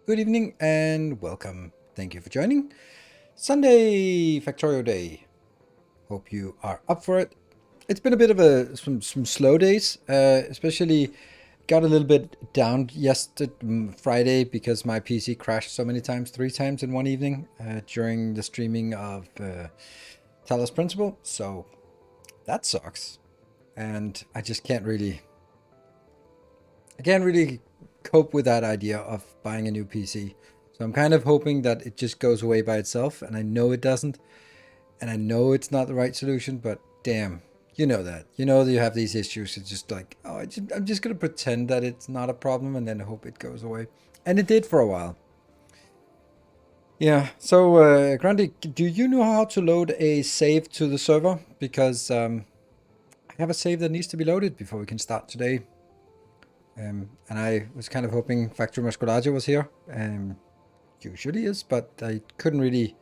Good evening and welcome. Thank you for joining. Sunday Factorio Day. Hope you are up for it. It's been a bit of some slow days, especially got a little bit down yesterday Friday because my PC crashed so many times, 3 times in one evening during the streaming of Talos Principle. So that sucks, and I can't really cope with that idea of buying a new PC. So I'm kind of hoping that it just goes away by itself, and I know it doesn't, and I know it's not the right solution, but damn, you know that. You know that you have these issues. It's just like, oh, I'm just going to pretend that it's not a problem and then hope it goes away. And it did for a while. Yeah, so Grandy, do you know how to load a save to the server? Because I have a save that needs to be loaded before we can start today. And I was kind of hoping Factorio Musculaggio was here. Usually is, but I couldn't really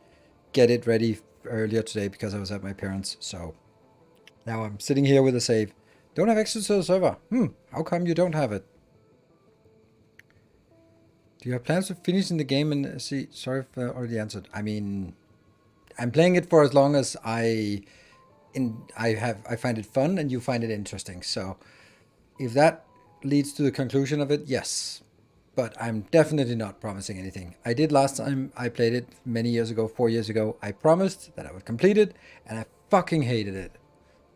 get it ready earlier today because I was at my parents'. So now I'm sitting here with a save. Don't have access to the server. How come you don't have it? Do you have plans of finishing the game and see? Sorry if I already answered. I mean, I'm playing it for as long as I find it fun and you find it interesting. So if that leads to the conclusion of it, yes. But I'm definitely not promising anything. I did last time I played it many years ago, 4 years ago. I promised that I would complete it, and I fucking hated it.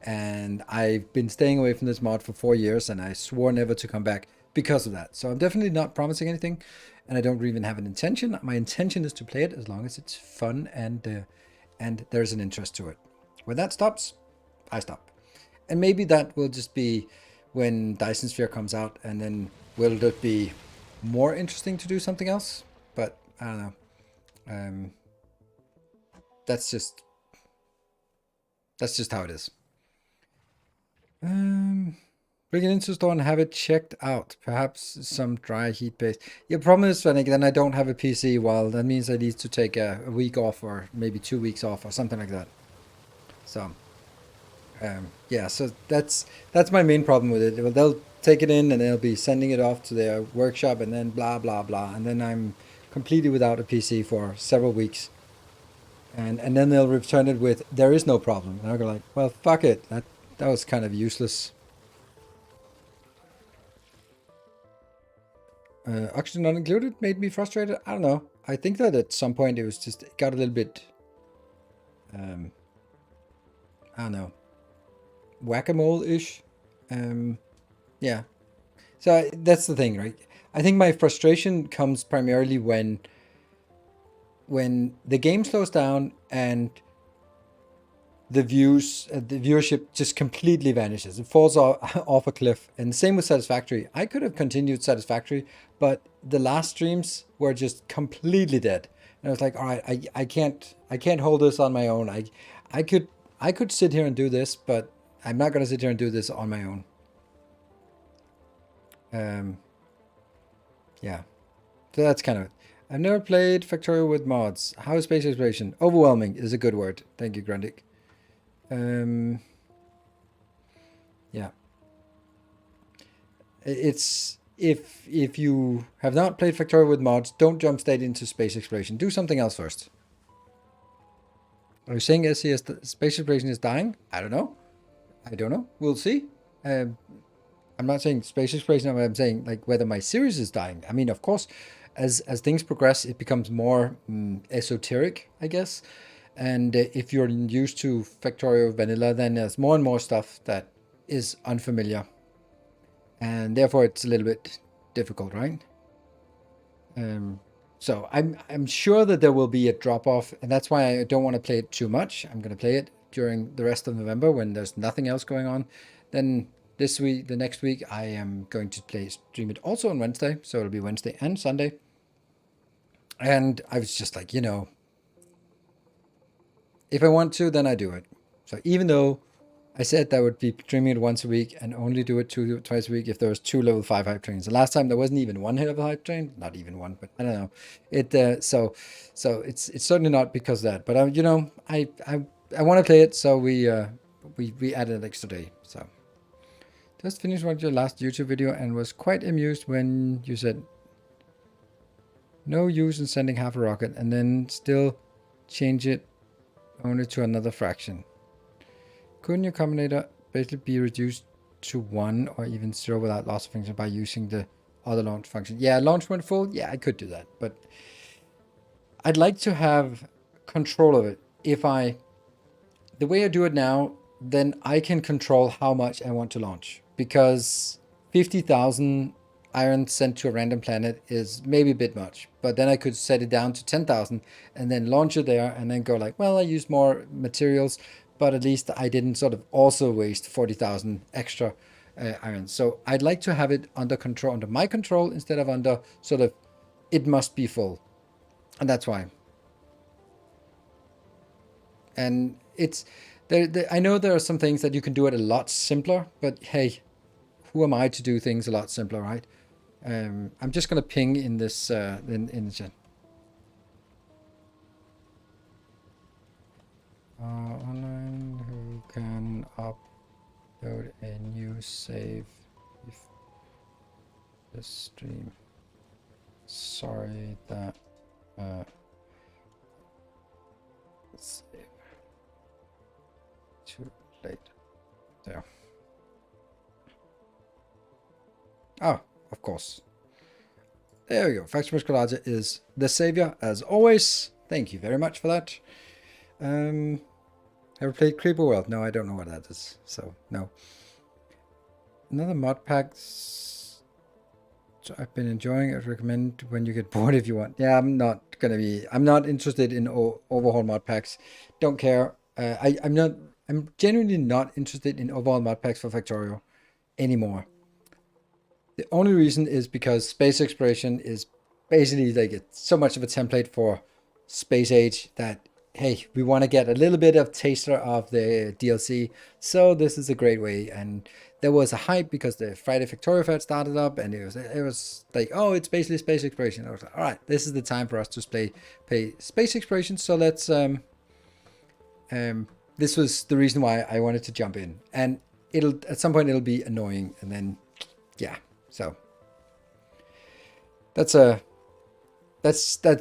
And I've been staying away from this mod for 4 years, and I swore never to come back because of that. So I'm definitely not promising anything, and I don't even have an intention. My intention is to play it as long as it's fun and there's an interest to it. When that stops, I stop. And maybe that will just be when Dyson Sphere comes out, and then will it be more interesting to do something else? But I don't know. Um, that's just how it is. Bring it into the store and have it checked out. Perhaps some dry heat paste. Your problem is, Svennik, then I don't have a PC. Well, that means I need to take a week off or maybe 2 weeks off or something like that. So, yeah, so that's my main problem with it. Well, they'll take it in and they'll be sending it off to their workshop and then blah, blah, blah. And then I'm completely without a PC for several weeks. And then they'll return it with, there is no problem. And I'll go like, well, fuck it. That was kind of useless. Oxygen not included made me frustrated. I don't know. I think that at some point it got a little bit, I don't know, whack-a-mole-ish. Yeah. So that's the thing, right? I think my frustration comes primarily when the game slows down and the viewership just completely vanishes. It falls off a cliff. And same with Satisfactory. I could have continued Satisfactory, but the last streams were just completely dead. And I was like, all right, I can't hold this on my own. I could sit here and do this, but I'm not gonna sit here and do this on my own. Yeah. So that's kind of it. I've never played Factorio with mods. How is space exploration? Overwhelming is a good word. Thank you, Grundig. Yeah. It's if you have not played Factorio with mods, don't jump straight into space exploration. Do something else first. Are you saying SCS space exploration is dying? I don't know. I don't know. We'll see. I'm not saying space exploration. I'm saying like whether my series is dying. I mean, of course, as things progress, it becomes more esoteric, I guess. And if you're used to Factorio Vanilla, then there's more and more stuff that is unfamiliar. And therefore it's a little bit difficult, right? So I'm sure that there will be a drop off, and that's why I don't want to play it too much. I'm going to play it during the rest of November when there's nothing else going on. Then this week, the next week, I am going to stream it also on Wednesday, so it'll be Wednesday and Sunday. And I was just like, if I want to, then I do it. So even though I said that I would be streaming it once a week and only do it twice a week if there was 2 level 5 hype trains. The last time there wasn't even one level hype train, not even one, but I don't know. So it's certainly not because of that. But I want to play it, so we added an extra day. So just finished watching your last YouTube video and was quite amused when you said No use in sending half a rocket and then still change it only to another fraction. Couldn't your combinator basically be reduced to 1 or even 0 without loss of function by using the other launch function? Yeah, launch when full, yeah, I could do that, but I'd like to have control of it. The way I do it now, then I can control how much I want to launch, because 50,000 iron sent to a random planet is maybe a bit much, but then I could set it down to 10,000 and then launch it there and then go like, well, I used more materials, but at least I didn't sort of also waste 40,000 extra iron. So I'd like to have it under control, under my control, instead of under sort of, it must be full. And that's why. And it's I know there are some things that you can do it a lot simpler, but hey, who am I to do things a lot simpler, right? I'm just gonna ping in this in the chat. Online who can upload a new save if the stream. Sorry that save too late. There. Oh, of course. There we go. Factorio Collage is the savior, as always. Thank you very much for that. Ever played Creeper World? No, I don't know what that is. So, no. Another mod pack I've been enjoying. I recommend when you get bored if you want. Yeah, I'm not interested in overhaul mod packs. Don't care. I'm genuinely not interested in overhaul mod packs for Factorio anymore. The only reason is because space exploration is basically like it's so much of a template for space age that, hey, we want to get a little bit of taster of the DLC. So this is a great way. And there was a hype because the Friday Factorio Fest started up, and it was like, oh, it's basically space exploration. I was like, all right, this is the time for us to play space exploration. So let's this was the reason why I wanted to jump in. And at some point it'll be annoying, and then yeah. So that's the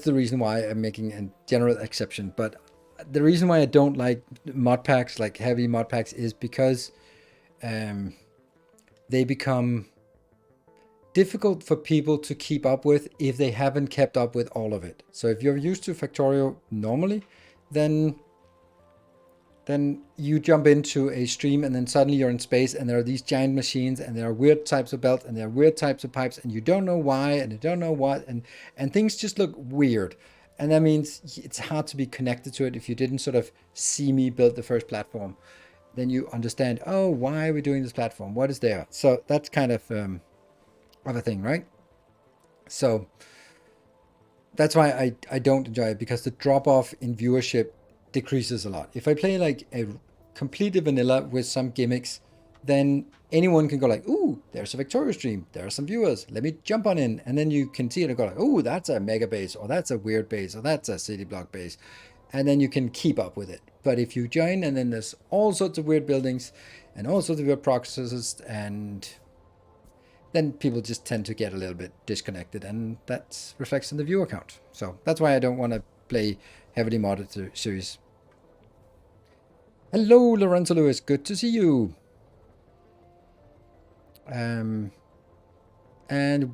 reason why I'm making a general exception. But the reason why I don't like mod packs, like heavy mod packs, is because they become difficult for people to keep up with if they haven't kept up with all of it. So if you're used to Factorio normally, then you jump into a stream and then suddenly you're in space and there are these giant machines and there are weird types of belts and there are weird types of pipes and you don't know why and you don't know what, and things just look weird. And that means it's hard to be connected to it if you didn't sort of see me build the first platform. Then you understand, oh, why are we doing this platform? What is there? So that's kind of a thing, right? So that's why I don't enjoy it, because the drop off in viewership decreases a lot. If I play like a completely vanilla with some gimmicks, then anyone can go like, ooh, there's a Factorio stream, there are some viewers, let me jump on in, and then you can see it and go like, ooh, that's a mega base, or that's a weird base, or that's a city block base, and then you can keep up with it. But if you join and then there's all sorts of weird buildings and all sorts of weird processes, and then people just tend to get a little bit disconnected, and that reflects in the viewer count. So that's why I don't want to play heavily modded series. Hello, Lorenzo Lewis. Good to see you. And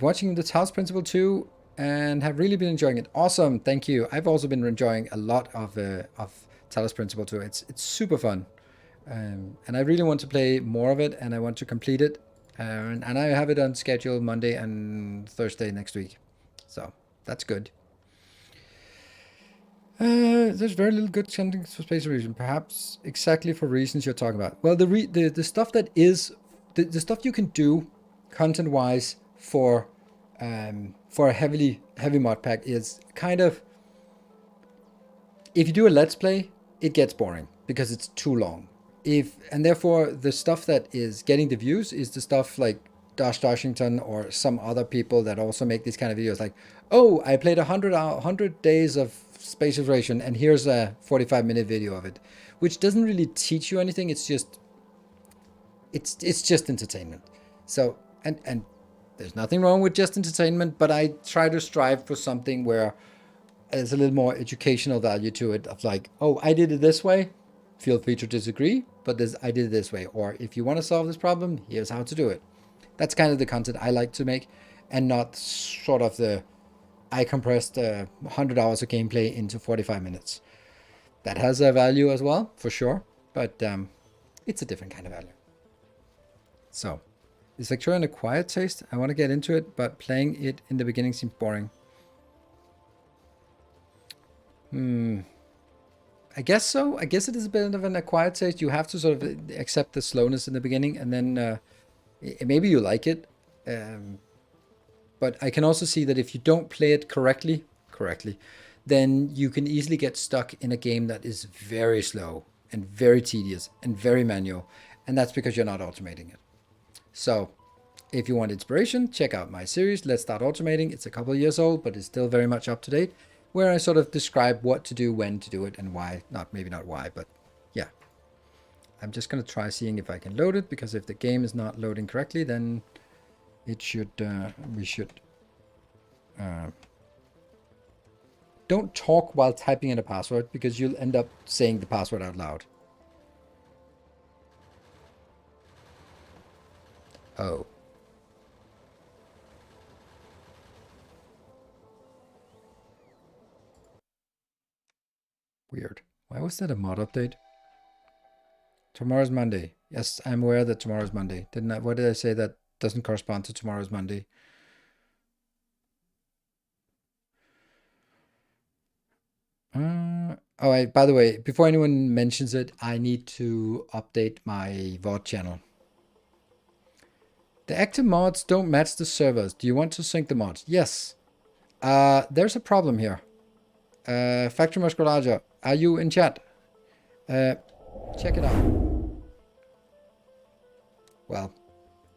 watching the Talos Principle 2 and have really been enjoying it. Awesome. Thank you. I've also been enjoying a lot of Talos Principle 2. It's super fun. And I really want to play more of it, and I want to complete it. And I have it on schedule Monday and Thursday next week. So that's good. There's very little good content for space exploration, perhaps exactly for reasons you're talking about. Well, the stuff that is the stuff you can do content-wise for a heavy mod pack is kind of, if you do a let's play, it gets boring because it's too long. And therefore the stuff that is getting the views is the stuff like Josh Washington or some other people that also make these kind of videos, like, oh, I played 100 days of space exploration and here's a 45-minute video of it, which doesn't really teach you anything. It's just entertainment. So and There's nothing wrong with just entertainment, but I try to strive for something where there's a little more educational value to it of like, oh, I did it this way. Feel free to disagree, but this I did it this way. Or if you want to solve this problem, here's how to do it. That's kind of the content I like to make, and not sort of the I compressed 100 hours of gameplay into 45 minutes. That has a value as well, for sure, but it's a different kind of value. So, is Factorio an acquired taste? I want to get into it, but playing it in the beginning seems boring. I guess so. I guess it is a bit of an acquired taste. You have to sort of accept the slowness in the beginning, and then maybe you like it. But I can also see that if you don't play it correctly, then you can easily get stuck in a game that is very slow and very tedious and very manual, and that's because you're not automating it. So, if you want inspiration, check out my series, Let's Start Automating. It's a couple of years old, but it's still very much up to date, where I sort of describe what to do, when to do it, and why. Maybe not why, but yeah. I'm just going to try seeing if I can load it, because if the game is not loading correctly, then it should, we should, don't talk while typing in a password, because you'll end up saying the password out loud. Oh. Weird. Why was that a mod update? Tomorrow's Monday. Yes, I'm aware that tomorrow's Monday. What did I say that doesn't correspond to tomorrow's Monday? By the way, before anyone mentions it, I need to update my VOD channel. The active mods don't match the servers. Do you want to sync the mods? Yes. There's a problem here. Factory Musculager, are you in chat? Check it out. Well,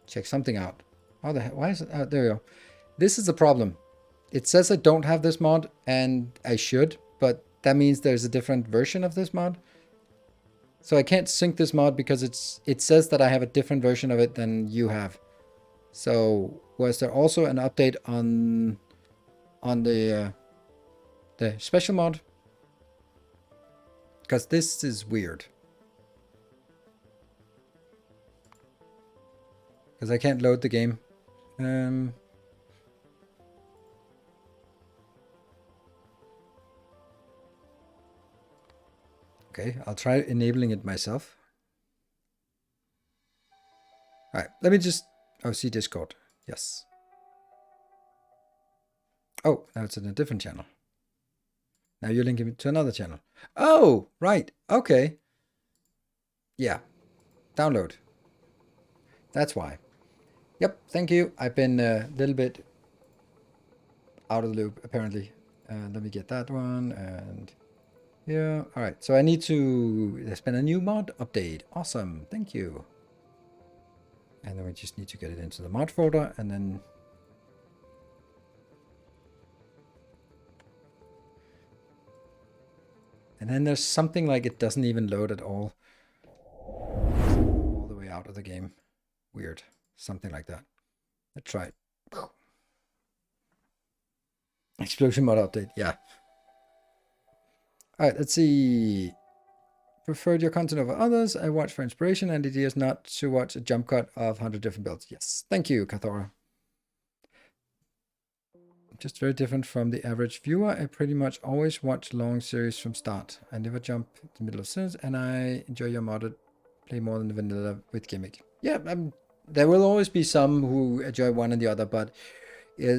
check something out. How the hell? Why is it? There we go. This is the problem. It says I don't have this mod, and I should, but that means there's a different version of this mod. So I can't sync this mod because it says that I have a different version of it than you have. So was there also an update on the special mod? Because this is weird. Because I can't load the game. Okay, I'll try enabling it myself. All right, let me just... Oh, see Discord. Yes. Oh, now it's in a different channel. Now you're linking it to another channel. Oh, right. Okay. Yeah. Download. That's why. Yep, thank you. I've been a little bit out of the loop, apparently. Let me get that one, and... Yeah, all right. So I need to... There's been a new mod update. Awesome. Thank you. And then we just need to get it into the mod folder, and then... And then there's something like it doesn't even load at all. All the way out of the game. Weird. Something like that. Let's try it. Explosion mod update. Yeah. All right, let's see. Preferred your content over others. I watch for inspiration and ideas, not to watch a jump cut of 100 different builds. Yes. Thank you, Kathora. Just very different from the average viewer. I pretty much always watch long series from start. I never jump in the middle of scenes, and I enjoy your modded play more than the vanilla with gimmick. Yeah, there will always be some who enjoy one and the other, but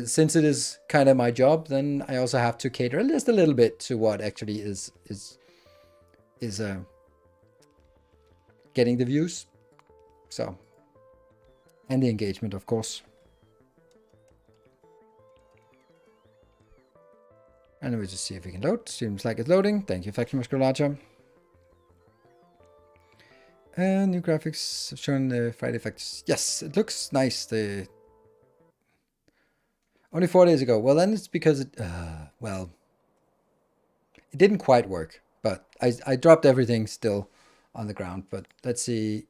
since it is kind of my job, then I also have to cater just a little bit to what actually is getting the views. So, and the engagement, of course. And then we just see if we can load. Seems like it's loading. Thank you, Factory Musculager. And new graphics have shown the Friday effects. Yes, it looks nice. Only 4 days ago. Well, then it's because it, well, it didn't quite work. But I dropped everything still on the ground. But let's see.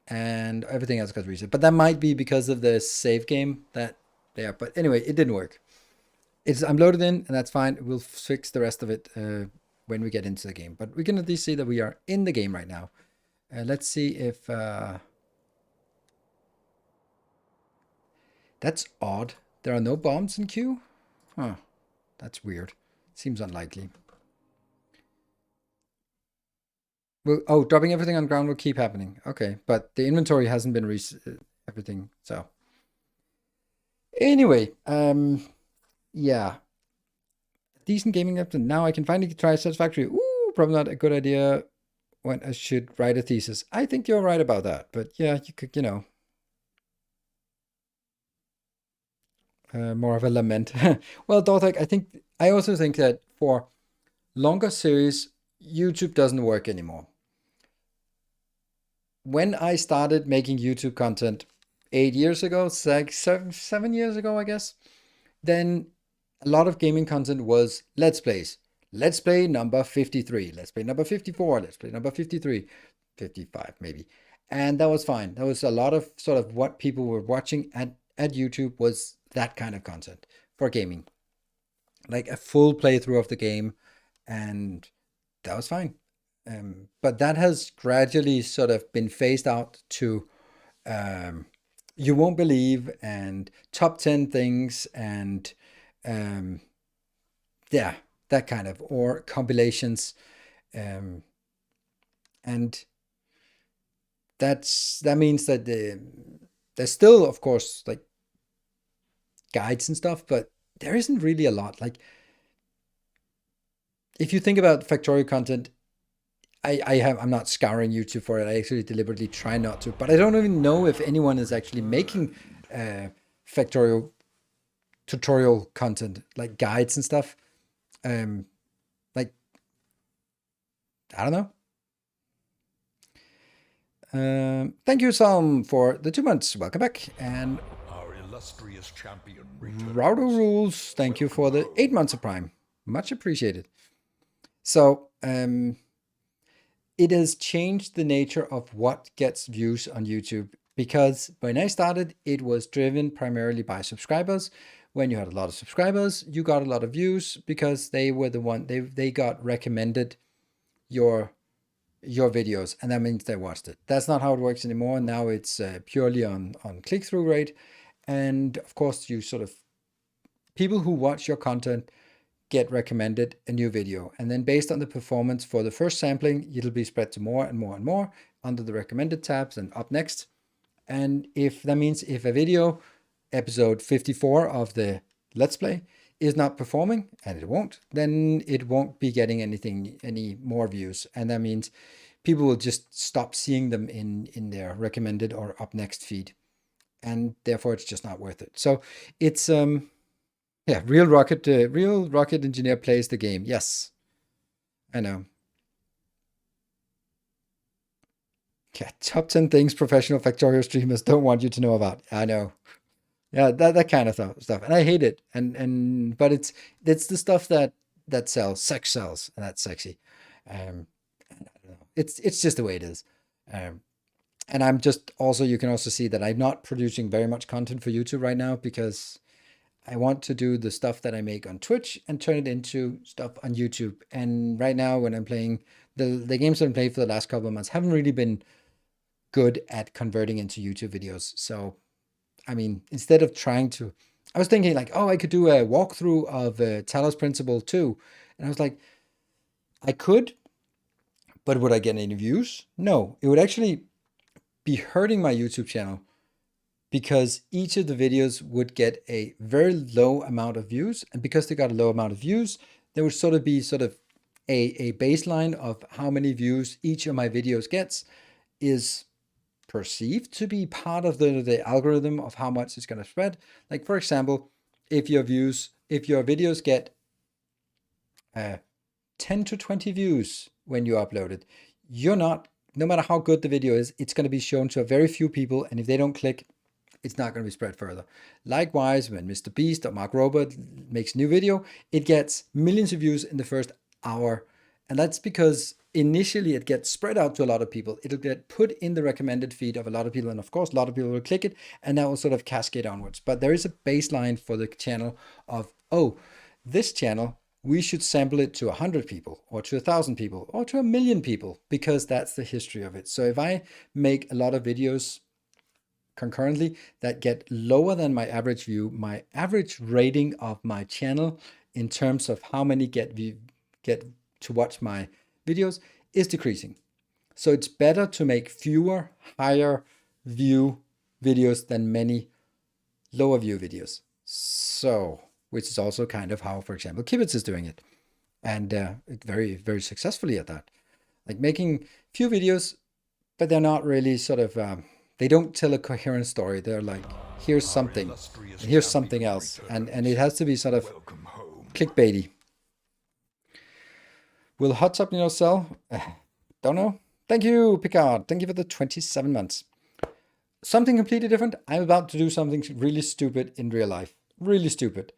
and everything else got reset. But that might be because of the save game that there. But anyway, it didn't work. I'm loaded in, and that's fine. We'll fix the rest of it when we get into the game. But we can at least see that we are in the game right now. Let's see if that's odd. There are no bombs in queue? Huh. That's weird. Seems unlikely. Well, oh, dropping everything on ground will keep happening. Okay, but the inventory hasn't been everything. So anyway, yeah, decent gaming laptop. Now I can finally try Satisfactory. Ooh, probably not a good idea when I should write a thesis. I think you're right about that, but yeah, you could, more of a lament. Well, Dortek, I also think that for longer series, YouTube doesn't work anymore. When I started making YouTube content 8 years ago, like 7 years ago, I guess, then a lot of gaming content was Let's Plays. Let's Play number 53, Let's Play number 54, Let's Play number 53, 55 maybe. And that was fine. That was a lot of sort of what people were watching at YouTube was that kind of content for gaming. Like a full playthrough of the game, and that was fine. But that has gradually sort of been phased out to you won't believe and top 10 things and yeah, that kind of, or compilations. And that means that there's still, of course, like guides and stuff, but there isn't really a lot. Like, if you think about Factorio content, I'm not scouring YouTube for it. I actually deliberately try not to, but I don't even know if anyone is actually making Factorio tutorial content, like guides and stuff. Like, I don't know. Thank you, Sam, for the 2 months. Welcome back. And our illustrious champion Router Rules, thank you for the 8 months of Prime. Much appreciated. So, it has changed the nature of what gets views on YouTube, because when I started, it was driven primarily by subscribers. When you had a lot of subscribers, you got a lot of views because they were the one they got recommended your videos, and that means they watched it. That's not how it works anymore. Now it's purely on click-through rate, and of course you sort of people who watch your content get recommended a new video, and then based on the performance for the first sampling, it'll be spread to more and more and more under the recommended tabs and up next. And if that means if a video, episode 54 of the Let's Play, is not performing, and it won't, then it won't be getting any more views, and that means people will just stop seeing them in their recommended or up next feed, and therefore it's just not worth it. So it's yeah, real rocket engineer plays the game. Yes, I know. Yeah, top 10 things professional Factorio streamers don't want you to know about. I know. Yeah, that kind of stuff, and I hate it. But it's the stuff that sells. Sex sells, and that's sexy. I don't know. It's just the way it is. And I'm just also, you can also see that I'm not producing very much content for YouTube right now because I want to do the stuff that I make on Twitch and turn it into stuff on YouTube. And right now, when I'm playing the games that I'm playing for the last couple of months, haven't really been good at converting into YouTube videos. So, I mean, instead of trying to, I was thinking like, oh, I could do a walkthrough of Talos Principle 2. And I was like, I could, but would I get any views? No, it would actually be hurting my YouTube channel because each of the videos would get a very low amount of views. And because they got a low amount of views, there would sort of be a baseline of how many views each of my videos gets is perceived to be part of the algorithm of how much it's going to spread. Like, for example, if your videos get 10 to 20 views when you upload it, no matter how good the video is, it's going to be shown to a very few people, and if they don't click, it's not going to be spread further. Likewise, when Mr. Beast or Mark Robert makes a new video, it gets millions of views in the first hour, And that's because initially it gets spread out to a lot of people. It'll get put in the recommended feed of a lot of people. And of course, a lot of people will click it and that will sort of cascade onwards. But there is a baseline for the channel of, oh, this channel, we should sample it to 100 people or to 1,000 people or to 1,000,000 people because that's the history of it. So if I make a lot of videos concurrently that get lower than my average view, my average rating of my channel in terms of how many get to watch my videos is decreasing. So it's better to make fewer higher view videos than many lower view videos. So, which is also kind of how, for example, Kibitz is doing it. And very, very successfully at that. Like making few videos, but they're not really sort of, they don't tell a coherent story. They're like, here's something, and here's something else. And it has to be sort of clickbaity. Will hot tub needle sell? Don't know. Thank you, Picard. Thank you for the 27 months. Something completely different. I'm about to do something really stupid in real life. Really stupid.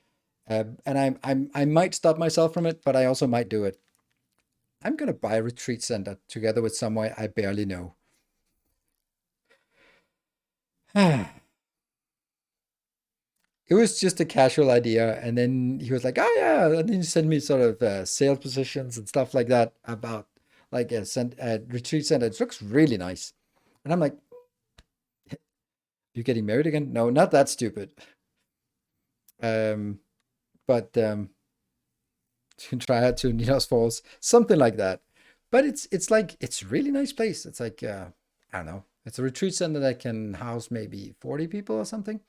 And I might stop myself from it, but I also might do it. I'm going to buy a retreat center together with someone I barely know. It was just a casual idea. And then he was like, oh, yeah. And then he sent me sort of sales positions and stuff like that about like a retreat center. It looks really nice. And I'm like, you getting married again? No, not that stupid. But to try out to Ninos Falls, something like that. But it's like it's a really nice place. It's like I don't know. It's a retreat center that can house maybe 40 people or something,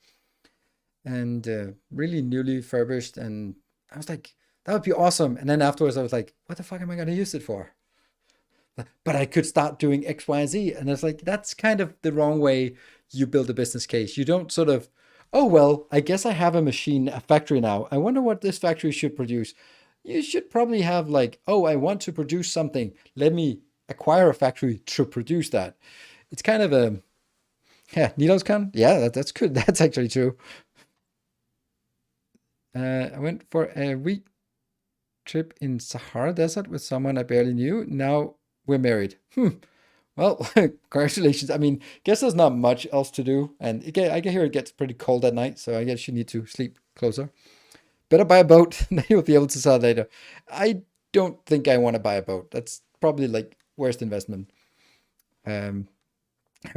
and really newly furbished. And I was like, that would be awesome. And then afterwards, I was like, what the fuck am I going to use it for? But I could start doing X, Y, and Z. And it's like, that's kind of the wrong way you build a business case. You don't sort of, oh, well, I guess I have a machine, a factory now. I wonder what this factory should produce. You should probably have like, oh, I want to produce something. Let me acquire a factory to produce that. It's kind of a, yeah, needles can. Yeah, that's good. That's actually true. I went for a week trip in Sahara Desert with someone I barely knew. Now we're married. Well, congratulations. I mean, guess there's not much else to do. And again, I hear it gets pretty cold at night, so I guess you need to sleep closer. Better buy a boat, then you'll be able to sell later. I don't think I want to buy a boat. That's probably like worst investment.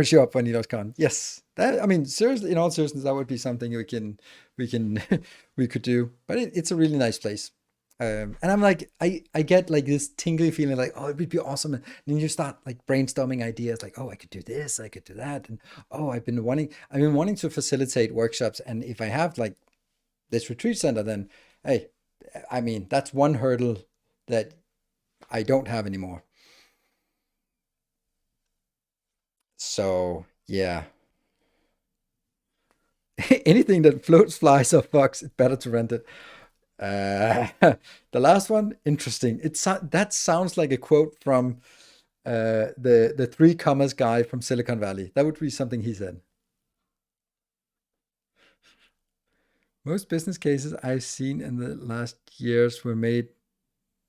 Show up when Con. Yes. That, I mean, seriously, in all seriousness, that would be something we could do. But it's a really nice place. And I'm like, I get like this tingly feeling like, oh, it would be awesome. And then you start like brainstorming ideas like, oh, I could do this, I could do that. And oh, I've been wanting to facilitate workshops. And if I have like this retreat center, then hey, I mean, that's one hurdle that I don't have anymore. So yeah. Anything that floats, flies, or fucks, it's better to rent it. Uh, the last one, interesting. That sounds like a quote from the three commas guy from Silicon Valley. That would be something he said. Most business cases I've seen in the last years were made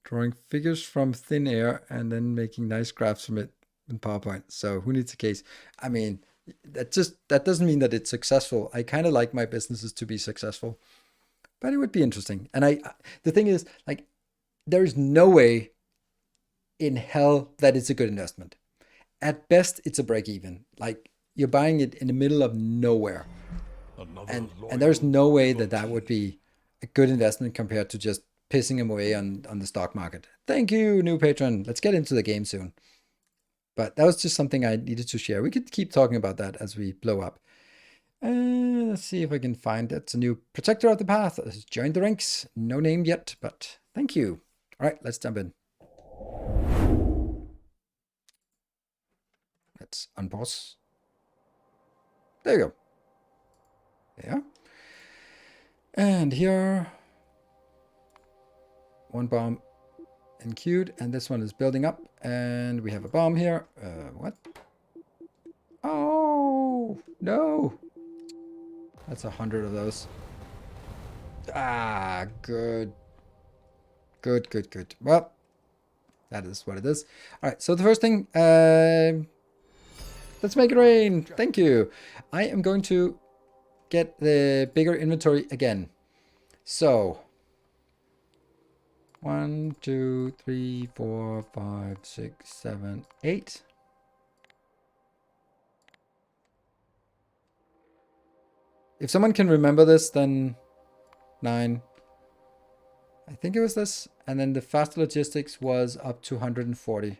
drawing figures from thin air and then making nice graphs from it in PowerPoint. So who needs a case? I mean, that doesn't mean that it's successful. I kind of like my businesses to be successful, but it would be interesting. And the thing is, like, there is no way in hell that it's a good investment. At best, it's a break even. Like you're buying it in the middle of nowhere, and there's no way that would be a good investment compared to just pissing him away on the stock market. Thank you, new patron. Let's get into the game soon. But that was just something I needed to share. We could keep talking about that as we blow up. Let's see if I can find it's a new protector of the path. Join the ranks. No name yet, but thank you. All right, let's jump in. Let's unpause. There you go. Yeah. And here, one bomb and queued, and this one is building up, and we have a bomb here. What? Oh, no. That's 100 of those. Ah, good. Good. Well, That is what it is. All right, so the first thing, let's make it rain. Thank you. I am going to get the bigger inventory again. So 1, 2, 3, 4, 5, 6, 7, 8. If someone can remember this, then 9. I think it was this. And then the faster logistics was up to 140.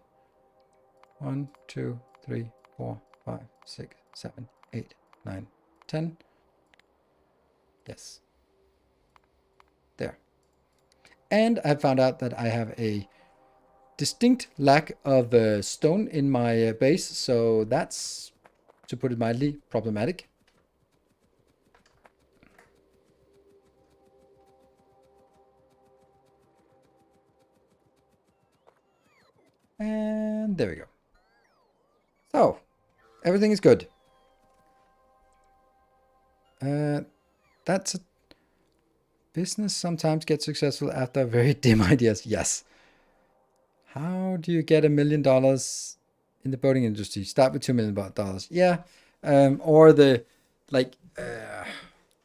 1, 2, 3, 4, 5, 6, 7, 8, 9, 10. Yes. There. And I found out that I have a distinct lack of stone in my base. So that's, to put it mildly, problematic. And there we go. So, everything is good. That's a business sometimes gets successful after very dim ideas. Yes. How do you get $1 million in the boating industry? Start with $2 million. Yeah. Or the, like,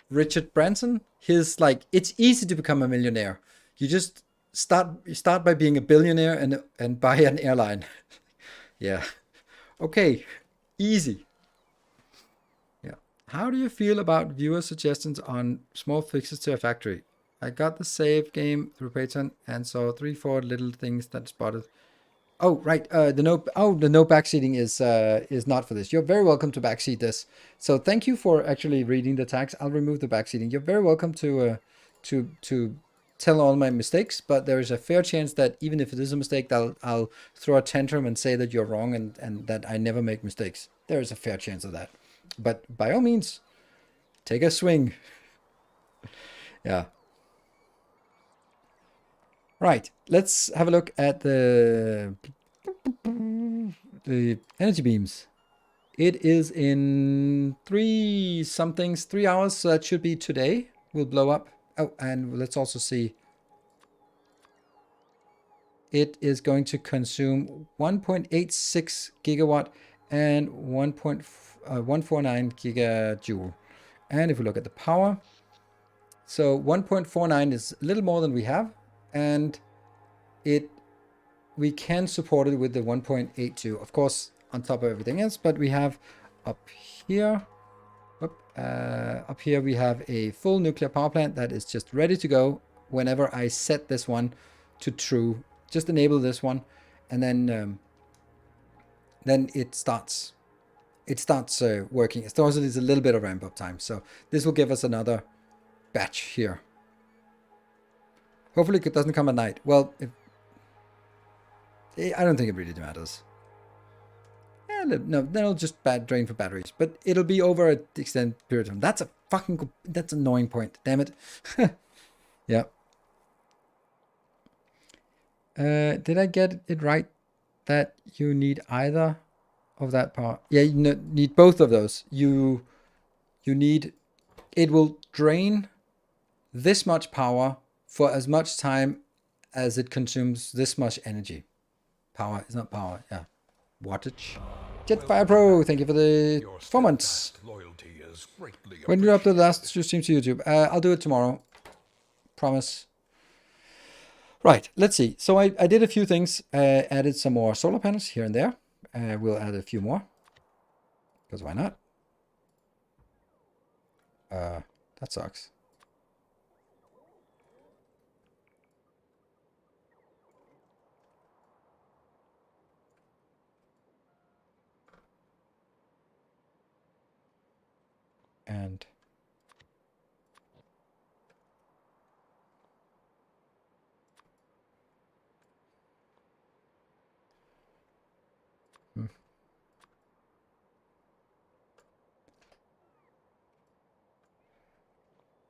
Richard Branson, his, like, it's easy to become a millionaire. You just start by being a billionaire and buy an airline. Yeah. Okay. Easy. Yeah. How do you feel about viewer suggestions on small fixes to a factory? I got the save game through Patreon and saw 3-4 little things that spotted. Oh, right. The no backseating is not for this. You're very welcome to backseat this. So thank you for actually reading the tags. I'll remove the backseating. You're very welcome to tell all my mistakes, but there is a fair chance that even if it is a mistake, I'll throw a tantrum and say that you're wrong and that I never make mistakes. There is a fair chance of that. But by all means, take a swing. Yeah. Right. Let's have a look at the energy beams. It is in 3 hours, so that should be today. Will blow up. Oh, and let's also see. It is going to consume 1.86 gigawatt and 1.149 gigajoule. And if we look at the power, so 1.49 is a little more than we have, and we can support it with the 1.82, of course, on top of everything else. But we have up here we have a full nuclear power plant that is just ready to go whenever I set this one to true. Just enable this one, and then it starts working. It also needs a little bit of ramp up time, so this will give us another batch here. Hopefully it doesn't come at night. Well, I don't think it really matters. No, then it'll just drain for batteries, but it'll be over an extended period of time. That's that's an annoying point. Damn it. Yeah. Did I get it right that you need either of that part? Yeah, you need both of those. You need, it will drain this much power for as much time as it consumes this much energy. Power is not power, yeah. Wattage. Jetfire Pro, thank you for the 4 months. When do you upload the last stream to YouTube? I'll do it tomorrow. Promise. Right, let's see. So I did a few things. Added some more solar panels here and there. We'll add a few more. Because why not? That sucks. And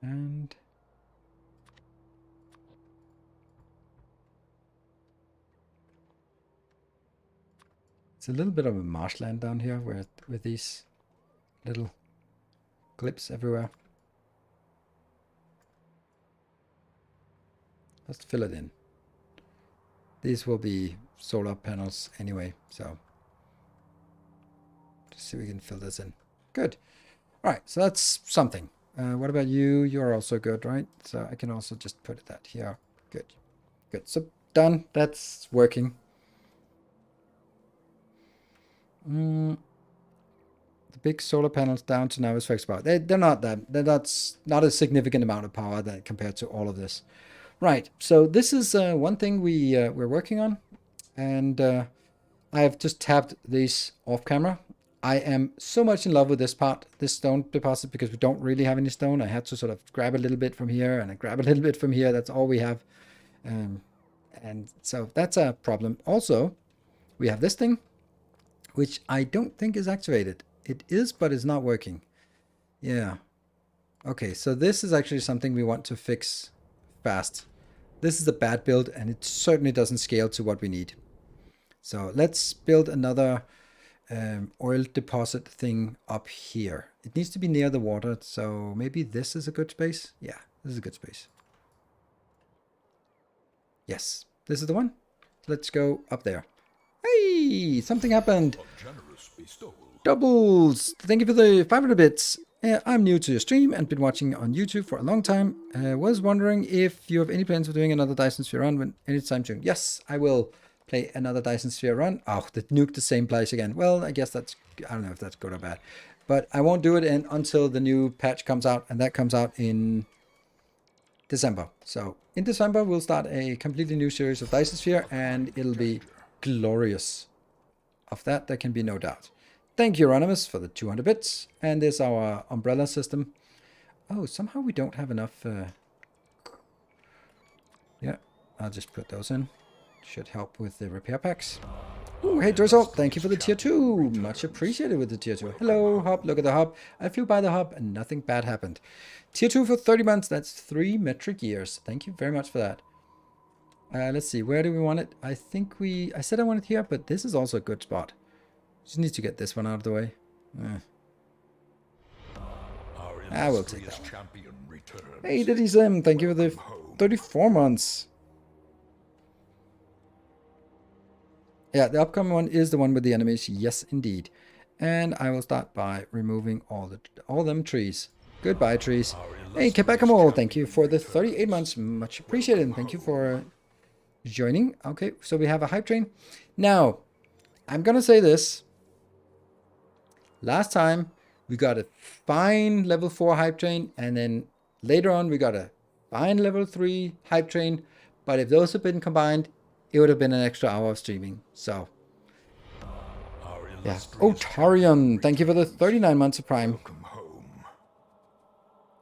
and it's a little bit of a marshland down here with these little clips everywhere. Let's fill it in. These will be solar panels anyway. So just see if we can fill this in. Good. All right, so that's something. What about you? You're also good, right? So I can also just put that here. Good. Good. So done. That's working. The big solar panels down to now is fixed power. They're not that. That's not a significant amount of power that compared to all of this. Right. So this is one thing we're working on, and I have just tapped these off camera. I am so much in love with this part, this stone deposit, because we don't really have any stone. I had to sort of grab a little bit from here and I grab a little bit from here. That's all we have. And so that's a problem. Also, we have this thing, which I don't think is activated. It is, but it's not working. Yeah. Okay, so this is actually something we want to fix fast. This is a bad build, and it certainly doesn't scale to what we need. So let's build another oil deposit thing up here. It needs to be near the water, so maybe this is a good space. Yeah, this is a good space. Yes, this is the one. Let's go up there. Hey, something happened. Doubles. Thank you for the 500 bits. I'm new to your stream and been watching on YouTube for a long time. Was wondering if you have any plans for doing another Dyson Sphere run when anytime soon. Yes, I will play another Dyson Sphere run. Oh, the nuke the same place again. Well, I guess that's, I don't know if that's good or bad. But I won't do it until the new patch comes out, and that comes out in December. So in December, we'll start a completely new series of Dyson Sphere, and it'll be glorious. Of that, there can be no doubt. Thank you, Anonymous, for the 200 bits. And there's our umbrella system. Oh, somehow we don't have enough. Yeah, I'll just put those in. Should help with the repair packs. Oh, hey, Drizzle, thank you for the tier 2. Much appreciated with the tier 2. Hello, hub, look at the hub. I flew by the hub and nothing bad happened. Tier 2 for 30 months, that's 3 metric years. Thank you very much for that. Let's see, where do we want it? I think I said I want it here, but this is also a good spot. Just need to get this one out of the way. I will take that one. Hey, Diddy Sim, thank you for the 34 months. Yeah, the upcoming one is the one with the enemies. Yes, indeed. And I will start by removing all them trees. Goodbye, trees. Hey, Kepakamo, thank you for the 38 months. Much appreciated. And thank you for joining. Okay, so we have a hype train. Now, I'm going to say this. Last time, we got a fine level 4 hype train. And then later on, we got a fine level 3 hype train. But if those had been combined, it would have been an extra hour of streaming. So, yeah. Oh, Tarion, thank you for the 39 months of Prime.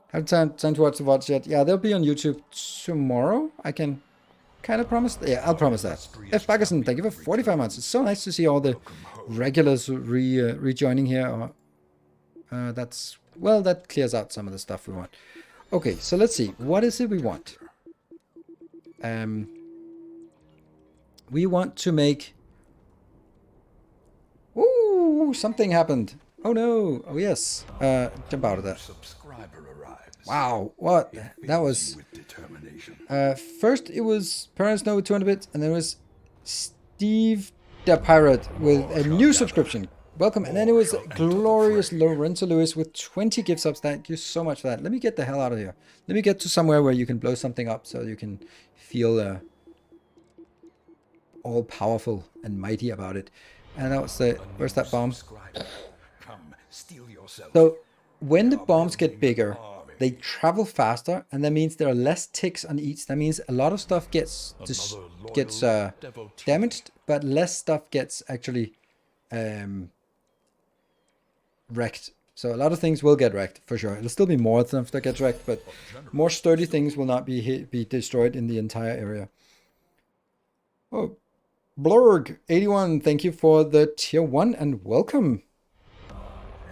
Haven't time to watch the VODs yet. Yeah, they'll be on YouTube tomorrow. I can kind of promise. Yeah, I'll promise that. F. Baggerson, thank you for 45 months. It's so nice to see all the regulars rejoining here. Well, that clears out some of the stuff we want. Okay, so let's see. What is it we want? We want to make... Ooh, something happened. Oh no. Oh yes. Jump out of that. Wow, what? That was... first it was Parents Know with 200 bits, and then it was Steve the Pirate with a new subscription. Welcome. And then it was glorious Lorenzo Lewis with 20 gift subs. Thank you so much for that. Let me get the hell out of here. Let me get to somewhere where you can blow something up so you can feel... all powerful and mighty about it. And that was the... Where's that bomb? So when the bombs get bigger, they travel faster, and that means there are less ticks on each. That means a lot of stuff gets damaged, but less stuff gets actually wrecked. So a lot of things will get wrecked for sure. It'll still be more stuff that gets wrecked, but more sturdy things will not be destroyed in the entire area. Oh, Blurg81, thank you for the tier 1 and welcome.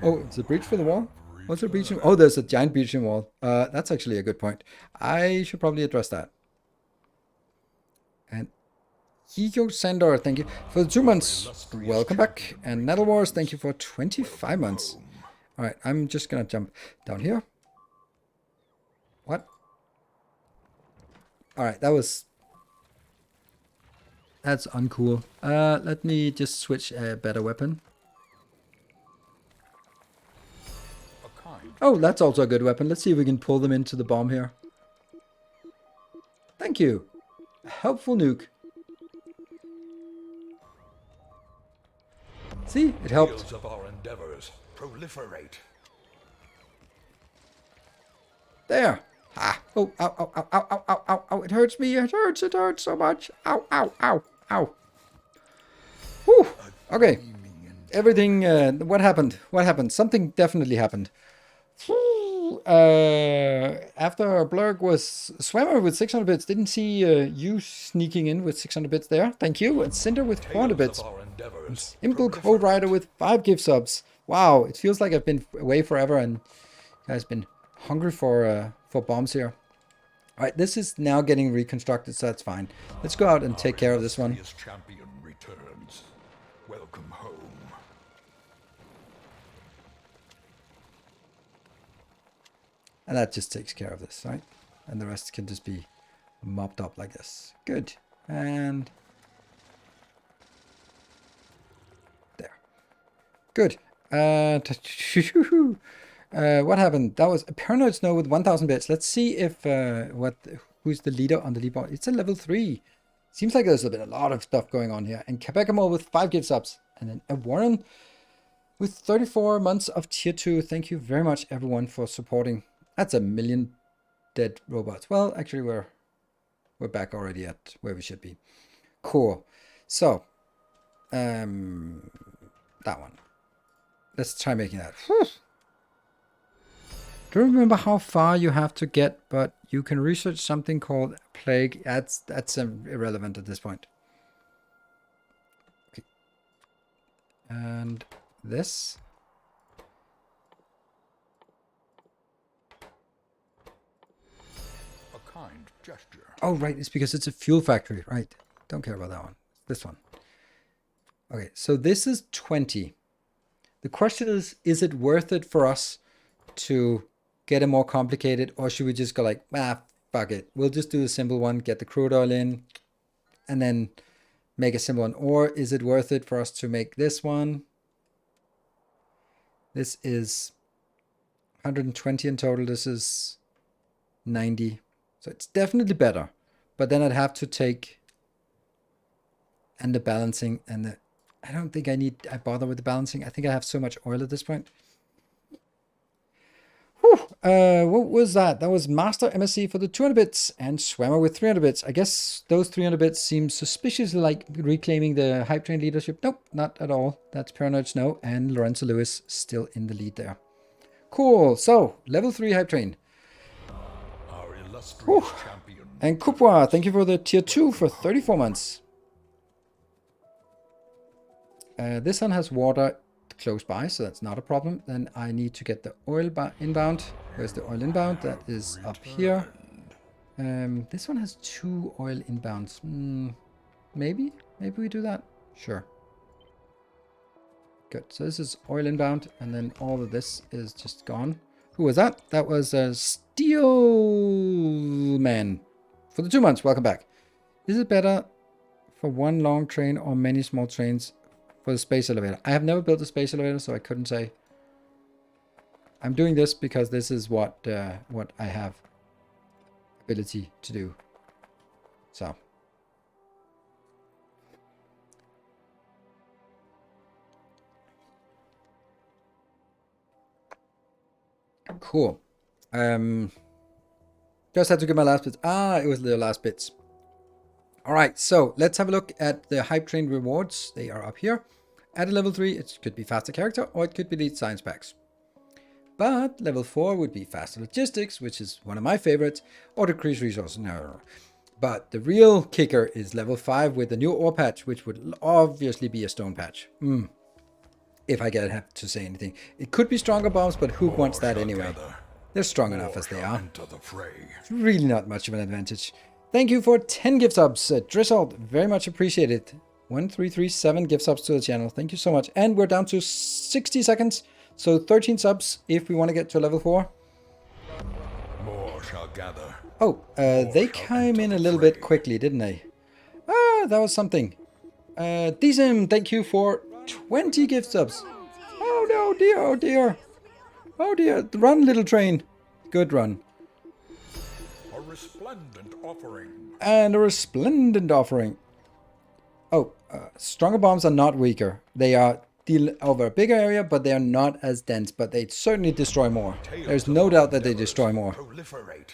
Oh, it's a breach for the wall? What's a breach? Oh, there's a giant breaching wall. That's actually a good point. I should probably address that. And Higo Sandor, thank you for the 2 months. Welcome back. And Nettle Wars, thank you for 25 months. All right, I'm just going to jump down here. What? All right, that was... That's uncool. Let me just switch a better weapon. A kind. Oh, that's also a good weapon. Let's see if we can pull them into the bomb here. Thank you. Helpful nuke. See, it helped. Fields of our endeavors proliferate. There. Ah. Oh, ow, ow, ow, ow, ow, ow, ow, ow. It hurts me. It hurts so much. Ow, ow, ow, ow. Whew. Okay. Everything, what happened? What happened? Something definitely happened. After Blurg was Swammer with 600 bits, didn't see you sneaking in with 600 bits there. Thank you. And Cinder with 400 bits. Impel Cold Rider with 5 gift subs. Wow, it feels like I've been away forever and you guys been hungry for bombs here. All right, this is now getting reconstructed, so that's fine. Let's go out and take care of this one. Champion returns. Welcome home. And that just takes care of this, right? And the rest can just be mopped up like this. Good. And there. Good. What happened? That was a Paranoid Snow with 1,000 bits. Let's see if who's the leader on the leaderboard. It's a level 3. Seems like there's been a lot of stuff going on here. And Quebecamo with 5 gift subs. And then a Warren with 34 months of tier 2. Thank you very much, everyone, for supporting. That's a million dead robots. Well, actually, we're back already at where we should be. Cool. So, that one. Let's try making that. Don't remember how far you have to get, but you can research something called plague. That's irrelevant at this point. Okay. And this. Kind gesture. Oh, right. It's because it's a fuel factory. Right. Don't care about that one. This one. Okay. So this is 20. The question is it worth it for us to get it more complicated, or should we just go like, fuck it. We'll just do a simple one, get the crude oil in, and then make a simple one. Or is it worth it for us to make this one? This is 120 in total. This is 90. So it's definitely better, but then I'd have to take and the balancing and the, I don't think I bother with the balancing. I think I have so much oil at this point. Whew. What was that? That was Master MSC for the 200 bits and Swammer with 300 bits. I guess those 300 bits seem suspiciously like reclaiming the Hype Train leadership. Nope, not at all. That's Paranoid Snow and Lorenzo Lewis still in the lead there. Cool. So, level 3 Hype Train. And Kupwa, thank you for the tier 2 for 34 months. This one has water close by, so that's not a problem. Then I need to get the oil inbound. Where's the oil inbound? That is up here. This one has 2 oil inbounds. Maybe we do that. Sure. Good. So this is oil inbound, and then all of this is just gone. Who was that? That was Steelman for the 2 months. Welcome back. Is it better for one long train or many small trains for the space elevator? I have never built a space elevator, so I couldn't say. I'm doing this because this is what I have ability to do. So. Cool. Just had to get my last bits. It was the last bits. All right, so let's have a look at the Hype Train rewards. They are up here. At a level 3, it could be faster character, or it could be lead science packs. But level 4 would be faster logistics, which is one of my favorites, or decrease resources. No. But the real kicker is level 5 with the new ore patch, which would obviously be a stone patch. If I have to say anything. It could be stronger bombs, but who wants that anyway? They're strong enough as they are. It's really not much of an advantage. Thank you for 10 gift subs, Drissold. Very much appreciated. 1337 gift subs to the channel. Thank you so much. And we're down to 60 seconds. So 13 subs if we want to get to level 4. More shall gather. Oh, they came in a little bit quickly, didn't they? Ah, that was something. Decent, thank you for 20 gift subs. Oh no, dear, oh dear. Oh dear, run little train. Good run. A resplendent offering. And a resplendent offering. Oh, stronger bombs are not weaker. They are deal over a bigger area, but they are not as dense, but they certainly destroy more. There's no doubt that they destroy more. Proliferate.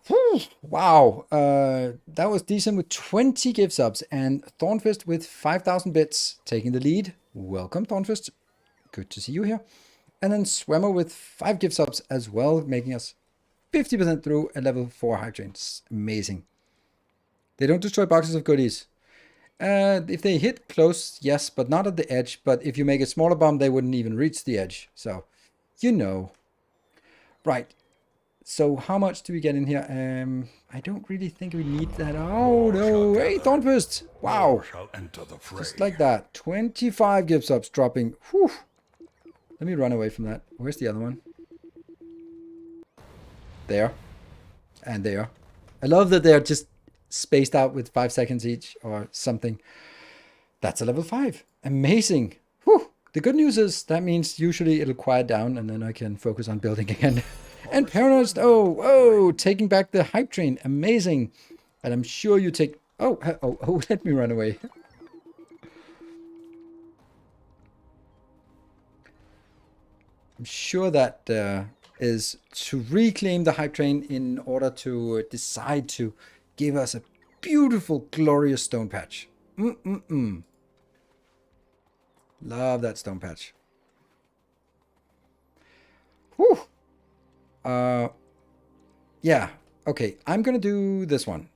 Whew, wow, that was decent with 20 gift subs, and Thornfist with 5,000 bits taking the lead. Welcome, Thornfist. Good to see you here. And then Swemmer with 5 gift subs as well, making us 50% through a level 4 hype train. Amazing. They don't destroy boxes of goodies. If they hit close, yes, but not at the edge. But if you make a smaller bomb, they wouldn't even reach the edge. So, you know. Right. So how much do we get in here? I don't really think we need that. Oh no! Hey, Thornfist! Wow! Shall enter the fray. Just like that. 25 gift subs dropping. Whew. Let me run away from that. Where's the other one? There. And there. I love that they're just spaced out with 5 seconds each or something. That's a level 5. Amazing. Whew. The good news is that means usually it'll quiet down and then I can focus on building again. And Paranoid, oh, taking back the hype train. Amazing. And I'm sure you take... Oh, let me run away. I'm sure that is to reclaim the hype train in order to decide to give us a beautiful, glorious stone patch. Love that stone patch. Whew. Yeah, okay, I'm gonna do this one.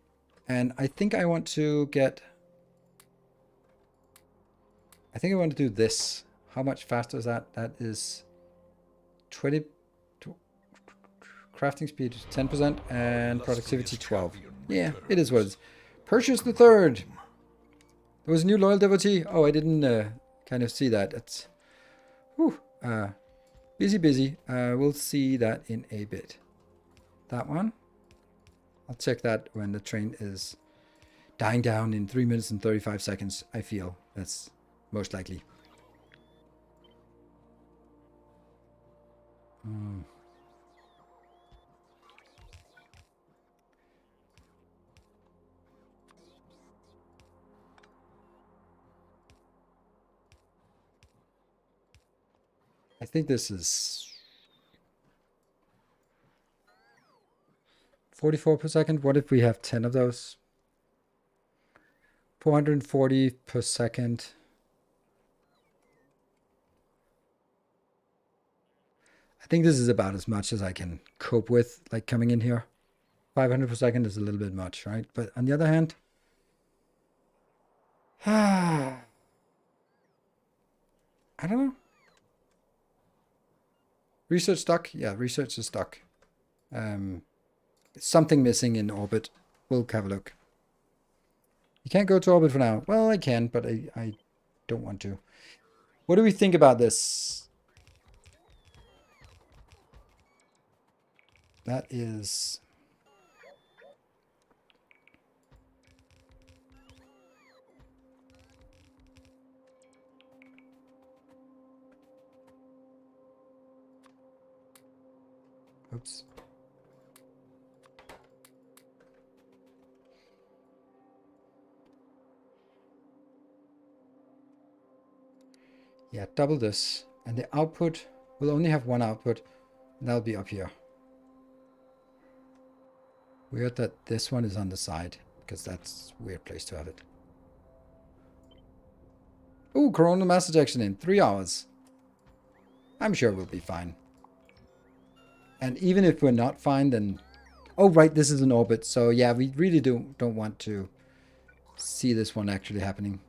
And I think I want to get... I think I want to do this. How much faster is that? That is 20... Crafting speed 10% and productivity 12. Yeah, it is what it is. Purchase the third. There was a new loyal devotee. Oh, I didn't kind of see that. It's... Whew. Busy. We'll see that in a bit. That one. I'll check that when the train is dying down in 3 minutes and 35 seconds, I feel. That's most likely. I think this is 44 per second. What if we have 10 of those? 440 per second. I think this is about as much as I can cope with, like coming in here. 500 per second is a little bit much, right? But on the other hand, I don't know. Research stuck? Yeah, research is stuck. Something missing in orbit. We'll have a look. You can't go to orbit for now. Well, I can, but I don't want to. What do we think about this? That is... Oops. Yeah, double this. And the output will only have one output. And that'll be up here. Weird that this one is on the side, because that's a weird place to have it. Ooh, coronal mass ejection in 3 hours. I'm sure we'll be fine. And even if we're not fine, then... Oh, right, this is an orbit. So, yeah, we really don't want to see this one actually happening.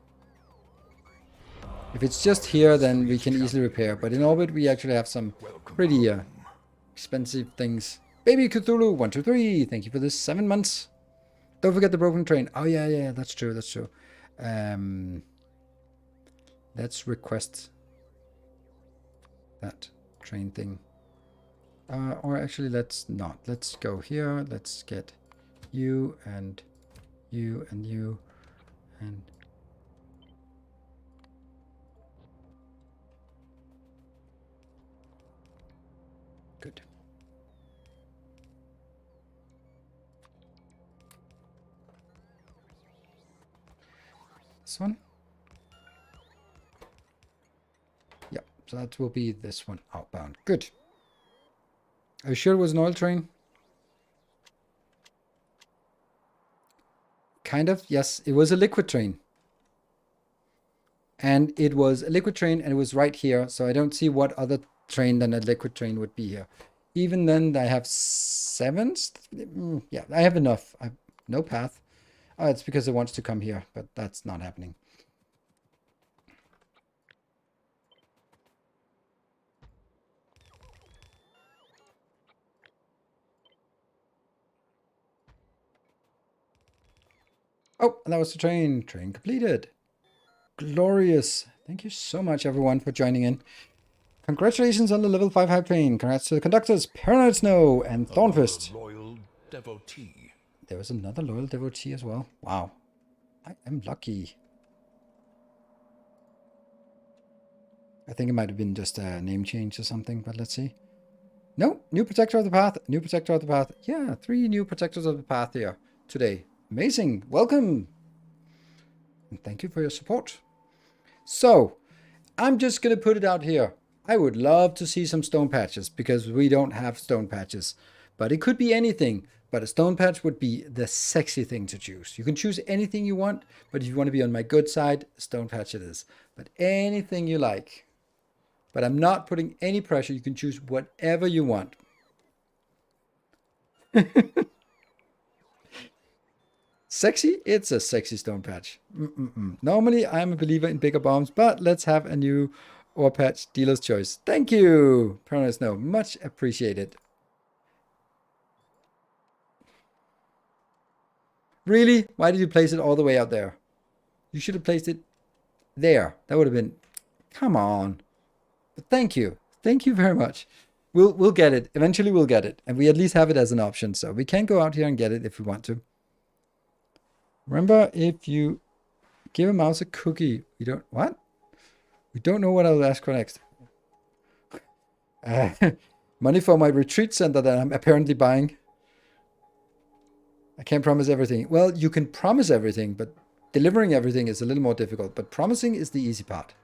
If it's just here, then we can easily repair. But in orbit, we actually have some pretty expensive things. Baby Cthulhu, 123. Thank you for this 7 months. Don't forget the broken train. Oh, yeah, that's true. Let's request that train thing. Or actually, let's not. Let's go here. Let's get you and you and you. And good. This one. Yep, so that will be this one outbound. Good. Are you sure it was an oil train? Kind of, yes. It was a liquid train. And it was a liquid train and it was right here. So I don't see what other train than a liquid train would be here. Even then, I have 7. Yeah, I have enough. I have no path. Oh, it's because it wants to come here, but that's not happening. Oh, and that was the train. Train completed. Glorious. Thank you so much, everyone, for joining in. Congratulations on the level 5 hype train. Congrats to the conductors, Paranoid Snow and Thornfist. Loyal devotee. There was another loyal devotee as well. Wow. I am lucky. I think it might have been just a name change or something, but let's see. No, new protector of the path. New protector of the path. Yeah, 3 new protectors of the path here today. Amazing. Welcome. And thank you for your support. So, I'm just going to put it out here. I would love to see some stone patches because we don't have stone patches. But it could be anything. But a stone patch would be the sexy thing to choose. You can choose anything you want, but if you want to be on my good side, stone patch it is. But anything you like. But I'm not putting any pressure. You can choose whatever you want. Sexy? It's a sexy stone patch. Normally, I'm a believer in bigger bombs, but let's have a new ore patch dealer's choice. Thank you, Paranoid Snow. Much appreciated. Really? Why did you place it all the way out there? You should have placed it there. That would have been... Come on. But thank you. Thank you very much. We'll get it. Eventually we'll get it. And we at least have it as an option. So we can go out here and get it if we want to. Remember, if you give a mouse a cookie, we don't... What? We don't know what I'll ask for next. Money for my retreat center that I'm apparently buying. I can't promise everything. Well, you can promise everything, but delivering everything is a little more difficult. But promising is the easy part.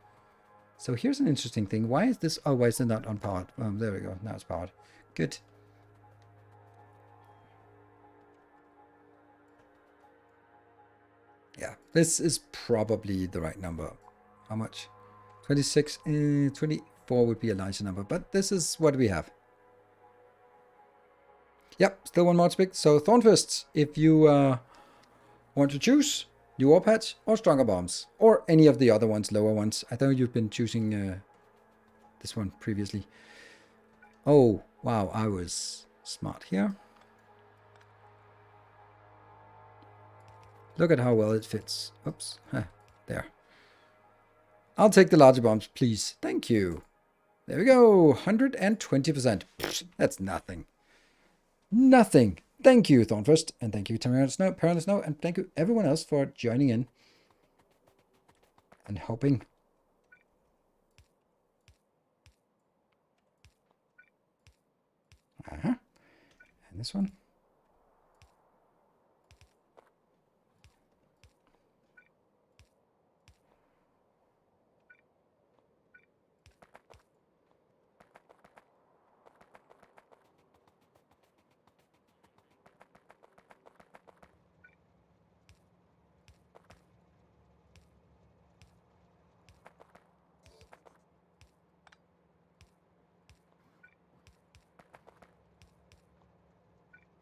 So here's an interesting thing. Why is this... Oh, why is it not unpowered? There we go. Now it's powered. Good. Yeah, this is probably the right number. How much? 26, 24 would be a larger number, but this is what we have. Yep, still one more pick. So Thornfists, if you want to choose new ore patch or stronger bombs, or any of the other ones, lower ones. I thought you've been choosing this one previously. Oh, wow, I was smart here. Look at how well it fits. Oops, there. I'll take the larger bombs, please. Thank you. There we go, 120%. That's nothing. Nothing. Thank you, Thornfist, and thank you, Paranoid Snow, and thank you everyone else for joining in and helping. And this one.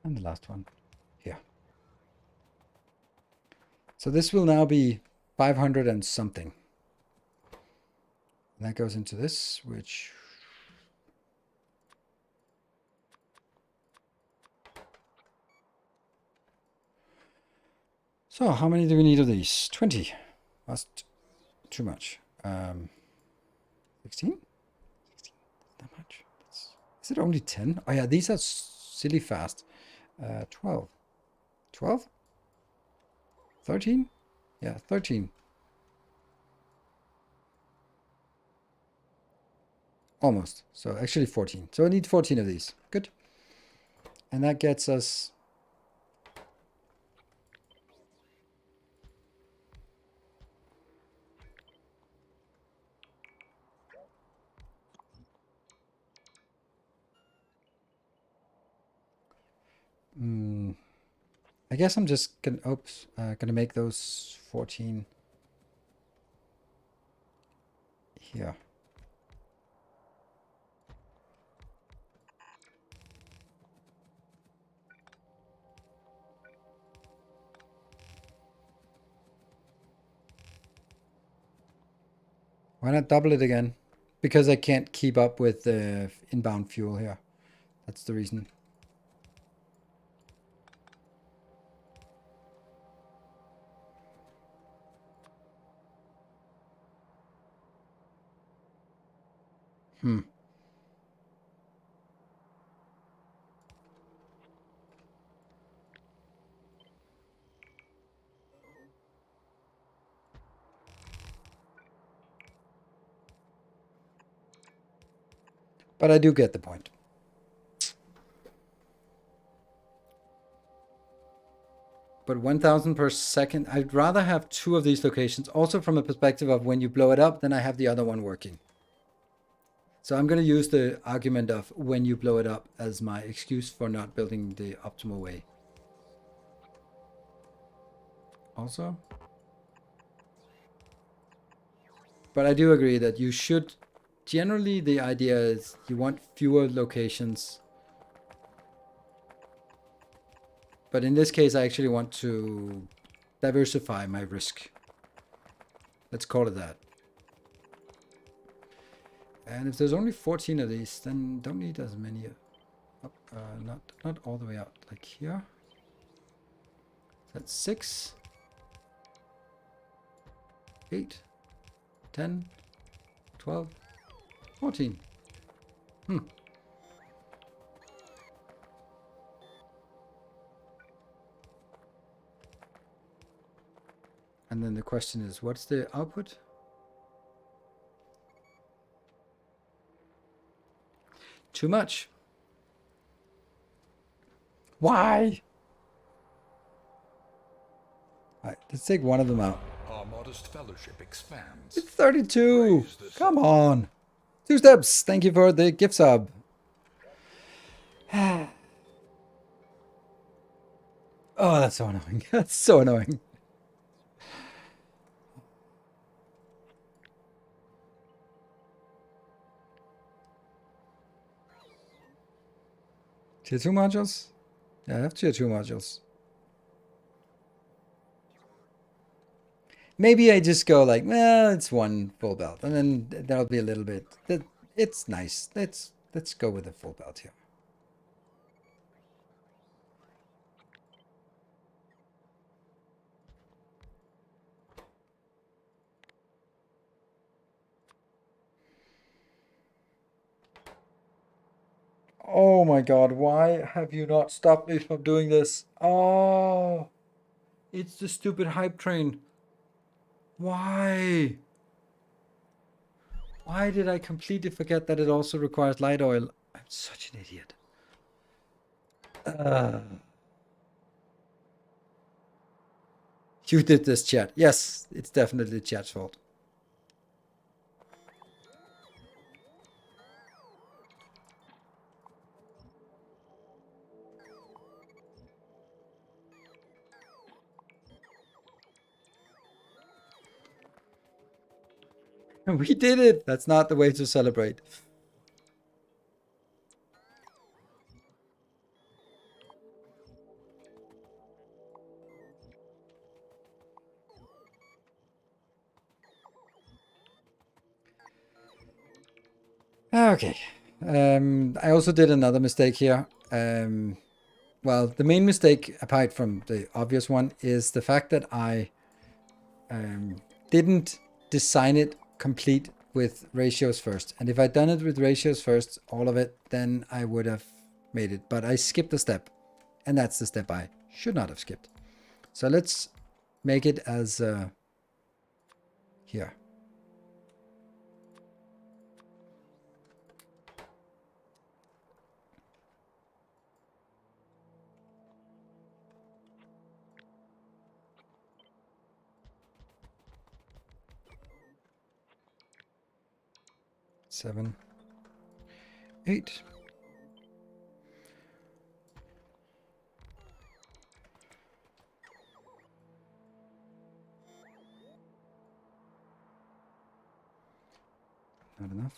And the last one here. So this will now be 500 and something. And that goes into this, which... So how many do we need of these? 20. That's too much. 16? 16? That much. Is it only 10? Oh yeah, these are silly fast. 12. 12? 13? Yeah, 13. Almost. So actually 14. So I need 14 of these. Good. And that gets us... I guess I'm just gonna make those 14 here. Why not double it again? Because I can't keep up with the inbound fuel here. That's the reason. But I do get the point. But 1,000 per second, I'd rather have 2 of these locations, also from a perspective of when you blow it up, then I have the other one working. So I'm going to use the argument of when you blow it up as my excuse for not building the optimal way. Also. But I do agree that you should, generally the idea is you want fewer locations. But in this case, I actually want to diversify my risk. Let's call it that. And if there's only 14 of these, then don't need as many. Not all the way out, like here. That's 6, 8, 10, 12, 14. And then the question is, what's the output? Too much. Why? All right, let's take one of them out. Our modest fellowship expands. It's 32. Come on. 2 steps. Thank you for the gift sub. Oh, that's so annoying. That's so annoying. Tier 2 modules? Yeah, I have tier 2 modules. Maybe I just go like, well, it's one full belt, and then that'll be a little bit. It's nice. Let's go with a full belt here. Oh my god, why have you not stopped me from doing this? Oh, it's the stupid hype train. Why? Why did I completely forget that it also requires light oil? I'm such an idiot. You did this, chat. Yes, it's definitely chat's fault. We did it. That's not the way to celebrate. Okay. I also did another mistake here. Well, the main mistake, apart from the obvious one, is the fact that I didn't design it complete with ratios first. And if I'd done it with ratios first, all of it, then I would have made it. But I skipped a step. And that's the step I should not have skipped. So let's make it as here. Seven, 8. Not enough.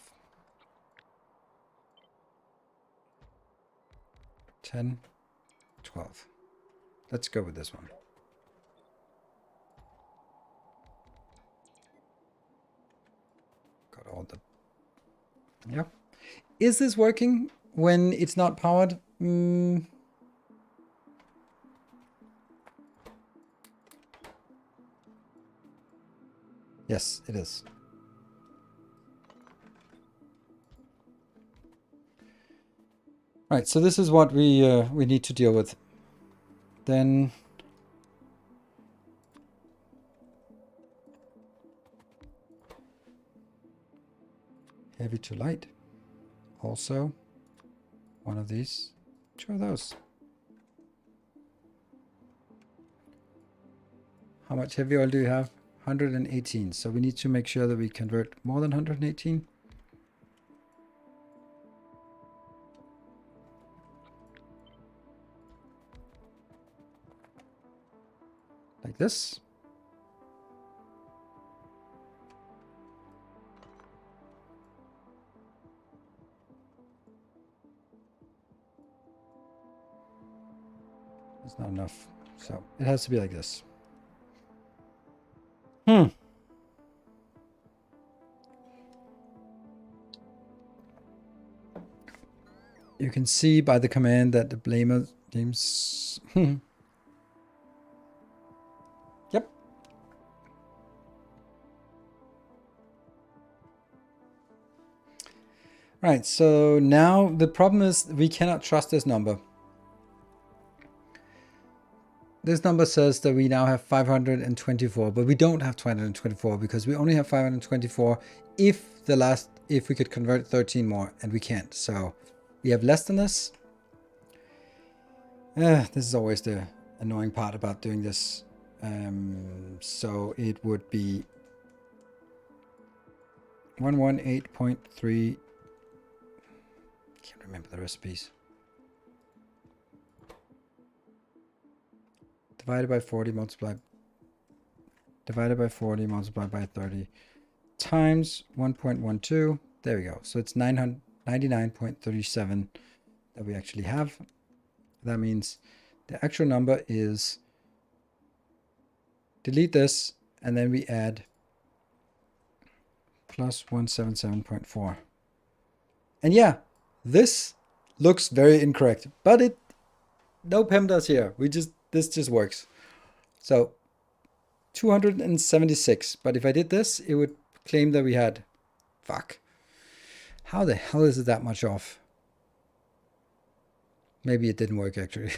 10, 12. Let's go with this one. Got all the... Yep. Is this working when it's not powered? Yes, it is. Right, so this is what we need to deal with. Then heavy to light. Also, one of these, 2 of those. How much heavy oil do you have? 118. So we need to make sure that we convert more than 118. Like this. It's not enough. So it has to be like this. You can see by the command that the blamer seems... Yep. Right, so now the problem is we cannot trust this number. This number says that we now have 524, but we don't have 224 because we only have 524 if we could convert 13 more, and we can't. So we have less than this. This is always the annoying part about doing this. So it would be 118.3. Can't remember the recipes. Divided by 40 multiplied. Divided by 40 multiplied by 30 times 1.12. There we go. So it's 999.37 that we actually have. That means the actual number is, delete this, and then we add plus 177.4. And yeah, this looks very incorrect, but no PEMDAS here. This just works. So 276, but if I did this, it would claim that we had, fuck. How the hell is it that much off? Maybe it didn't work actually.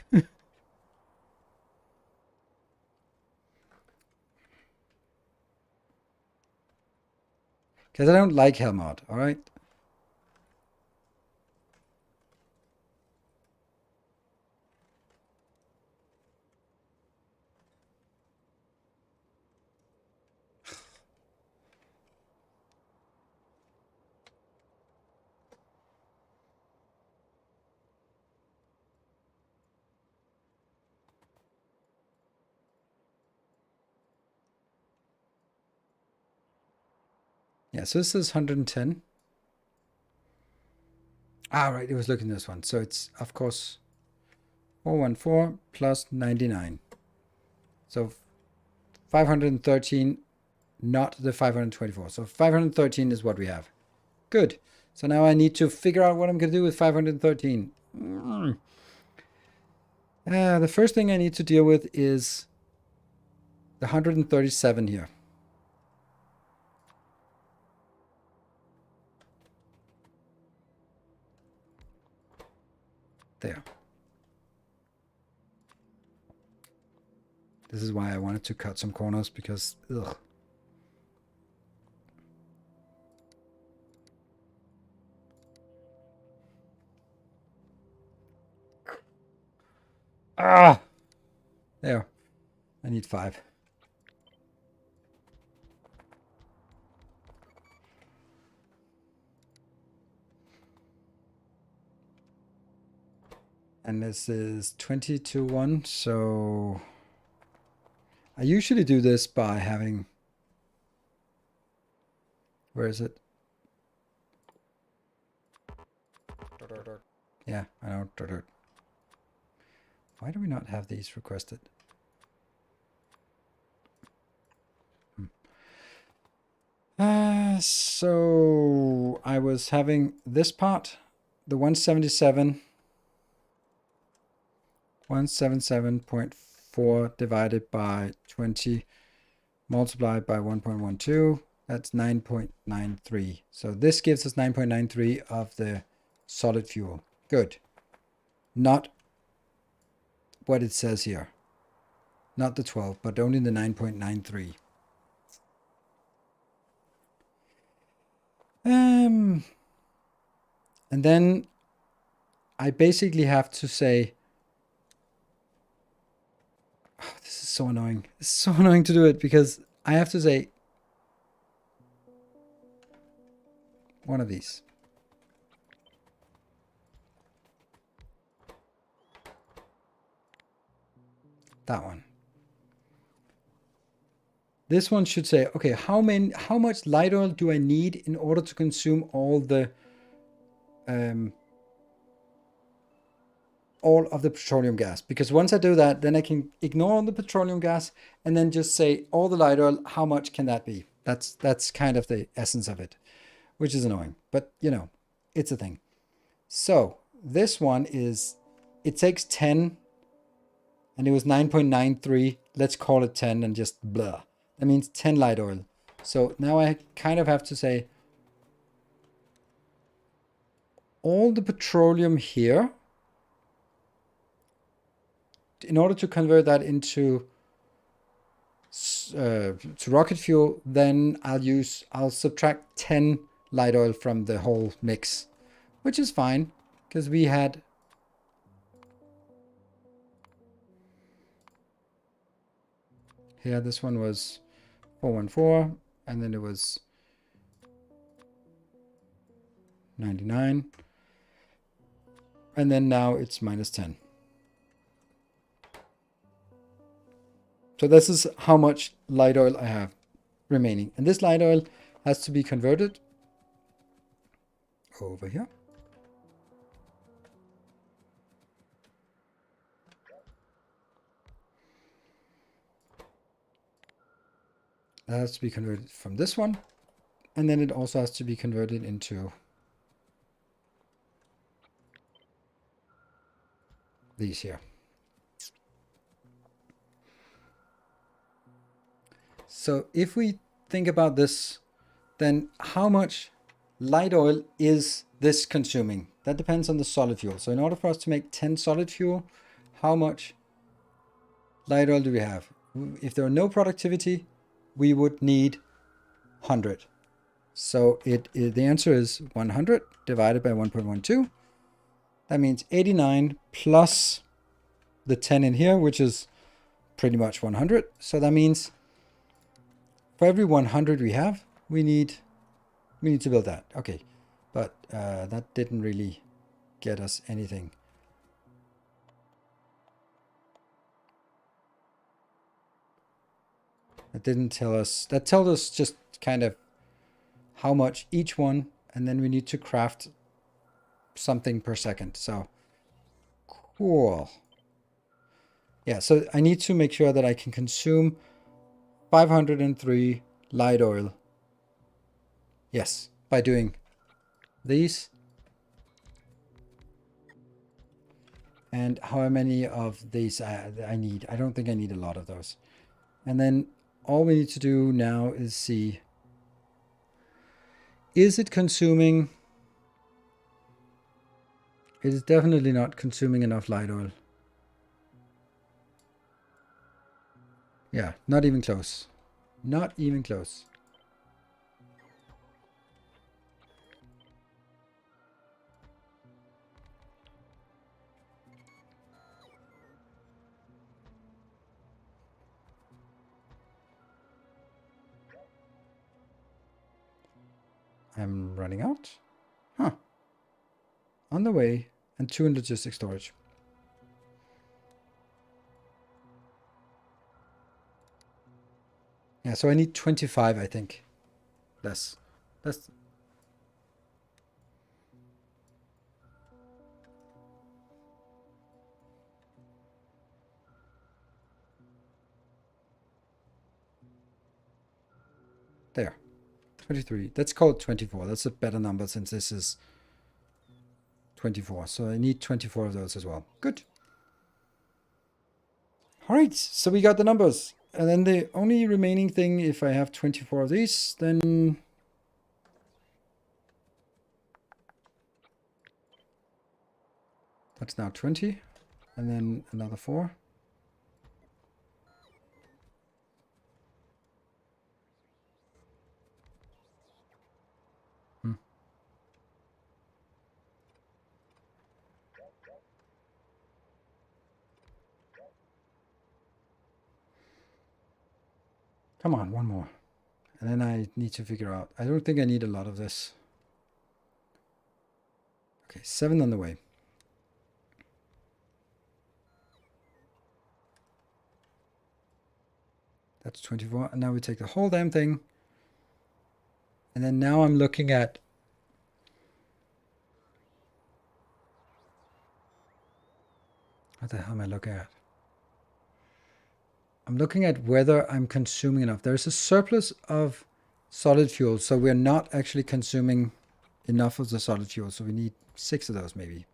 Because I don't like Helmut, all right? Yeah, so this is 110. Ah, right, it was looking at this one. So it's, of course, 414 plus 99. So 513, not the 524. So 513 is what we have. Good. So now I need to figure out what I'm going to do with 513. The first thing I need to deal with is the 137 here. There. This is why I wanted to cut some corners, because ugh. Ah! There. I need 5. And this is 20 to 1, so I usually do this by having, where is it? Yeah, I know. Why do we not have these requested? So I was having this part, the 177.4 divided by 20 multiplied by 1.12, that's 9.93. So this gives us 9.93 of the solid fuel. Good. Not what it says here. Not the 12, but only the 9.93. And then I basically have to say, oh, this is so annoying. It's so annoying to do it, because I have to say one of these. That one. This one should say, okay, how much light oil do I need in order to consume all of the petroleum gas? Because once I do that, then I can ignore the petroleum gas and then just say all the light oil, how much can that be? That's kind of the essence of it, which is annoying, but you know, it's a thing. So this one is, it takes 10 and it was 9.93. Let's call it 10 and just blah. That means 10 light oil. So now I kind of have to say all the petroleum here, in order to convert that into to rocket fuel, then I'll subtract 10 light oil from the whole mix, which is fine, because we had here, this one was 414, and then it was 99, and then now it's minus 10. So this is how much light oil I have remaining. And this light oil has to be converted over here. That has to be converted from this one. And then it also has to be converted into these here. So if we think about this, then how much light oil is this consuming? That depends on the solid fuel. So in order for us to make 10 solid fuel, how much light oil do we have? If there are no productivity, we would need 100. So the answer is 100 divided by 1.12. That means 89 plus the 10 in here, which is pretty much 100. So that means for every 100 we have, we need to build that. Okay, but that didn't really get us anything. That didn't tell us. That tells us just kind of how much each one, and then we need to craft something per second. So cool. Yeah, so I need to make sure that I can consume 503 light oil. Yes, by doing these. And how many of these I need? I don't think I need a lot of those. And then all we need to do now is see, is it consuming? It is definitely not consuming enough light oil. Yeah, not even close. Not even close. I'm running out. Huh. On the way. And 2 in logistic storage. Yeah, so I need 25, I think. Less. That's... There. 23. Let's call it 24. That's a better number since this is 24. So I need 24 of those as well. Good. All right, so we got the numbers. And then the only remaining thing, if I have 24 of these, then... That's now 20. And then another 4. Hmm. Come on, one more. And then I need to figure out. I don't think I need a lot of this. Okay, 7 on the way. That's 24. And now we take the whole damn thing. And then now I'm looking at... What the hell am I looking at? I'm looking at whether I'm consuming enough. There's a surplus of solid fuel, so we're not actually consuming enough of the solid fuel. So we need 6 of those maybe.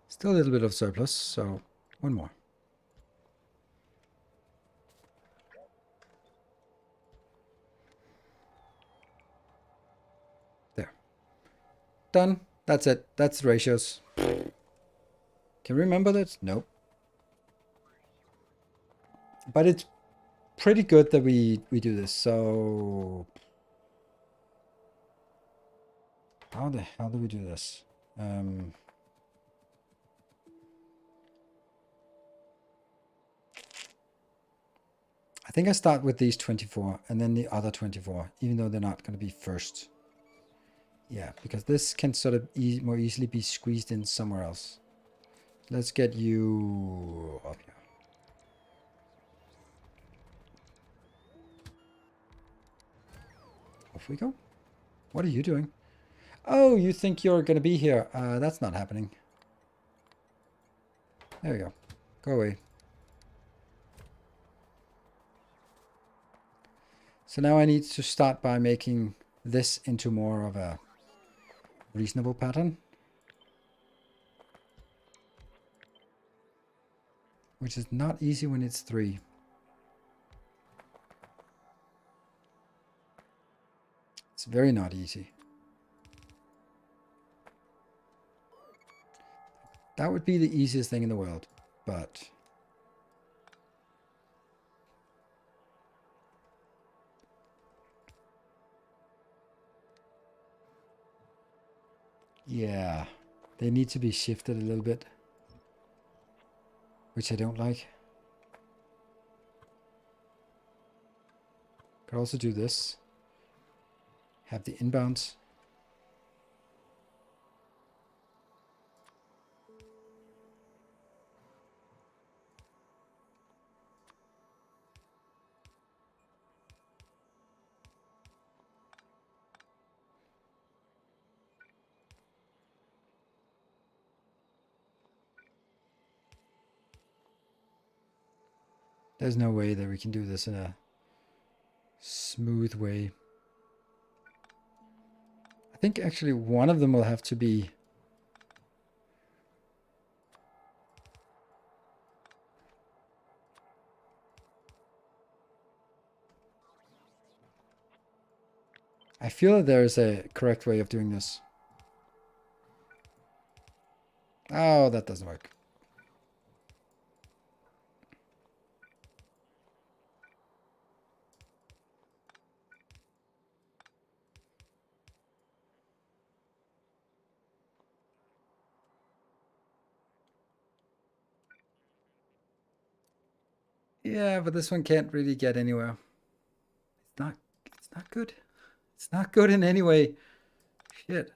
Still a little bit of surplus, so 1 more. There. Done. That's it. That's the ratios. Can you remember that? Nope. But it's pretty good that we do this. So how the hell do we do this? I think I start with these 24 and then the other 24, even though they're not going to be first. Yeah, because this can sort of more easily be squeezed in somewhere else. Let's get you up here. Off we go. What are you doing? Oh, you think you're going to be here. That's not happening. There we go. Go away. So now I need to start by making this into more of a reasonable pattern. Which is not easy when it's 3. It's very not easy. That would be the easiest thing in the world, but... Yeah, they need to be shifted a little bit, which I don't like. Could also do this. Have the inbounds. There's no way that we can do this in a smooth way. I think actually one of them will have to be... I feel that there is a correct way of doing this. Oh, that doesn't work. Yeah, but this one can't really get anywhere. It's not good. It's not good in any way. Shit.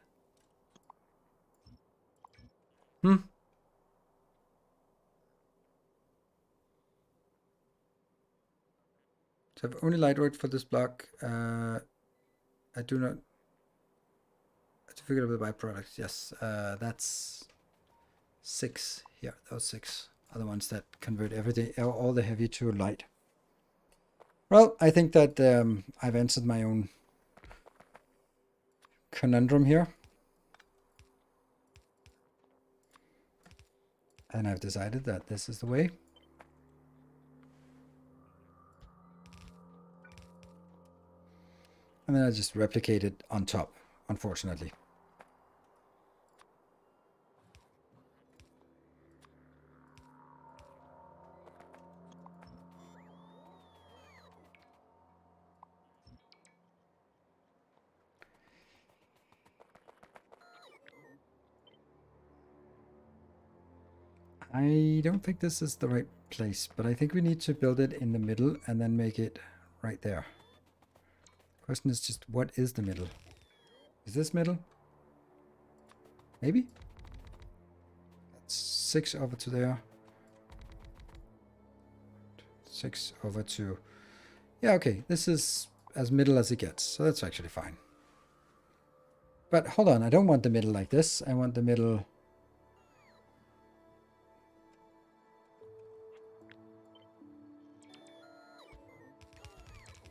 Hmm. So I've only light worked for this block. I do not. To figure out the byproducts. Yes, that's 6 here. Those 6 are the ones that convert everything, all the heavy to light. Well, I think that I've answered my own conundrum here. And I've decided that this is the way. And then I just replicate it on top, unfortunately. I don't think this is the right place, but I think we need to build it in the middle and then make it right there. Question is just, what is the middle? Is this middle? Maybe? That's 6 over to there. 6 over to... Yeah, okay. This is as middle as it gets, so that's actually fine. But hold on, I don't want the middle like this. I want the middle...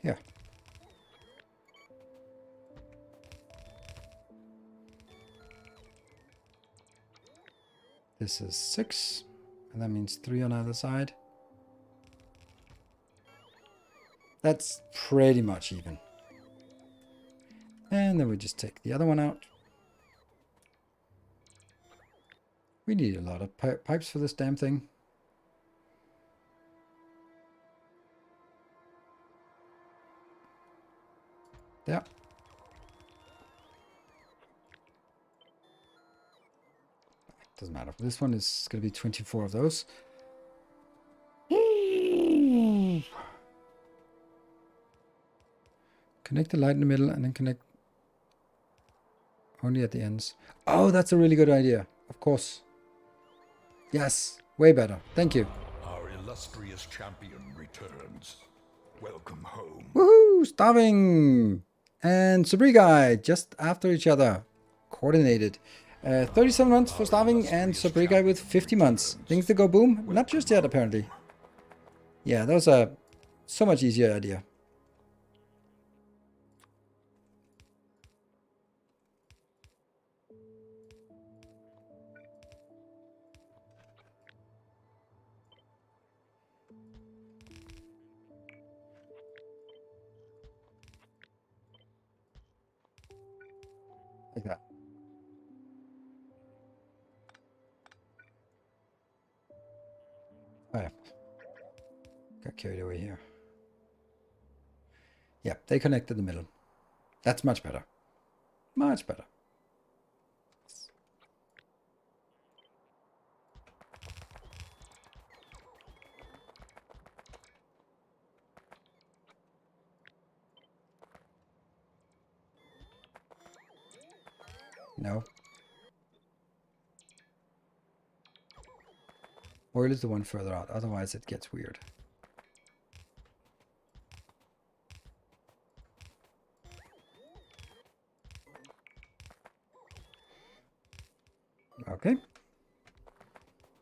here. This is 6, and that means 3 on either side. That's pretty much even. And then we just take the other one out. We need a lot of pipes for this damn thing. There. Doesn't matter. This one is going to be 24 of those. Connect the light in the middle and then connect only at the ends. Oh, that's a really good idea. Of course. Yes, way better. Thank you. Our illustrious champion returns. Welcome home. Woohoo! Starving! And Sabrigai, just after each other. Coordinated. 37 months for Starving and Sabrigai with 50 months. Things that go boom? Not just yet, apparently. Yeah, that was a so much easier idea. Like that. Oh yeah. Got carried away here. Yeah, they connected the middle. That's much better. Much better. No. Oil is the one further out, otherwise it gets weird. Okay.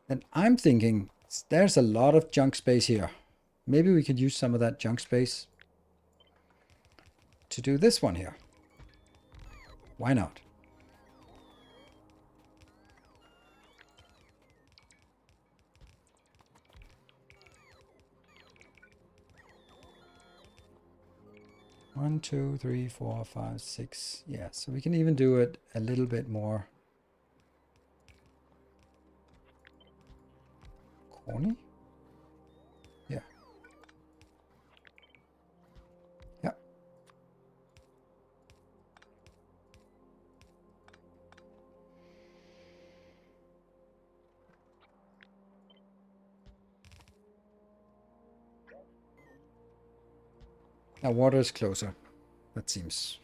And I'm thinking there's a lot of junk space here. Maybe we could use some of that junk space to do this one here. Why not? One, two, three, four, five, six. Yeah, so we can even do it a little bit more corny. Yeah. Yeah. Now water is closer. That seems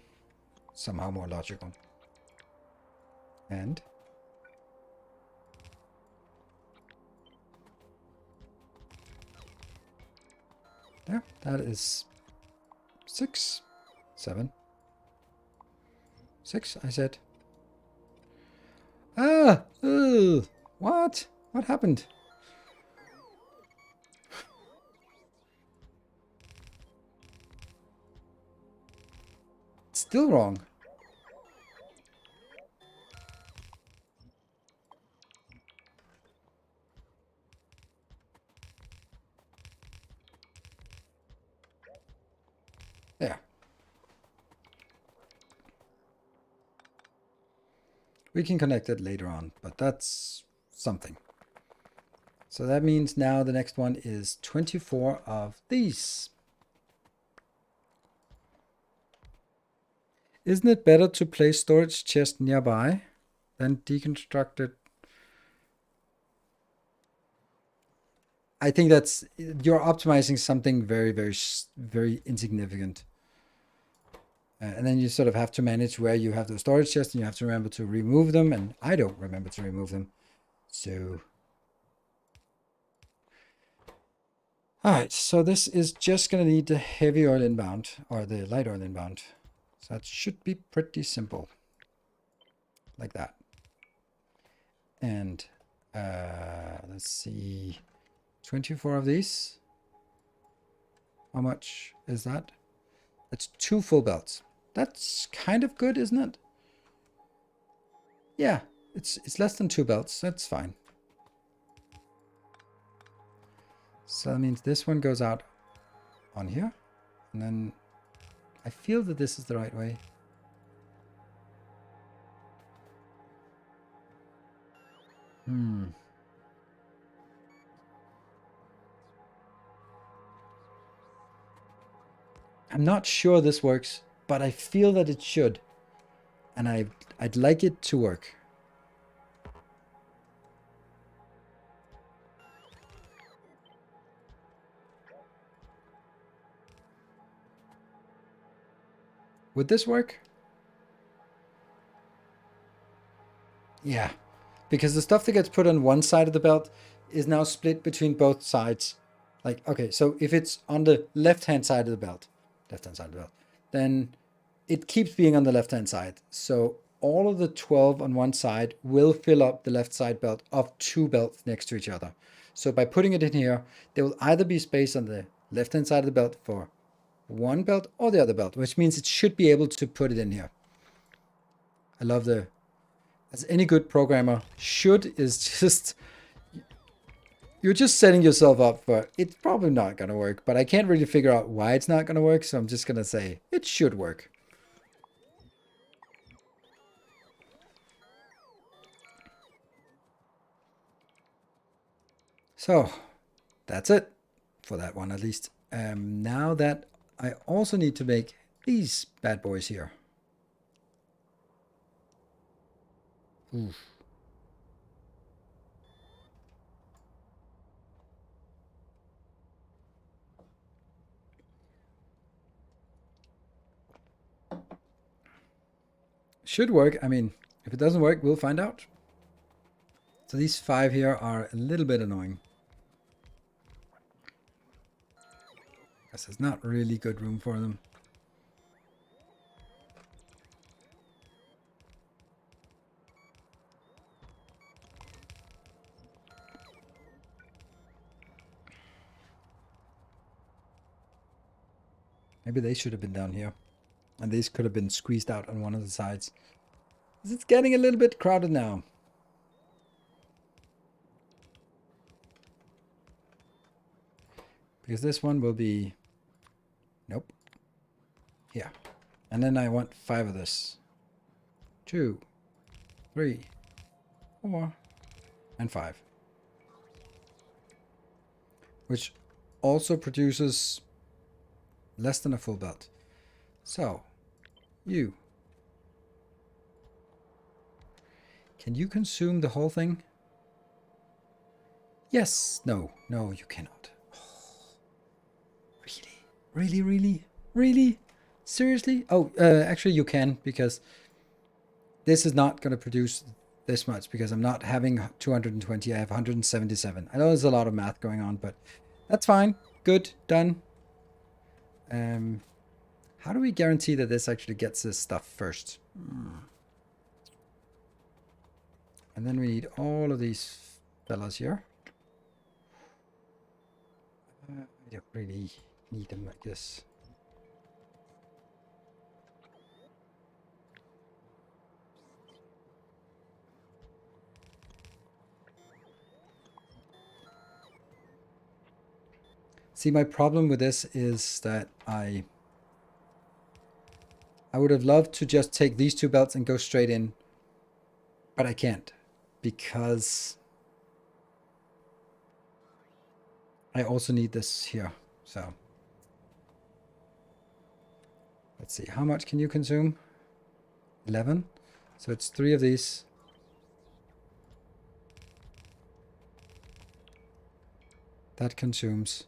somehow more logical. And yeah, that is 6, 7, 6, I said. Ah! Ugh, what? What happened? It's still wrong. There. We can connect it later on, but that's something. So that means now the next one is 24 of these. Isn't it better to place storage chest nearby than deconstruct it? I think that's, you're optimizing something very, very insignificant. And then you sort of have to manage where you have the storage chests, and you have to remember to remove them. And I don't remember to remove them. So, all right. So this is just going to need the heavy oil inbound or the light oil inbound. So that should be pretty simple, like that. And let's see, 24 of these. How much is that? That's 2 full belts. That's kind of good, isn't it? Yeah, it's less than 2 belts. That's fine. So that means this one goes out on here. And then I feel that this is the right way. I'm not sure this works, but I feel that it should. And I'd like it to work. Would this work? Yeah, because the stuff that gets put on one side of the belt is now split between both sides. Like, okay, so if it's on the left-hand side of the belt, then it keeps being on the left-hand side. So all of the 12 on one side will fill up the left side belt of 2 belts next to each other. So by putting it in here, there will either be space on the left-hand side of the belt for one belt or the other belt, which means it should be able to put it in here. I love the, as any good programmer should, is just, you're just setting yourself up for, it's probably not going to work, but I can't really figure out why it's not going to work, so I'm just going to say it should work. So that's it for that one, at least. Now that I also need to make these bad boys here. Oof. Should work. I mean, if it doesn't work, we'll find out. So these 5 here are a little bit annoying. Because there's not really good room for them. Maybe they should have been down here. And these could have been squeezed out on one of the sides. It's getting a little bit crowded now. Because this one will be... Nope. Here. And then I want 5 of this. 2, 3, 4, and 5. Which also produces less than a full belt. So, you. Can you consume the whole thing? Yes. No. No, you cannot. Oh, really? Really, really? Really? Seriously? Oh, actually you can, because this is not going to produce this much, because I'm not having 220, I have 177. I know there's a lot of math going on, but that's fine. Good, done. How do we guarantee that this actually gets this stuff first? And then we need all of these fellas here. I don't really need them like this. See, my problem with this is that I would have loved to just take these two belts and go straight in, but I can't, because I also need this here. So let's see, how much can you consume? 11. So it's 3 of these. That consumes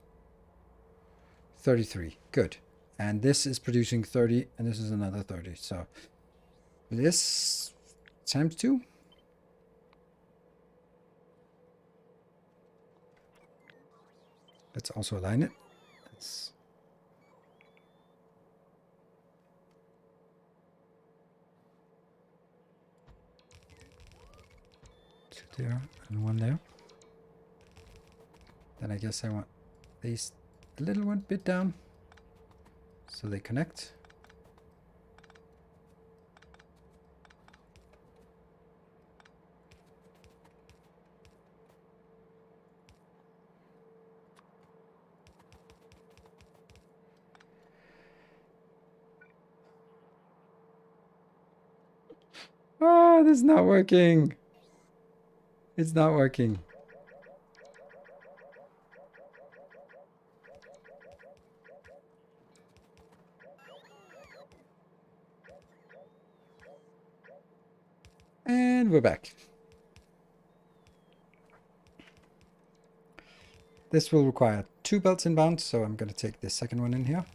33. Good. And this is producing 30, and this is another 30. So this times 2. Let's also align it. Let's two there and 1 there. Then I guess I want these a little one bit down so they connect. Oh, this is not working. It's not working. And we're back. This will require 2 belts inbound, so I'm going to take the second one in here.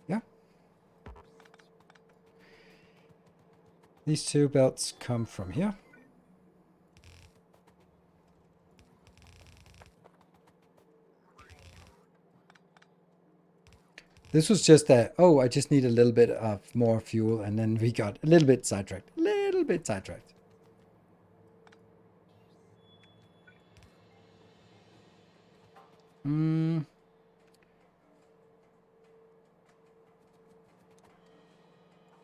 Yeah. These 2 belts come from here. This was just that, oh, I just need a little bit of more fuel, and then we got a little bit sidetracked. Little bit sidetracked.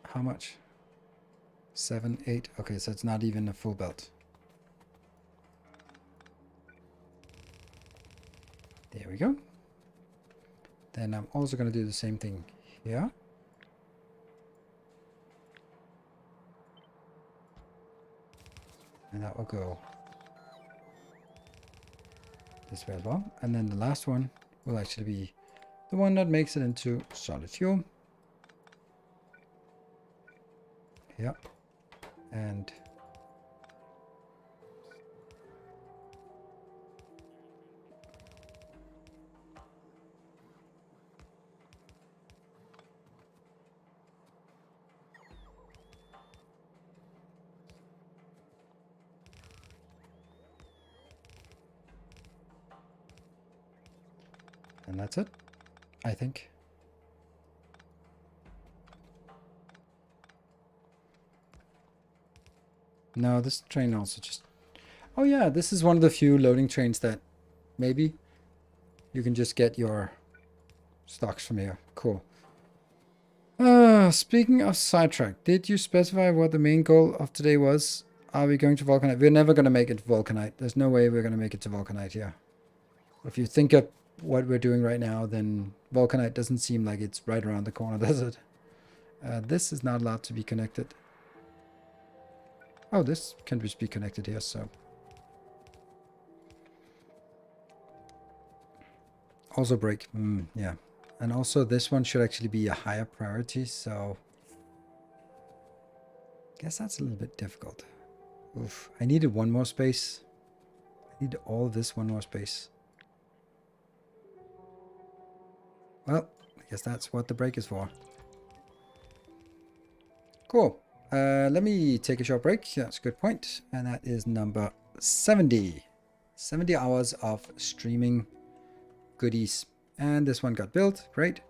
How much? 7, 8. Okay, so it's not even a full belt. There we go. Then I'm also going to do the same thing here. And that will go this way as well. And then the last one will actually be the one that makes it into solid fuel. Yeah. And that's it, I think. No, this train also just... Oh yeah, this is one of the few loading trains that maybe you can just get your stocks from here. Cool. Speaking of sidetrack, did you specify what the main goal of today was? Are we going to Vulcanite? We're never going to make it to Vulcanite. There's no way we're going to make it to Vulcanite here. If you think of what we're doing right now, then Vulcanite doesn't seem like it's right around the corner, does it? This is not allowed to be connected. Oh, this can just be connected here, so. Also break. Yeah. And also this one should actually be a higher priority, so I guess that's a little bit difficult. Oof, I needed one more space. I need all of this one more space. Well, I guess that's what the break is for. Cool. Let me take a short break. That's a good point. And that is number 70. 70 hours of streaming goodies. And this one got built. Great.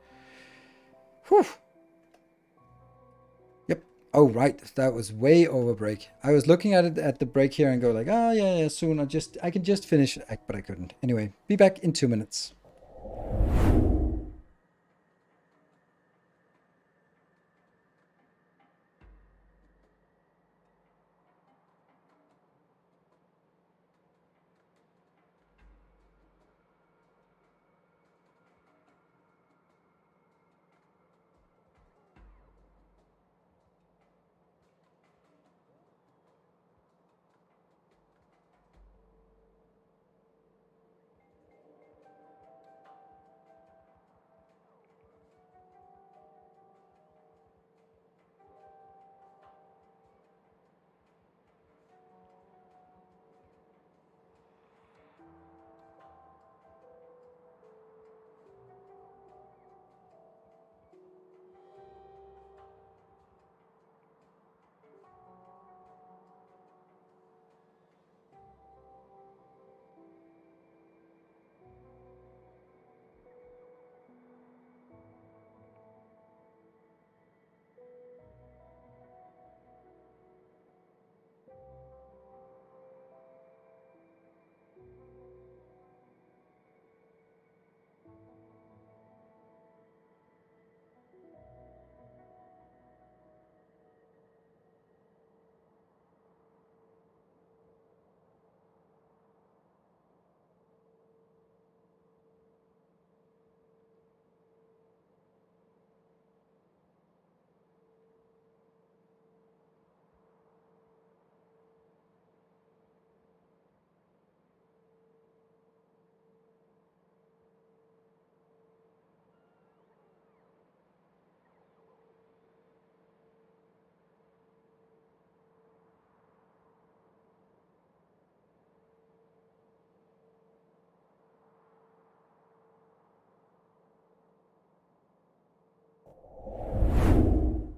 Whew. Yep. Oh, right. That was way over break. I was looking at it at the break here and go like, oh, yeah, soon. I can just finish it, but I couldn't. Anyway, be back in 2 minutes.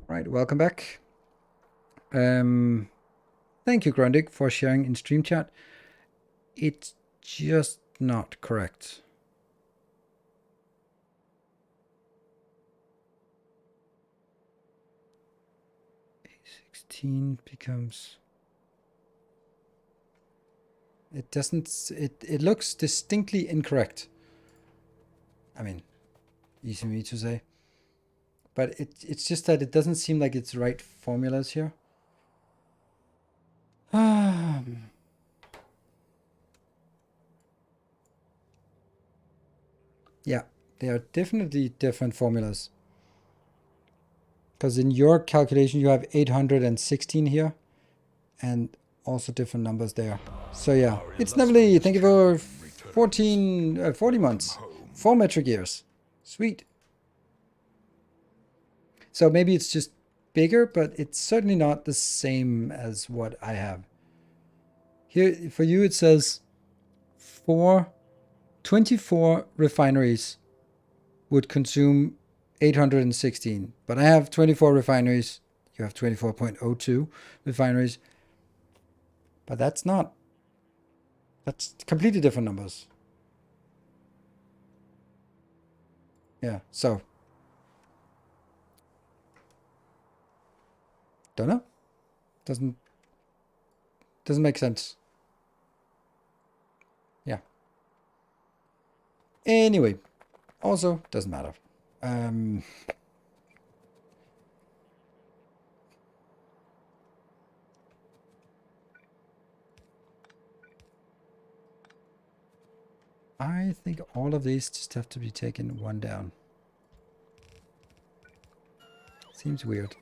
Right, welcome back. Thank you, Grundig, for sharing in stream chat. It's just not correct. 16 becomes... It doesn't... It looks distinctly incorrect. I mean, easy for me to say. But it's just that it doesn't seem like it's right formulas here. Yeah, they are definitely different formulas. Because in your calculation, you have 816 here. And also different numbers there. So yeah, it's Nevely. Thank you for 40 months. 4 metric years. Sweet. So maybe it's just bigger, but it's certainly not the same as what I have. Here, for you, it says 24 refineries would consume 816. But I have 24 refineries. You have 24.02 refineries. But that's completely different numbers. Yeah, so. Don't know. Doesn't make sense. Yeah. Anyway, also doesn't matter. I think all of these just have to be taken one down. Seems weird.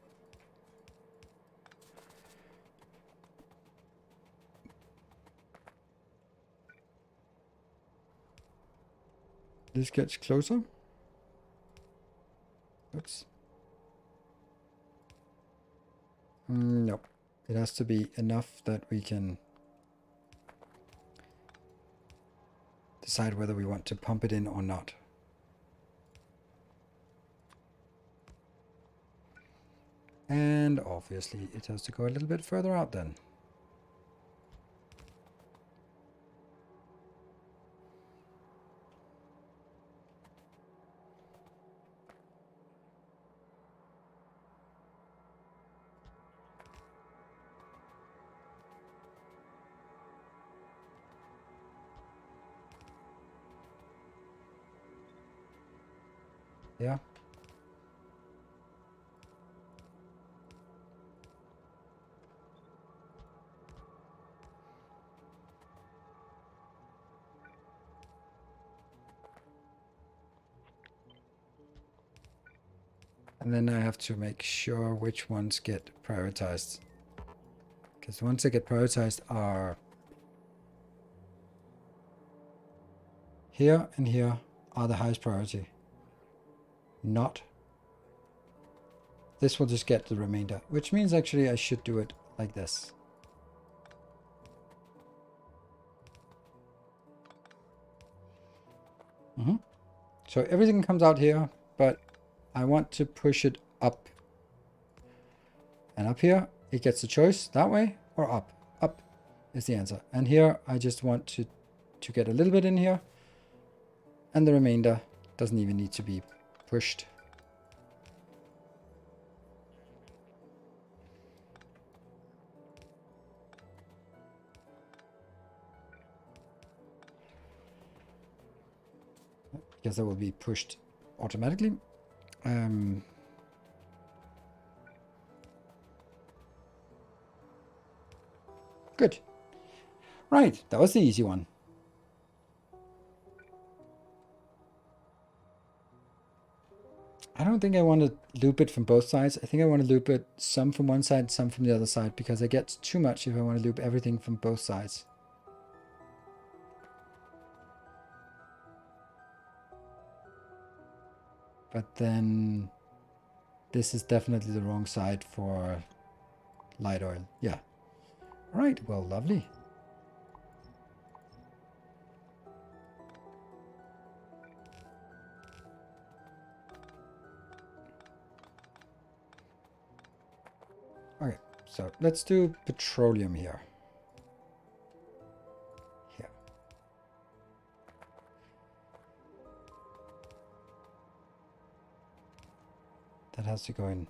This gets closer. Whoops. Nope. It has to be enough that we can decide whether we want to pump it in or not. And obviously it has to go a little bit further out then. Yeah. And then I have to make sure which ones get prioritized. Because the ones that get prioritized are here and here are the highest priority. Not. This will just get the remainder, which means actually I should do it like this. So everything comes out here, but I want to push it up. And up here, it gets a choice that way or up. Up is the answer. And here, I just want to get a little bit in here. And the remainder doesn't even need to be pushed. Because that will be pushed automatically. Good. Right, that was the easy one. I don't think I want to loop it from both sides. I think I want to loop it some from one side, some from the other side, because I get too much if I want to loop everything from both sides. But then this is definitely the wrong side for light oil. Yeah. All right, well, lovely. Okay, so let's do petroleum here. Here. That has to go in.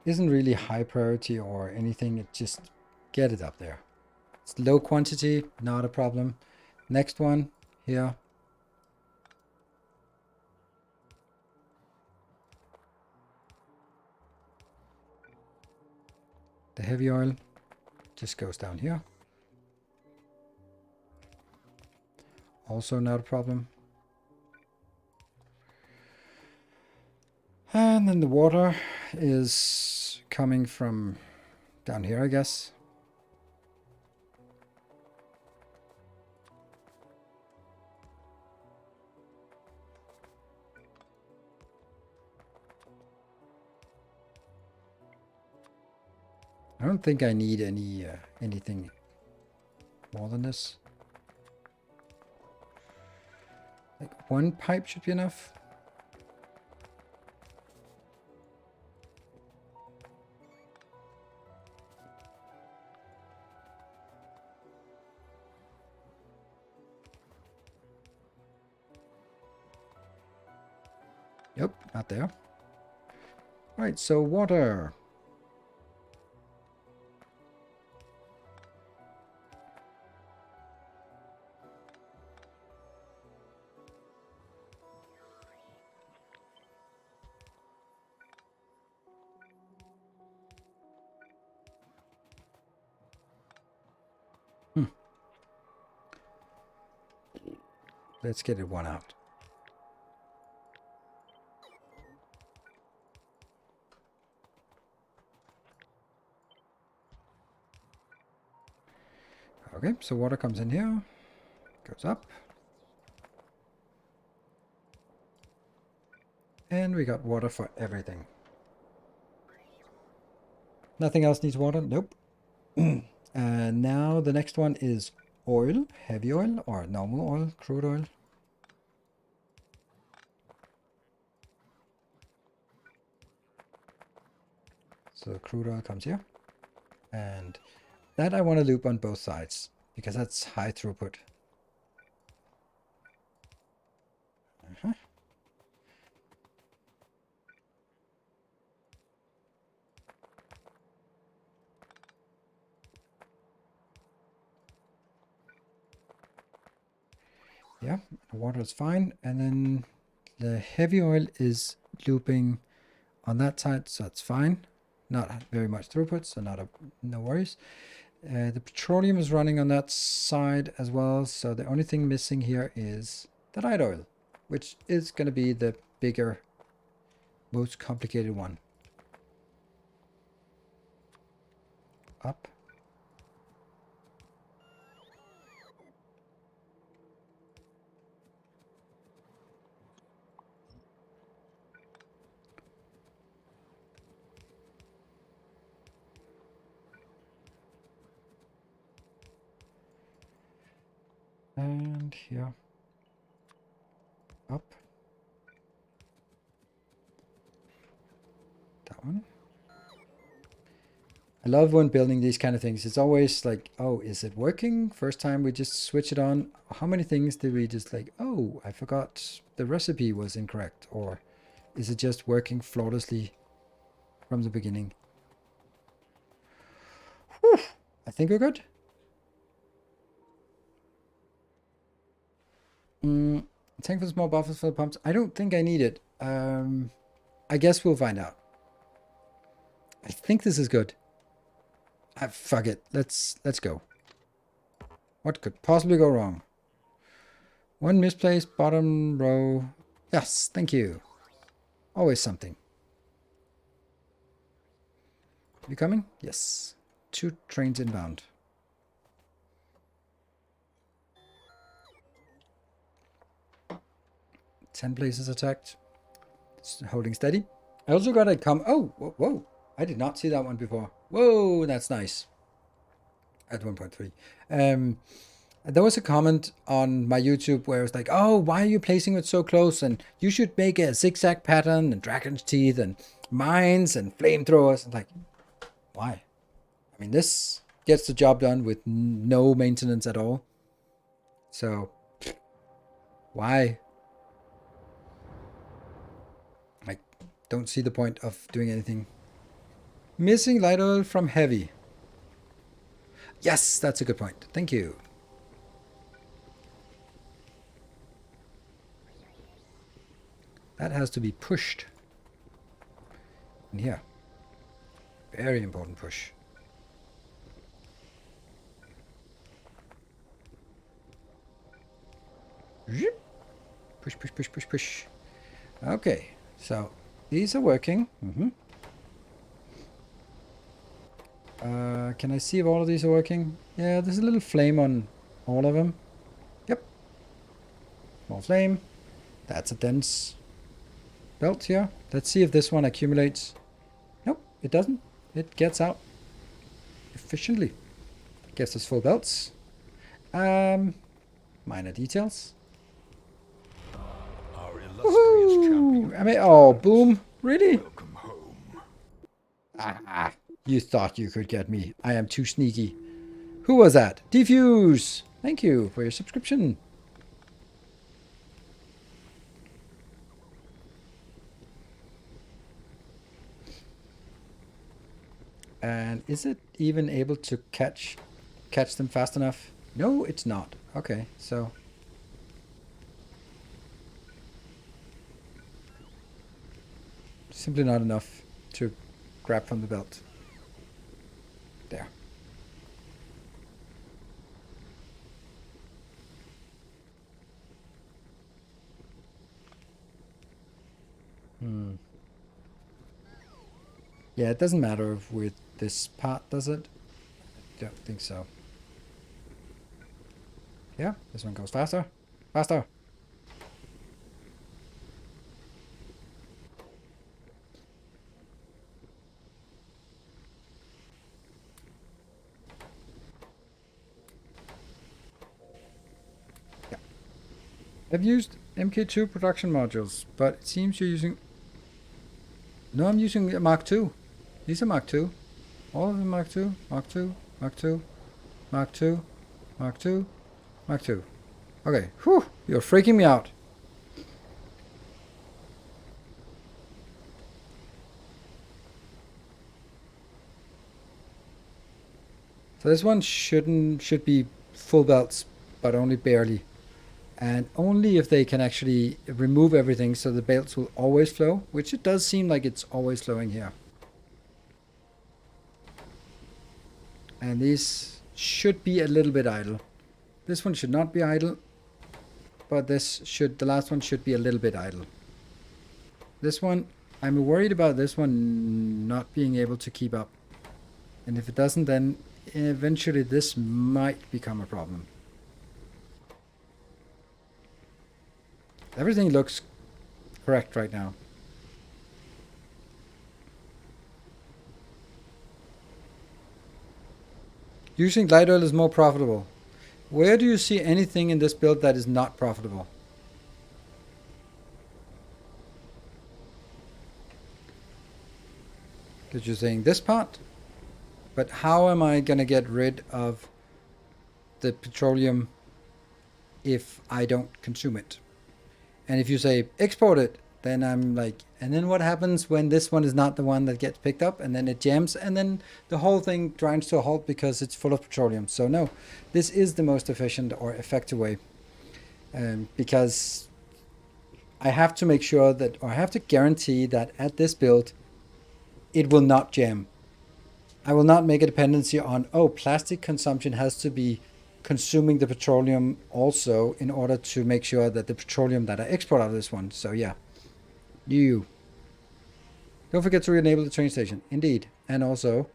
Isn't really high priority or anything, it just get it up there. It's low quantity, not a problem. Next one here. The heavy oil just goes down here. Also not a problem. And then the water is coming from down here, I guess. I don't think I need anything more than this. Like one pipe should be enough. Nope, not there. Right, so water. Let's get it one out. Okay, so water comes in here, goes up. And we got water for everything. Nothing else needs water? Nope. And now the next one is oil, heavy oil or normal oil, crude oil. So crude oil comes here. And that I want to loop on both sides because that's high throughput. Yeah, the water is fine. And then the heavy oil is looping on that side, so it's fine. Not very much throughput, so no worries. The petroleum is running on that side as well, so the only thing missing here is the light oil, which is going to be the bigger, most complicated one. Up. And here. Up. That one. I love when building these kind of things. It's always like, oh, is it working? First time we just switch it on. How many things did we just like, oh, I forgot the recipe was incorrect? Or is it just working flawlessly from the beginning? Whew, I think we're good. Tank for small buffers for the pumps. I don't think I need it. I guess we'll find out. I think this is good. Fuck it. Let's go. What could possibly go wrong? One misplaced bottom row. Yes, thank you. Always something. You coming? Yes. 2 trains inbound. Ten places attacked. It's holding steady. I also got a oh, whoa. I did not see that one before. Whoa, that's nice. At 1.3. There was a comment on my YouTube where it was like, oh, why are you placing it so close? And you should make a zigzag pattern and dragon's teeth and mines and flamethrowers. Like, why? I mean, this gets the job done with no maintenance at all. So, why? I don't see the point of doing anything. Missing light oil from heavy. Yes, that's a good point. Thank you. That has to be pushed. In here. Very important push. Push, push, push, push, push. Okay, so these are working. Can I see if all of these are working? Yeah, there's a little flame on all of them. Yep. Small flame. That's a dense belt here. Let's see if this one accumulates. Nope, it doesn't. It gets out efficiently. Gets us full belts. Minor details. Our illustrious champion. I mean, oh, boom. Really? Welcome home. Ah, you thought you could get me. I am too sneaky. Who was that? Defuse. Thank you for your subscription. And is it even able to catch them fast enough? No, it's not. Okay, so simply not enough to grab from the belt. There. Yeah, it doesn't matter with this part, does it? Don't think so. Yeah, this one goes faster. Faster. Yeah. I've used MK2 production modules, but it seems you're using... No, I'm using Mark II. These are Mark II. All of them Mark II, Mark II, Mark II, Mark II, Mark II, Mark II. Okay, whew, you're freaking me out. So this one should be full belts, but only barely. And only if they can actually remove everything so the belts will always flow, which it does seem like it's always flowing here. And these should be a little bit idle. This one should not be idle, but the last one should be a little bit idle. This one, I'm worried about this one not being able to keep up. And if it doesn't, then eventually this might become a problem. Everything looks correct right now. Using light oil is more profitable. Where do you see anything in this build that is not profitable? Because you're saying this part, but how am I going to get rid of the petroleum if I don't consume it? And if you say export it, then I'm like, and then what happens when this one is not the one that gets picked up, and then it jams, and then the whole thing grinds to a halt because it's full of petroleum. So no, this is the most efficient or effective way, because I have to make sure that, or I have to guarantee that at this build, it will not jam. I will not make a dependency on, oh, plastic consumption has to be consuming the petroleum also in order to make sure that the petroleum that I export out of this one. So yeah, you don't forget to enable the train station. Indeed. And also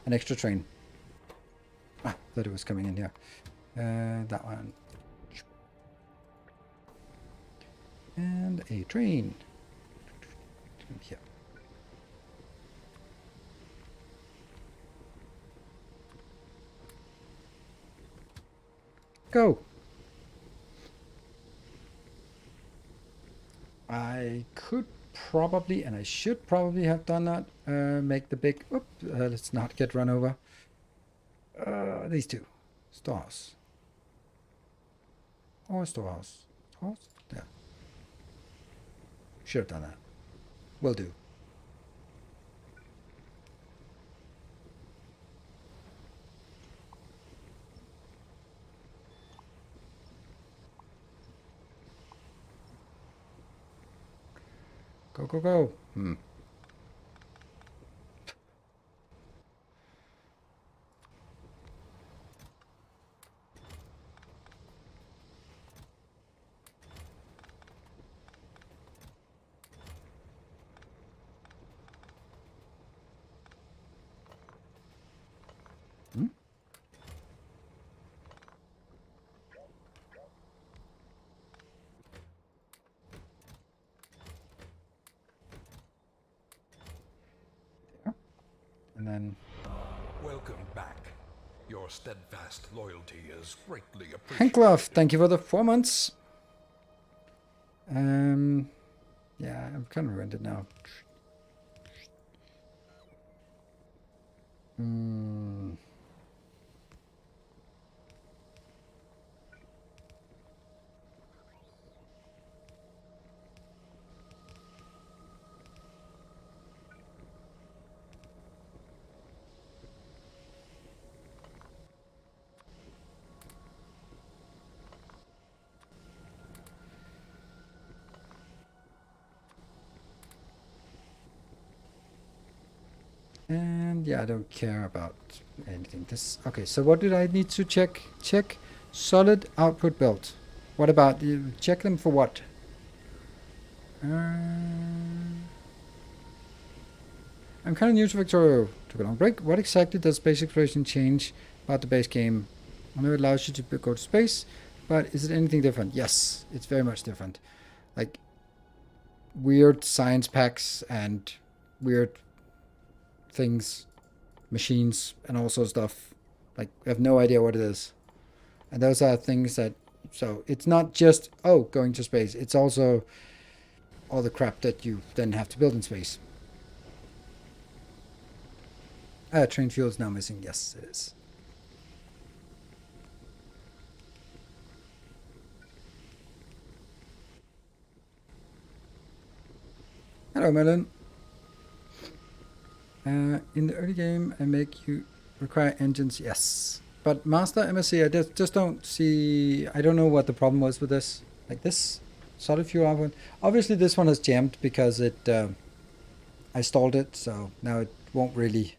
an extra train. Ah, thought it was coming in here. That one. And a train. Here. Go. I could probably, and I should probably have done that, make the big, let's not get run over. These two. Stars. Or storehouse. Stars? Yeah. Should have done that. Will do. Go, go, go. And then Welcome back. Your steadfast loyalty is greatly appreciated. Hanklov, thank you for the 4 months. Yeah, I'm kind of ruined it now. And yeah, I don't care about anything. This okay. So what did I need to check? Check solid output belt. What about you? Check them for what? I'm kind of new to Factorio. Took a long break. What exactly does space exploration change about the base game? I know it allows you to go to space, But is it anything different? Yes, it's very much different. Like weird science packs and weird things, machines and all sorts of stuff. Like we have no idea what it is. And those are things that, so it's not just, oh, going to space. It's also all the crap that you then have to build in space. Train fuel is now missing. Yes, it is. Hello, Melon. In the early game, I make you require engines. Yes. But Master MSC, I just don't see... I don't know what the problem was with this. Like this solid fuel output. Obviously, this one has jammed because it... I stalled it, so now it won't really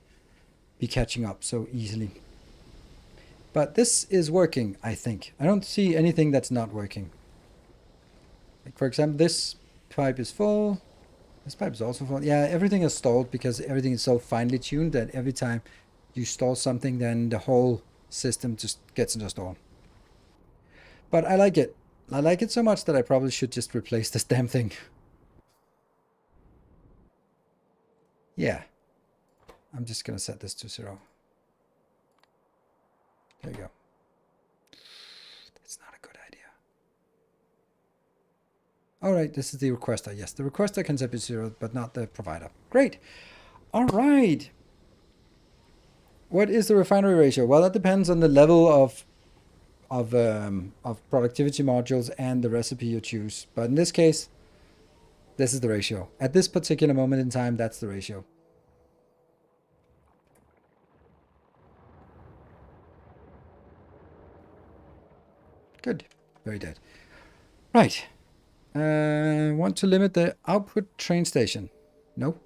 be catching up so easily. But this is working, I think. I don't see anything that's not working. Like, for example, this pipe is full. This pipe is also full. Yeah, everything is stalled because everything is so finely tuned that every time you stall something, then the whole system just gets into stall. But I like it. I like it so much that I probably should just replace this damn thing. Yeah. I'm just going to set this to 0. There you go. That's not a good idea. All right, this is the requester. Yes, the requester can set to 0, but not the provider. Great. All right. What is the refinery ratio? Well, that depends on the level of productivity modules and the recipe you choose. But in this case, this is the ratio. At this particular moment in time, that's the ratio. Good. Very dead. Right. Want to limit the output train station? No.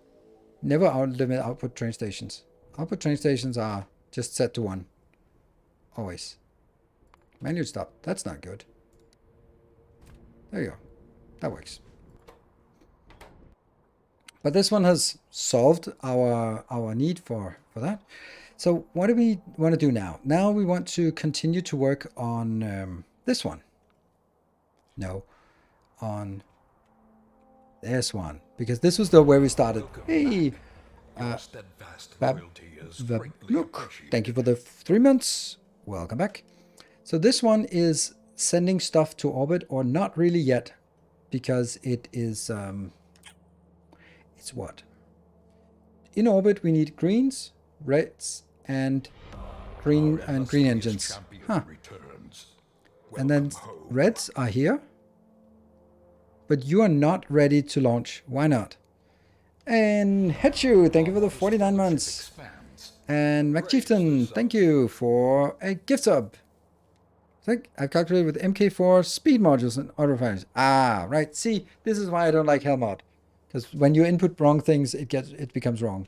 Never limit output train stations. Output train stations are just set to 1. Always. Manual stop. That's not good. There you go. That works. But this one has solved our need for that. So what do we want to do now? Now we want to continue to work on this one. No. On this one. Because this was where we started. Hey! Look, thank you for the 3 months. Welcome back. So this one is sending stuff to orbit, or not really yet, because it is it's what? In orbit we need greens, reds, and green engines. Huh. And then reds are here. But you are not ready to launch. Why not? And Hetchu, thank you for the 49 months. And MacChieftain, thank you for a gift sub. I think I've calculated with MK4 speed modules and auto refineries. Ah, right. See, this is why I don't like Hellmod. Because when you input wrong things, it becomes wrong.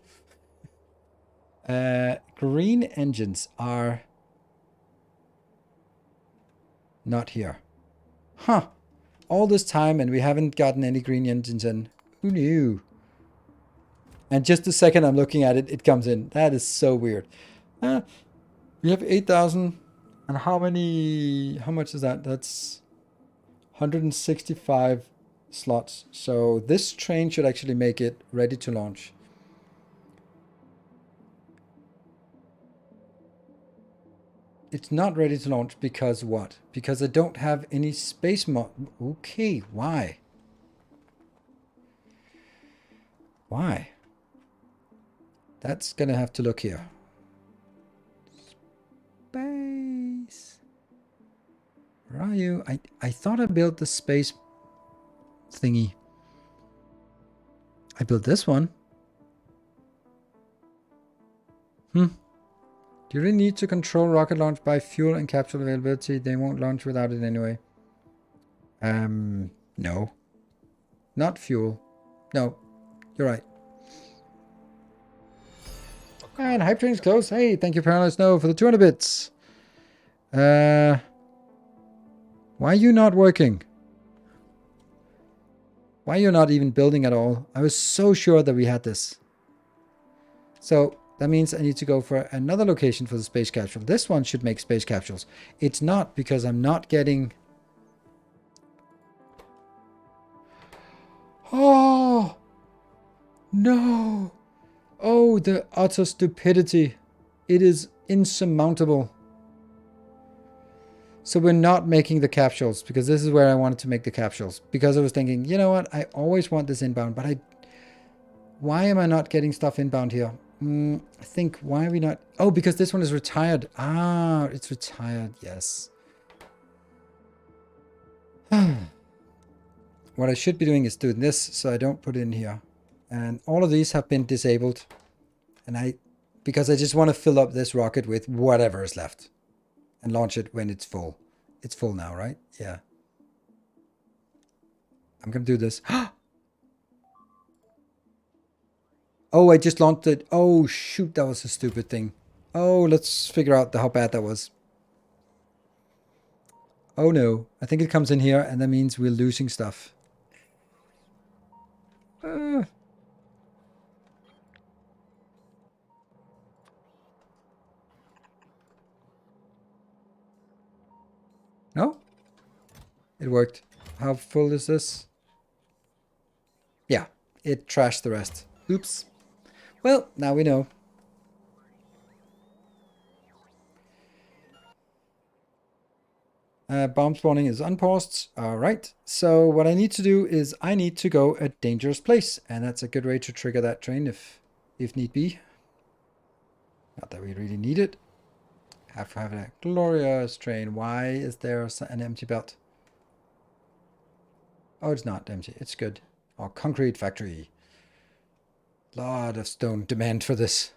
Green engines are not here. Huh. All this time and we haven't gotten any green engines in. Who knew? And just the second I'm looking at it, it comes in. That is so weird. We have 8,000. And how much is that? That's 165 slots. So this train should actually make it ready to launch. It's not ready to launch because what? Because I don't have any space mod. Okay, why? Why? That's gonna have to look here. Space. Where are you? I thought I built the space thingy. I built this one. Do you really need to control rocket launch by fuel and capsule availability? They won't launch without it anyway. No. Not fuel. No. You're right. And hype train's close. Hey, thank you, Parallel Snow, for the 200 bits. Why are you not working? Why are you not even building at all? I was so sure that we had this. So that means I need to go for another location for the space capsule. This one should make space capsules. It's not, because I'm not getting Oh, no. Oh, the utter stupidity. It is insurmountable. So we're not making the capsules, because this is where I wanted to make the capsules. Because I was thinking, you know what? I always want this inbound, but why am I not getting stuff inbound here? I think, why are we not? Oh, because this one is retired. Ah, it's retired. Yes. What I should be doing is doing this, so I don't put it in here. And all of these have been disabled. And because I just want to fill up this rocket with whatever is left. And launch it when it's full. It's full now, right? Yeah. I'm going to do this. Oh, I just launched it. Oh, shoot, that was a stupid thing. Oh, let's figure out how bad that was. Oh, no. I think it comes in here, and that means we're losing stuff. No? It worked. How full is this? Yeah, it trashed the rest. Oops. Well, now we know. Bomb spawning is unpaused. Alright, so what I need to do is I need to go a dangerous place. And that's a good way to trigger that train if need be. Not that we really need it. Have to have a glorious train. Why is there an empty belt? Oh, it's not empty. It's good. Oh, concrete factory. Lot of stone demand for this.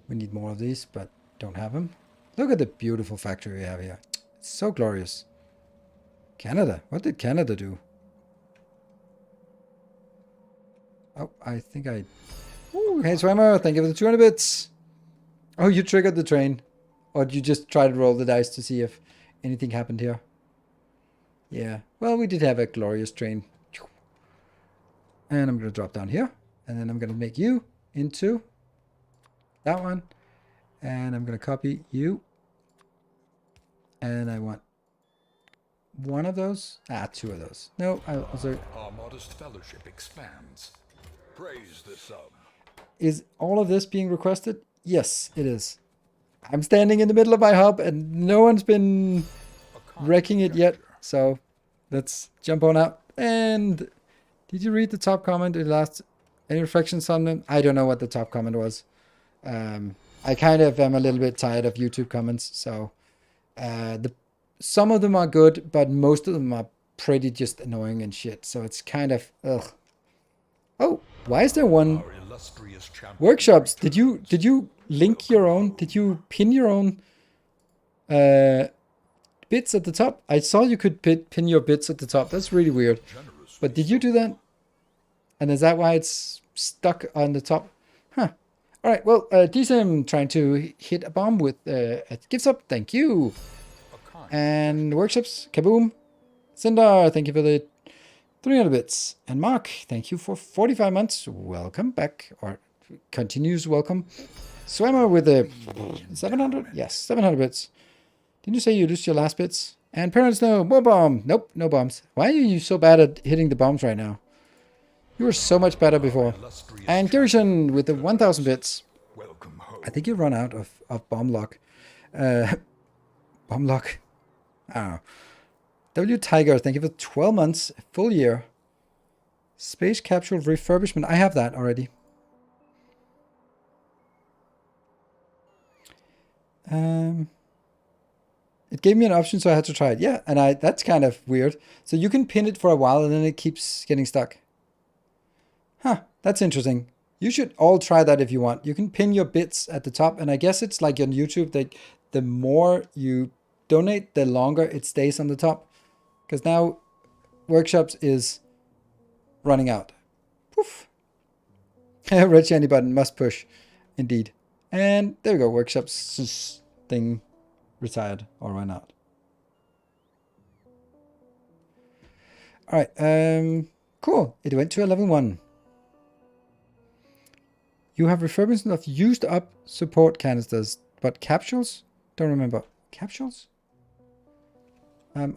We need more of these, but don't have them. Look at the beautiful factory we have here. It's so glorious. Canada. What did Canada do? Oh, I think I... Ooh, hey, Swimmer, thank you for the 200 bits. Oh, you triggered the train. Or did you just try to roll the dice to see if anything happened here? Yeah. Well, we did have a glorious train. And I'm going to drop down here. And then I'm going to make you into that one. And I'm going to copy you. And I want one of those. Two of those. No, Our modest fellowship expands. Praise the sub. Is all of this being requested? Yes, it is. I'm standing in the middle of my hub and no one's been wrecking it yet. So let's jump on out. And did you read the top comment? Any reflections on them? I don't know what the top comment was. I kind of am a little bit tired of YouTube comments. So some of them are good, but most of them are pretty just annoying and shit. So it's kind of, ugh. Oh, why is there one? Workshops. Did you link your own? Did you pin your own bits at the top? I saw you could pin your bits at the top. That's really weird. But did you do that? And is that why it's stuck on the top? Huh. All right. Well, DSM trying to hit a bomb with a gift sub. Thank you. And workshops. Kaboom. Sindar, thank you for the 300 bits. And Mark, thank you for 45 months. Welcome back. Or continues welcome. Swimmer with the 700? Yes, 700 bits. Didn't you say you lost your last bits? And parents, no. More bomb. Nope, no bombs. Why are you so bad at hitting the bombs right now? You were so much better before. And Gershon with the 1000 bits. I think you run out of bomb lock. Bomb lock. I don't know. W Tiger, thank you for 12 months, a full year. Space capsule refurbishment. I have that already. It gave me an option, so I had to try it. Yeah, and that's kind of weird. So you can pin it for a while, and then it keeps getting stuck. Huh, that's interesting. You should all try that if you want. You can pin your bits at the top, and I guess it's like on YouTube, that the more you donate, the longer it stays on the top. Because now workshops is running out. Poof. Red shiny button must push. Indeed. And there we go. Workshops thing retired or run out. Alright. Cool. It went to a level 1. You have refurbishment of used up support canisters. But capsules? Don't remember. Capsules?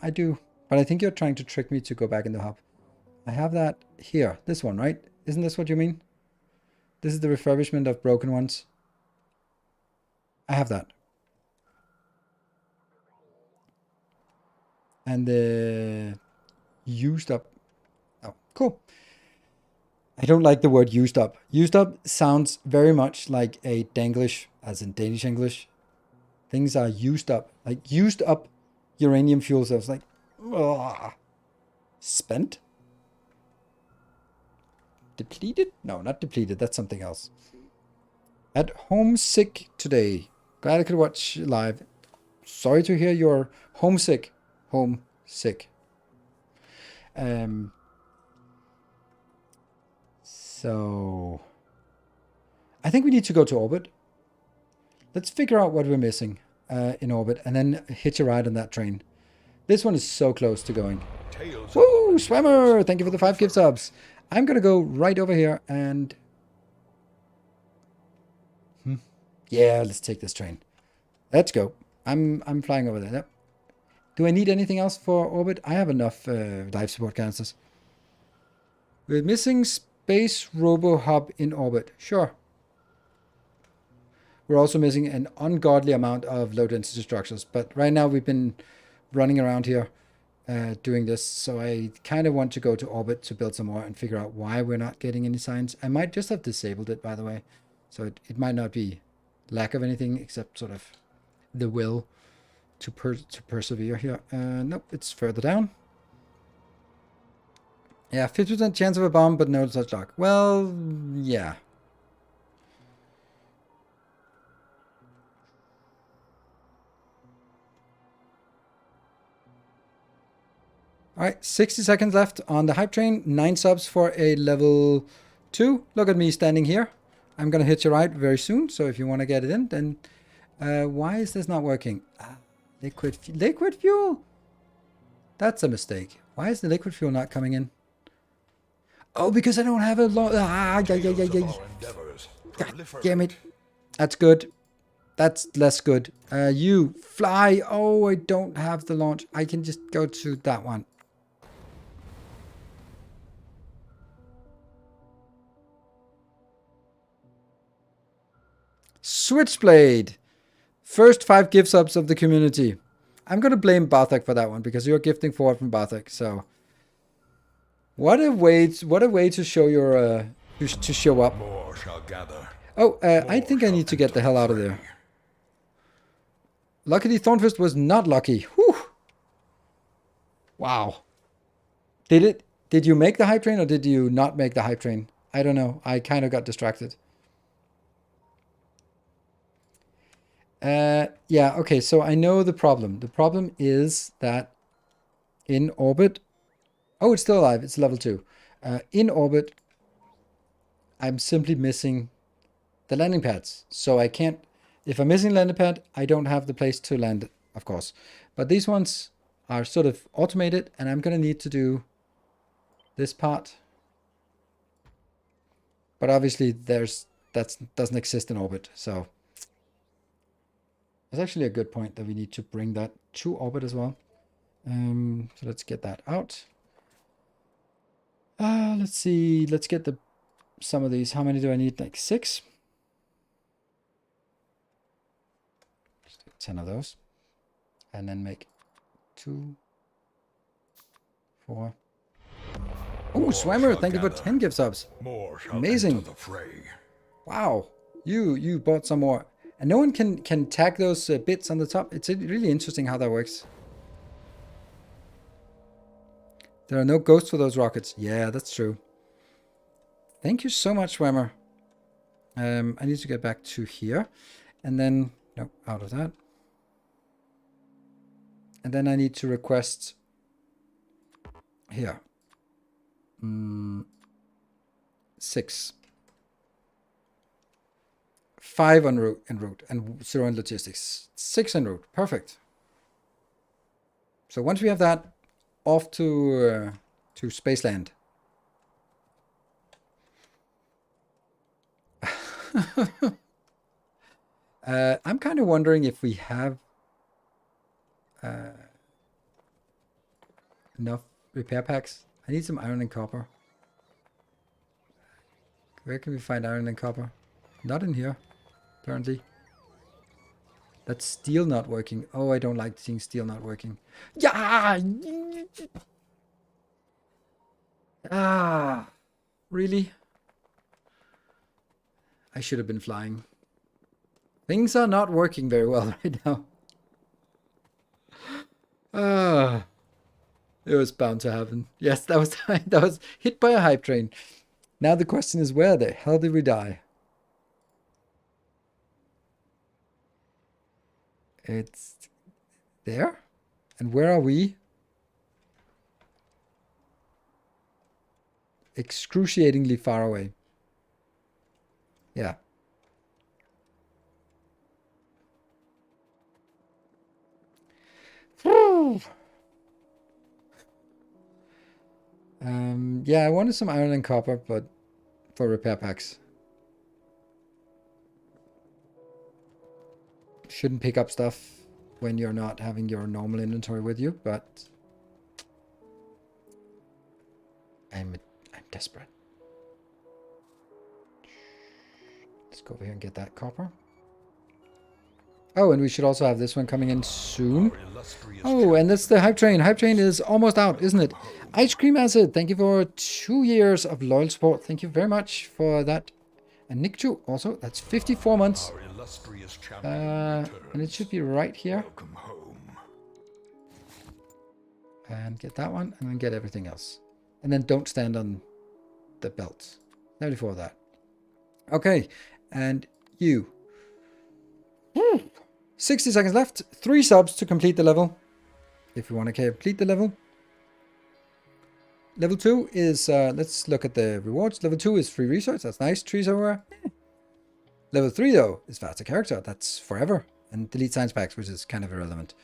I do, but I think you're trying to trick me to go back in the hub. I have that here. This one, right? Isn't this what you mean? This is the refurbishment of broken ones. I have that. And the used up. Oh, cool. I don't like the word used up. Used up sounds very much like a Danglish, as in Danish English. Things are used up. Like used up uranium fuel cells. Like, ugh. Spent? Depleted? No, not depleted. That's something else. At homesick today. Glad I could watch live. Sorry to hear you're homesick. Homesick. So I think we need to go to orbit. Let's figure out what we're missing in orbit and then hitch a ride on that train. This one is so close to going. Woo! Swimmer! Thank you for the 5 gift subs. I'm going to go right over here and... Yeah, let's take this train. Let's go. I'm flying over there. Yep. Do I need anything else for orbit? I have enough life support canisters. We're missing Space Robo Hub in orbit. Sure. We're also missing an ungodly amount of low density structures. But right now we've been running around here doing this. So I kind of want to go to orbit to build some more and figure out why we're not getting any signs. I might just have disabled it, by the way. So it might not be lack of anything except sort of the will to persevere here. Nope, it's further down. Yeah, 50% chance of a bomb, but no such luck. Well, yeah. All right, 60 seconds left on the hype train. 9 subs for a level 2. Look at me standing here. I'm going to hit you right very soon. So if you want to get it in, then why is this not working? Liquid fuel? That's a mistake. Why is the liquid fuel not coming in? Oh, because I don't have a long... God damn it. That's good. That's less good. You fly. Oh, I don't have the launch. I can just go to that one. Switchblade. First 5 gift subs of the community. I'm going to blame Barthak for that one because you're gifting forward from Barthak. So what a way to show your to show up. More shall gather. Oh, I think I need to get the hell out of there. Luckily, Thornfist was not lucky. Whew. Wow. Did you make the hype train or did you not make the hype train? I don't know. I kind of got distracted. Yeah, okay, so I know the problem. The problem is that in orbit... Oh, it's still alive. It's level 2. In orbit, I'm simply missing the landing pads. So I can't... If I'm missing landing pad, I don't have the place to land, of course. But these ones are sort of automated, and I'm going to need to do this part. But obviously, that doesn't exist in orbit, so... That's actually a good point that we need to bring that to orbit as well. So let's get that out. Let's see. Let's get some of these. How many do I need? Like 6? Let's do 10 of those. And then make 2, 4. Oh, Swimmer, thank you for 10 gift subs. Amazing. Wow. You bought some more. And no one can tag those bits on the top. It's really interesting how that works. There are no ghosts for those rockets. Yeah, that's true. Thank you so much, Swimmer. I need to get back to here. And then, no, out of that. And then I need to request here. 6. 5 en route and 0 in logistics. 6 en route. Perfect. So once we have that, off to Spaceland. I'm kind of wondering if we have enough repair packs. I need some iron and copper. Where can we find iron and copper? Not in here, apparently. That's steel not working. Oh, I don't like seeing steel not working. Yeah! Ah! Really? I should have been flying. Things are not working very well right now. Ah, it was bound to happen. Yes, that was that was hit by a hype train. Now the question is, where the hell did we die? It's there? And where are we? Excruciatingly far away. Yeah. Yeah, I wanted some iron and copper, but for repair packs. Shouldn't pick up stuff when you're not having your normal inventory with you, but I'm desperate. Let's go over here and get that copper. Oh, and we should also have this one coming in soon. Oh, and that's the hype train. Hype train is almost out, isn't it? Ice Cream Acid, thank you for 2 years of loyal support. Thank you very much for that. And Nick Chu also, that's 54 months. And it should be right here. And get that one, and then get everything else. And then don't stand on the belts. 74 of that. Okay, and you. 60 seconds left. 3 subs to complete the level. If you want to complete the level. Level 2 is, let's look at the rewards. Level 2 is free research. That's nice. Trees everywhere. Level 3, though, is faster character. That's forever. And delete science packs, which is kind of irrelevant.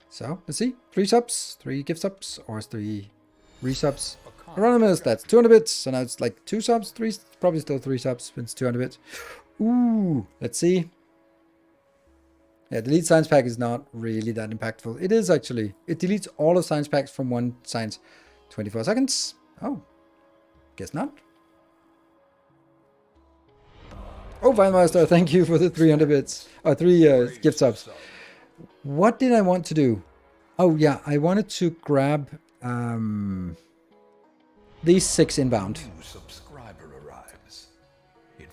So, let's see. 3 subs, 3 gift subs, or 3 resubs. Anonymous, that's 200 bits. So now it's like 2 subs, 3, probably still 3 subs, but it's 200 bits. Ooh, let's see. Yeah, delete science pack is not really that impactful. It is actually. It deletes all of science packs from one science. 24 seconds. Oh, guess not. Oh, Vilemeister, thank you for the 300 bits. Or 3 gift subs. What did I want to do? Oh, yeah, I wanted to grab these 6 inbound.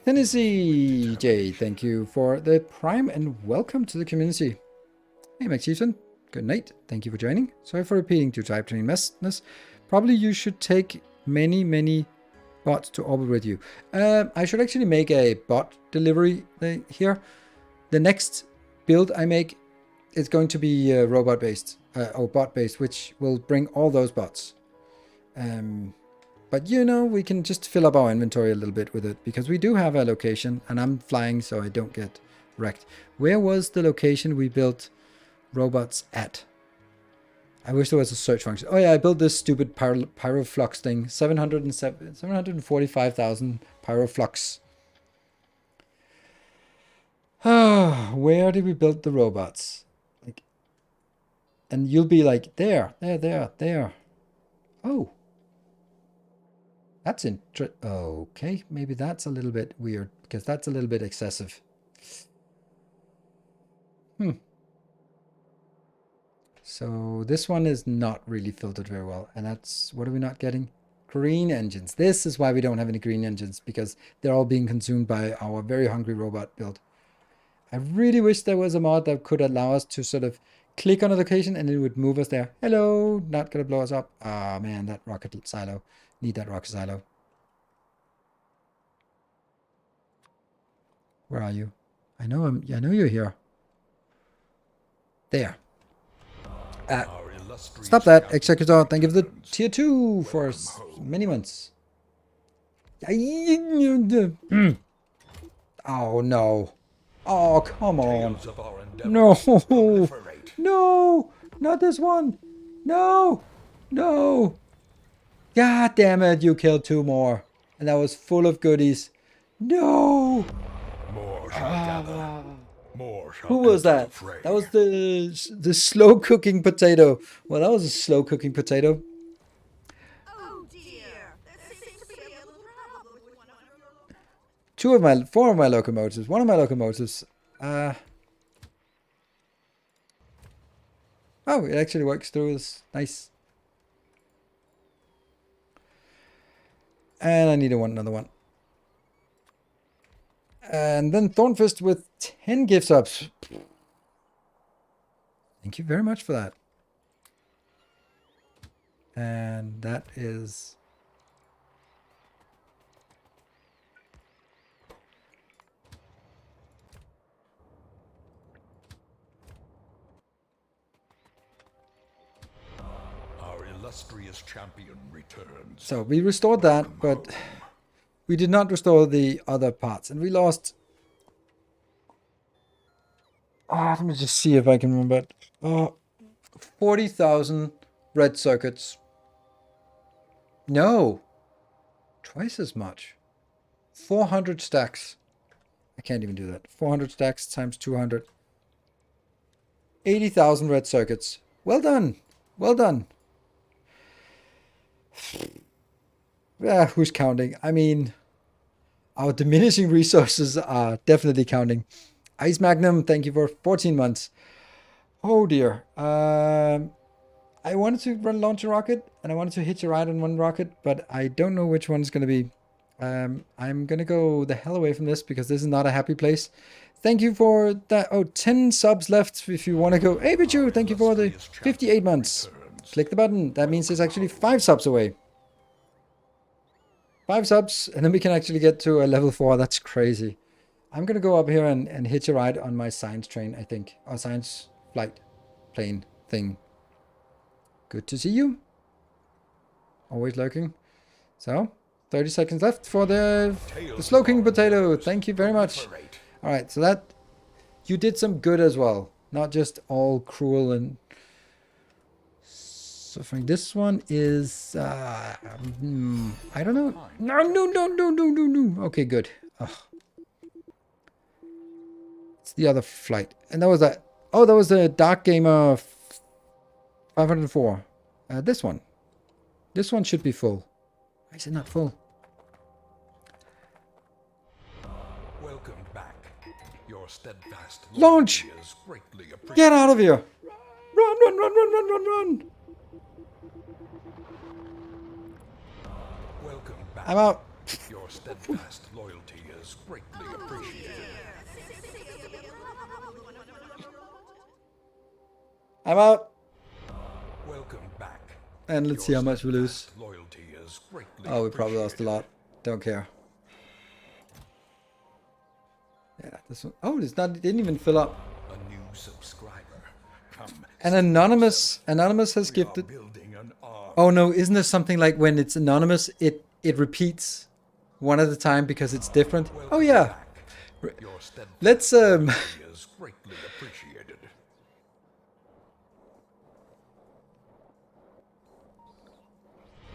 Tennessee J, thank you for the Prime and welcome to the community. Hey, Max Chieftain, good night. Thank you for joining. Sorry for repeating due to hype train messness. Probably you should take many bots to orbit with you. I should actually make a bot delivery here. The next build I make is going to be robot based or bot based, which will bring all those bots. But you know, we can just fill up our inventory a little bit with it because we do have a location and I'm flying so I don't get wrecked. Where was the location we built robots at? I wish there was a search function. Oh yeah, I built this stupid pyroflux thing. 745,000 pyroflux. Where did we build the robots? Like, and you'll be like, there. Oh. That's interesting. Okay, maybe that's a little bit weird because that's a little bit excessive. So this one is not really filtered very well. And that's, what are we not getting? Green engines. This is why we don't have any green engines, because they're all being consumed by our very hungry robot build. I really wish there was a mod that could allow us to sort of click on a location and it would move us there. Hello, not gonna blow us up. Ah, man, that rocket silo. Need that rocket silo. Where are you? I know you're here. There. Stop that, Executor. Thank you for the tier 2 for many months. Oh no. Oh, come on. No. No. Not this one. No. No. God damn it, you killed 2 more. And that was full of goodies. No. More shall gather. More shall Who was enter the that? fray. That was the slow cooking potato. Well, that was a slow cooking potato. Oh dear, there seems to be a little problem with one of your... Four of my locomotives. One of my locomotives. Oh, it actually works through this. Nice. And I need another one. And then Thornfist with 10 gift subs. Thank you very much for that. And that is... Our illustrious champion returns. So we restored that, but we did not restore the other parts. And we lost... let me just see if I can remember it. 40,000 red circuits. No. Twice as much. 400 stacks. I can't even do that. 400 stacks times 200. 80,000 red circuits. Well done. Well done. Who's counting? I mean, our diminishing resources are definitely counting. Ice Magnum, thank you for 14 months. Oh dear. I wanted to launch a rocket, and I wanted to hitch a ride on one rocket, but I don't know which one's going to be. I'm going to go the hell away from this, because this is not a happy place. Thank you for that. Oh, 10 subs left if you want to go. Hey, Bichu, thank you for the 58 months. Click the button. That means it's actually 5 subs away. 5 subs, and then we can actually get to a level 4. That's crazy. I'm going to go up here and hitch a ride on my science train, I think. Or science flight plane thing. Good to see you. Always lurking. So, 30 seconds left for the slow cooking potato. Thank you very much. Alright, so that... You did some good as well. Not just all cruel and... suffering. This one is... I don't know. No. Okay, good. Ugh. It's the other flight. And that was that... Oh, that was the Dark Gamer 504. This one. This one should be full. Why is it not full? Welcome back. Your steadfast Launch! loyalty is greatly appreciated. Get out of here! Run! Welcome back. I'm out. Your steadfast loyalty is greatly appreciated. I'm out. Welcome back. And let's see how much we lose. Loyalty is greatly Oh, we probably lost a appreciated. lot. Don't care. Yeah, this one. Oh, it's not. It didn't even fill up. A new subscriber. Come. And anonymous has We are gifted. building an army. Oh no, isn't there something like when it's anonymous, it repeats one at a time because it's different? Oh yeah. Your steadfast Let's loyalty is greatly appreciated.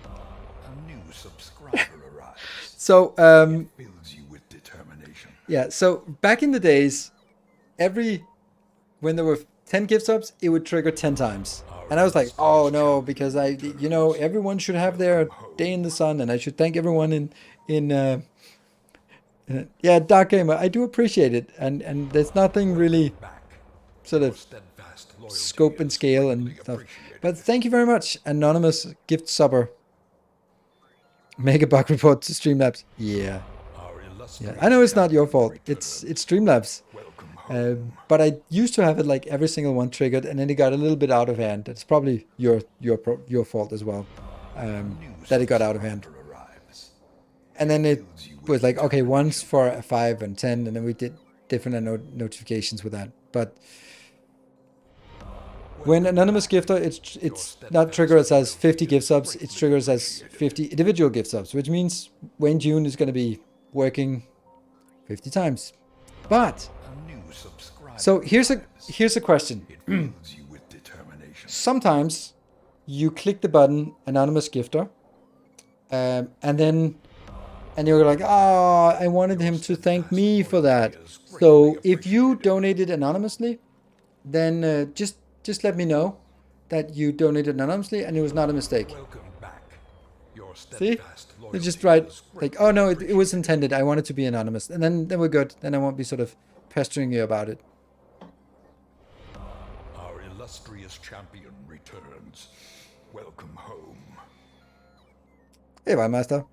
A new subscriber arrives. So Fills you with determination. yeah, so back in the days, when there were 10 gift subs, it would trigger 10 times. And I was like, oh no, because everyone should have their day in the sun, and I should thank everyone yeah, Dark Gamer, I do appreciate it. And there's nothing really Back. sort of Steadfast loyalty scope and is scale and greatly stuff. appreciated. But thank you very much, anonymous gift subber. Mega bug report to Streamlabs. Yeah. Our illustrious I know it's not your champion fault. returns. It's Streamlabs. Welcome home. But I used to have it like every single one triggered, and then it got a little bit out of hand. It's probably your fault as well, that it got out of hand. Arrives. And then it was like, okay, once for 5 and 10, and then we did different notifications with that. But when anonymous gifter, it's not triggered as 50 gift subs, it's triggered as 50 individual gift subs, which means Wayne June is going to be working 50 times. But A new subscriber so here's a question. It fills you with determination. Sometimes you click the button anonymous gifter, and then And you're like, oh, I wanted him to thank me for that. So if you donated anonymously, then just let me know that you donated anonymously and it was not a mistake. Welcome back. Your See? steadfast They loyalty just write is like, greatly oh no, it was intended. I wanted to be anonymous. And then we're good. Then I won't be sort of pestering you about it. Our illustrious champion returns. Welcome home. Hey, Master.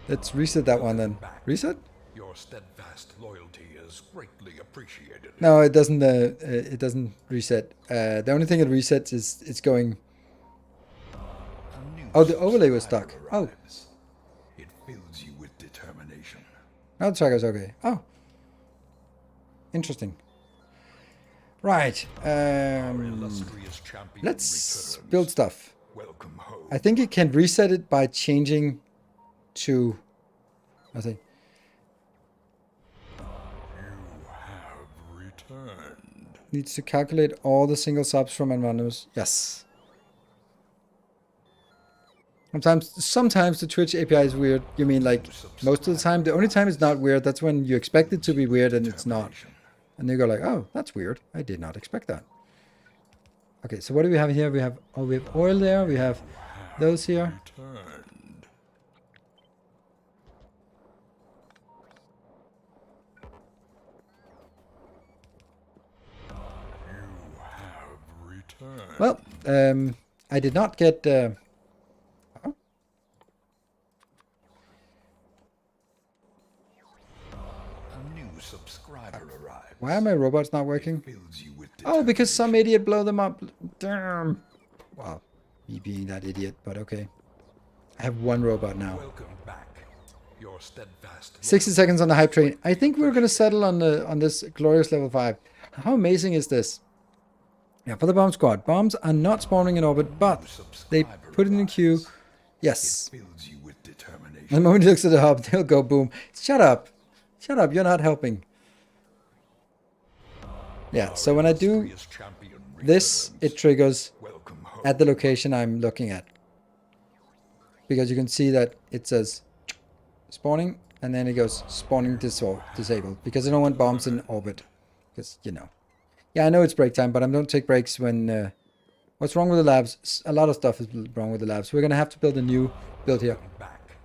Let's reset that one then. Reset? Your steadfast loyalty is greatly appreciated. No, it doesn't. It doesn't reset. The only thing it resets is it's going. A new Oh, the overlay was subscriber stuck. Oh, arrives. It fills you with determination. now the tracker's okay. Oh, interesting. Right. Our illustrious champion Let's returns. build stuff. Welcome home. I think it can reset it by changing to. I think. You have returned. Needs to calculate all the single subs from anonymous. Yes. Sometimes the Twitch API is weird. You mean like most of the time? The only time it's not weird, that's when you expect it to be weird and it's not. And you go like, oh, that's weird. I did not expect that. Okay, so what do we have here? We have oil there. We have those here. Returned. You have returned. Well, I did not get. Oh, A new subscriber arrives. why are my robots not working? Fills you with Oh, because some idiot blow them up. Damn. Wow, me being that idiot, but okay. I have one robot now. Welcome back. Your steadfast 60 seconds on the hype train. I think we're gonna settle on this glorious level 5. How amazing is this? Yeah, for the bomb squad. Bombs are not spawning in orbit, but they put it in the queue. Yes. fills you with determination. The moment he looks at the hub, they'll go boom. Shut up. Shut up, you're not helping. Yeah, so when I do Illustrious champion this, returns. it triggers Welcome home. at the location I'm looking at. Because you can see that it says spawning, and then it goes spawning disabled. Because I don't want bombs in orbit. Because, you know. Yeah, I know it's break time, but I don't take breaks when... what's wrong with the labs? A lot of stuff is wrong with the labs. We're going to have to build a new build here. Welcome back.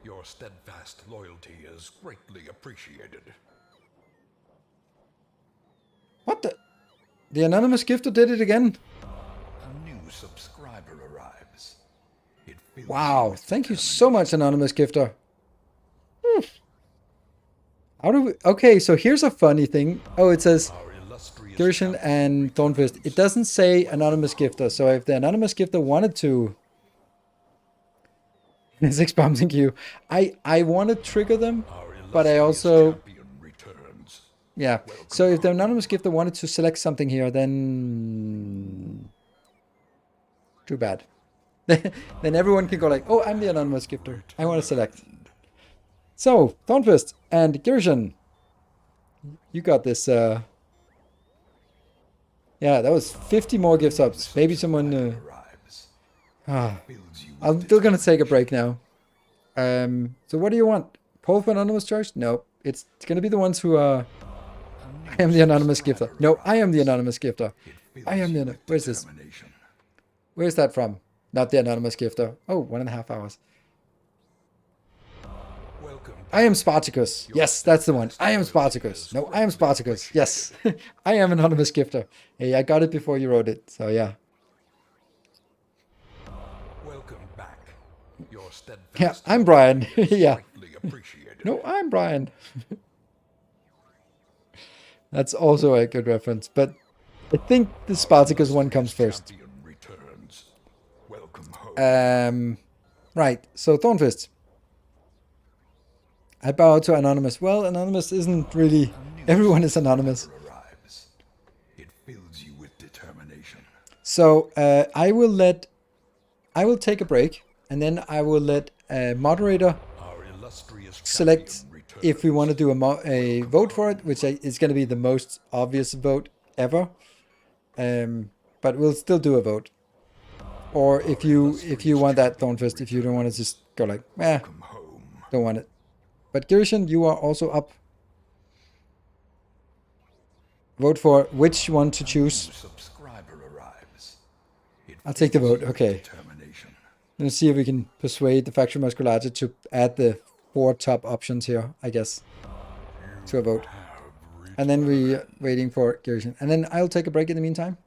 Your steadfast loyalty is greatly appreciated. What the? The anonymous gifter did it again? A new subscriber arrives. It fills Wow, thank you so much, anonymous gifter. How do we... Okay, so here's a funny thing. Oh, it says our illustrious Gershon and Thornfist. It doesn't say anonymous gifter, so if the anonymous gifter wanted to... 6 bombs in queue. I want to trigger them, our but I illustrious also... champion returns. Yeah, so if the anonymous gifter wanted to select something here, then... Too bad. Then everyone can go like, oh, I'm the anonymous gifter. I want to select. So, Thornfist and Gershon. You got this, Yeah, that was 50 more gift subs. Maybe someone... Arrives. Fills you with I'm still gonna take a break now. So what do you want? Poll for anonymous charge? No. It's gonna be the ones who are... I am the anonymous gifter. No, I am the anonymous gifter. I am the... Where's this? determination. Where's that from? Not the anonymous gifter. Oh, 1.5 hours. Welcome I am Spartacus. Yes, that's the one. I am Spartacus. No, I am Spartacus. Yes. I am anonymous gifter. Hey, I got it before you wrote it. So yeah. Welcome back. Your steadfast Yeah, I'm Brian. Yeah. greatly appreciated. No, I'm Brian. That's also a good reference, but I think the Spartacus one comes first. Champion returns. Welcome home. Right, so Thornfist. I bow to Anonymous. Well, Anonymous isn't really... Everyone is Anonymous. Arrives. It fills you with determination. So I will take a break, and then I will let a moderator Our illustrious select champion returns. if we want to do a vote for it, which is going to be the most obvious vote ever. But we'll still do a vote. Or if you want that Thornfist, if you don't want to just go like, Welcome home. don't want it. But Girishan, you are also up. Vote for which one to choose. New subscriber arrives. It I'll take the vote. fills you with Okay. determination. Let's see if we can persuade the Factorio Musculata to add the 4 top options here, I guess, to a vote. And then we're waiting for Girishan. And then I'll take a break in the meantime.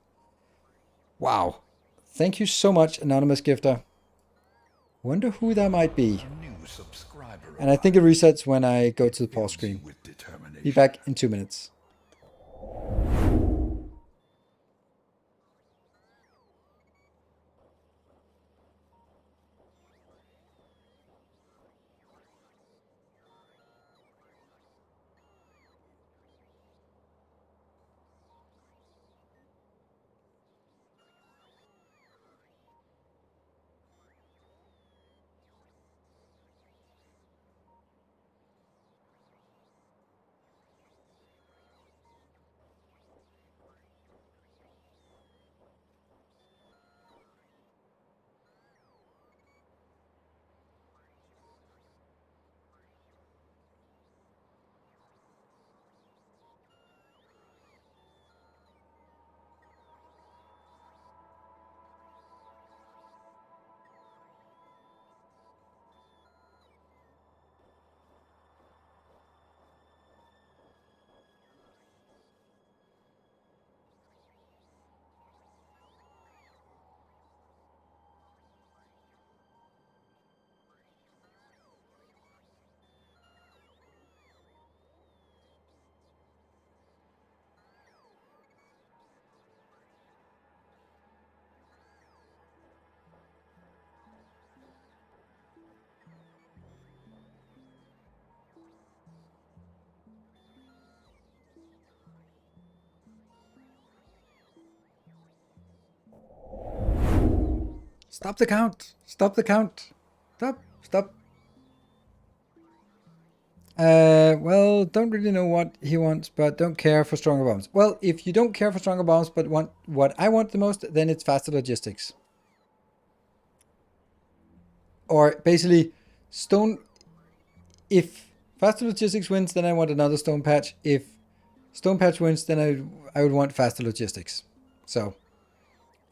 Wow. Thank you so much, Anonymous Gifter. Wonder who that might be. A new subscriber And I think it resets when I go to the pause fills you screen. with determination. Be back in 2 minutes. Stop the count. Stop the count. Stop. Well, don't really know what he wants, but don't care for stronger bombs. Well, if you don't care for stronger bombs, but want what I want the most, then it's faster logistics. Or basically, stone. If faster logistics wins, then I want another stone patch. If stone patch wins, then I would want faster logistics. So,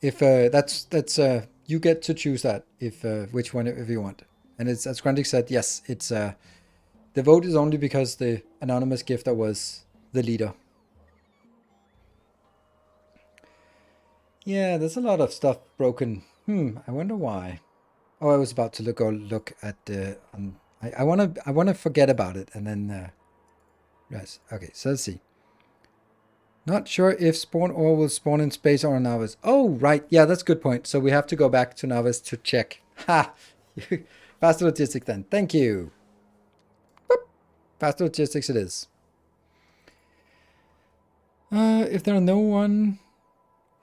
if that's you get to choose that if which one if you want. And it's as Grandic said, yes, it's the vote is only because the anonymous gifter was the leader. Yeah, there's a lot of stuff broken. I wonder why. Oh, I was about to look at the. I wanna forget about it and then. Yes. Okay. So let's see. Not sure if spawn ore will spawn in space or Navis. Oh, right. Yeah, that's a good point. So we have to go back to Navis to check. Ha! Faster logistics then. Thank you. Boop. Faster logistics it is. If there are no one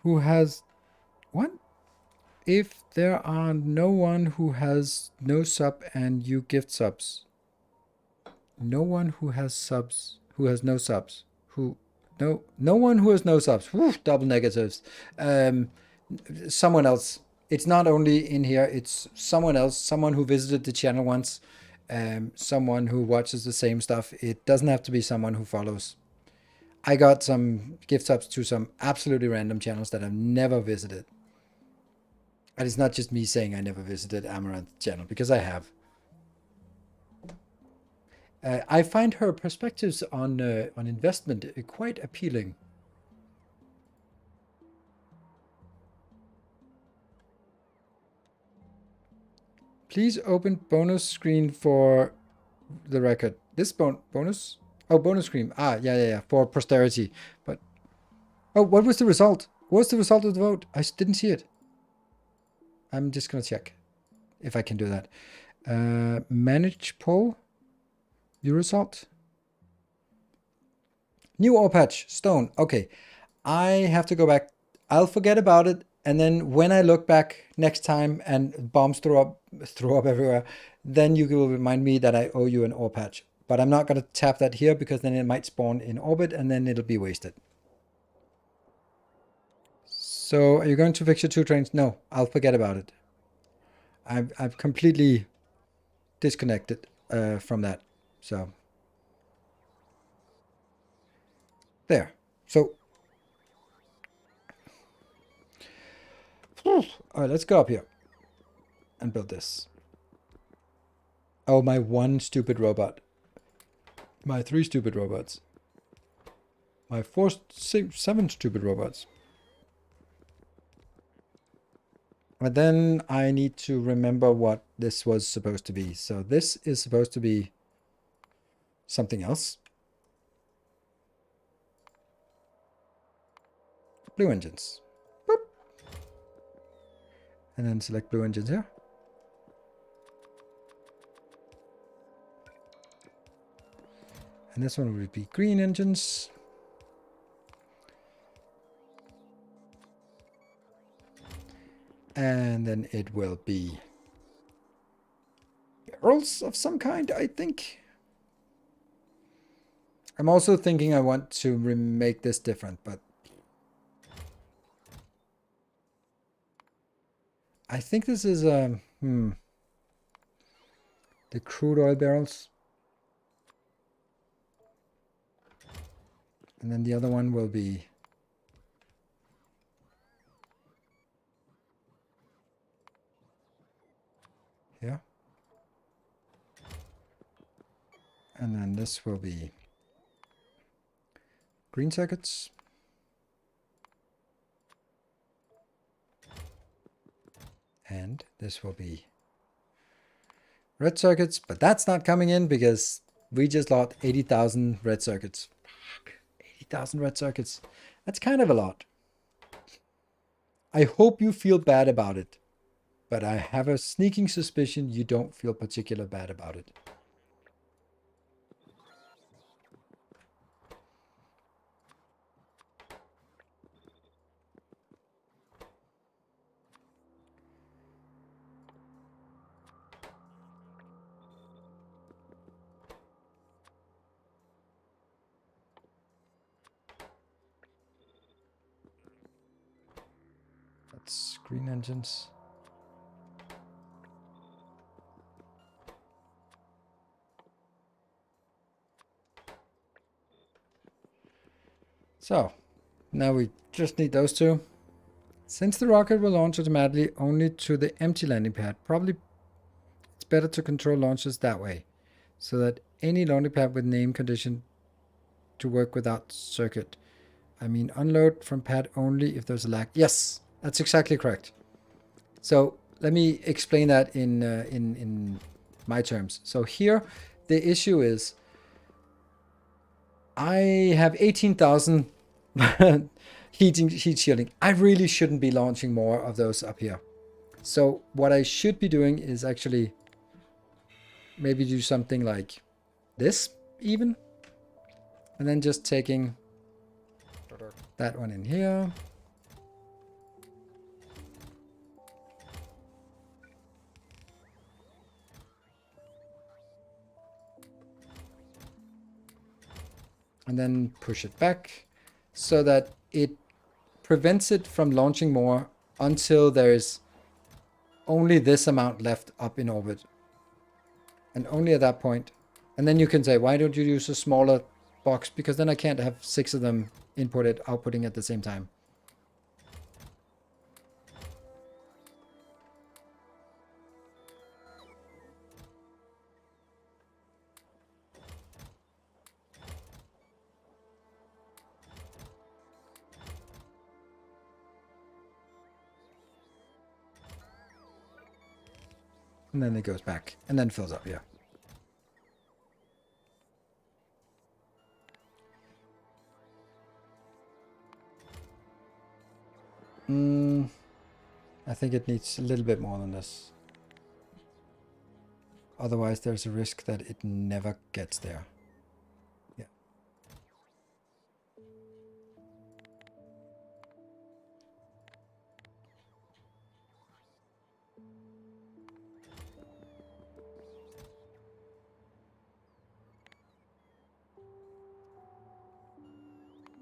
who has... What? If there are no one who has no sub and you gift subs. No one who has subs, who has no subs. No one who has no subs. Woo, double negatives. Someone else. It's not only in here. It's someone else. Someone who visited the channel once. Someone who watches the same stuff. It doesn't have to be someone who follows. I got some gift subs to some absolutely random channels that I've never visited. And it's not just me saying I never visited Amaranth's channel, because I have. I find her perspectives on investment quite appealing. Please open bonus screen for the record. This bonus? Oh, bonus screen. Ah, yeah, for posterity. But oh, what was the result? What was the result of the vote? I didn't see it. I'm just gonna check if I can do that. Manage poll. View result. New ore patch, stone. Okay, I have to go back. I'll forget about it, and then when I look back next time and bombs throw up everywhere, then you will remind me that I owe you an ore patch. But I'm not gonna tap that here because then it might spawn in orbit and then it'll be wasted. So are you going to fix your 2 trains? No, I'll forget about it. I've completely disconnected from that. So there. So all right, let's go up here and build this. Oh, my 1 stupid robot. My 3 stupid robots. My 4, 6, 7 stupid robots. But then I need to remember what this was supposed to be. So this is supposed to be something else. Blue engines. Boop. And then select blue engines here. And this one will be green engines. And then it will be barrels of some kind, I think. I'm also thinking I want to make this different, but I think this is the crude oil barrels. And then the other one will be here. And then this will be green circuits. And this will be red circuits, but that's not coming in because we just lost 80,000 red circuits. 80,000 red circuits. That's kind of a lot. I hope you feel bad about it, but I have a sneaking suspicion you don't feel particularly bad about it. That's green engines. So now we just need those 2. Since the rocket will launch automatically only to the empty landing pad, probably it's better to control launches that way, so that any landing pad with name condition to work without circuit. I mean, unload from pad only if there's a lag. Yes, that's exactly correct. So let me explain that in my terms. So here, the issue is I have 18,000 heat shielding. I really shouldn't be launching more of those up here. So what I should be doing is actually maybe do something like this even. And then just taking that one in here. And then push it back so that it prevents it from launching more until there's only this amount left up in orbit. And only at that point. And then you can say, why don't you use a smaller box? Because then I can't have 6 of them inputted, outputting at the same time. And then it goes back and then fills up, yeah. I think it needs a little bit more than this. Otherwise, there's a risk that it never gets there. Yeah.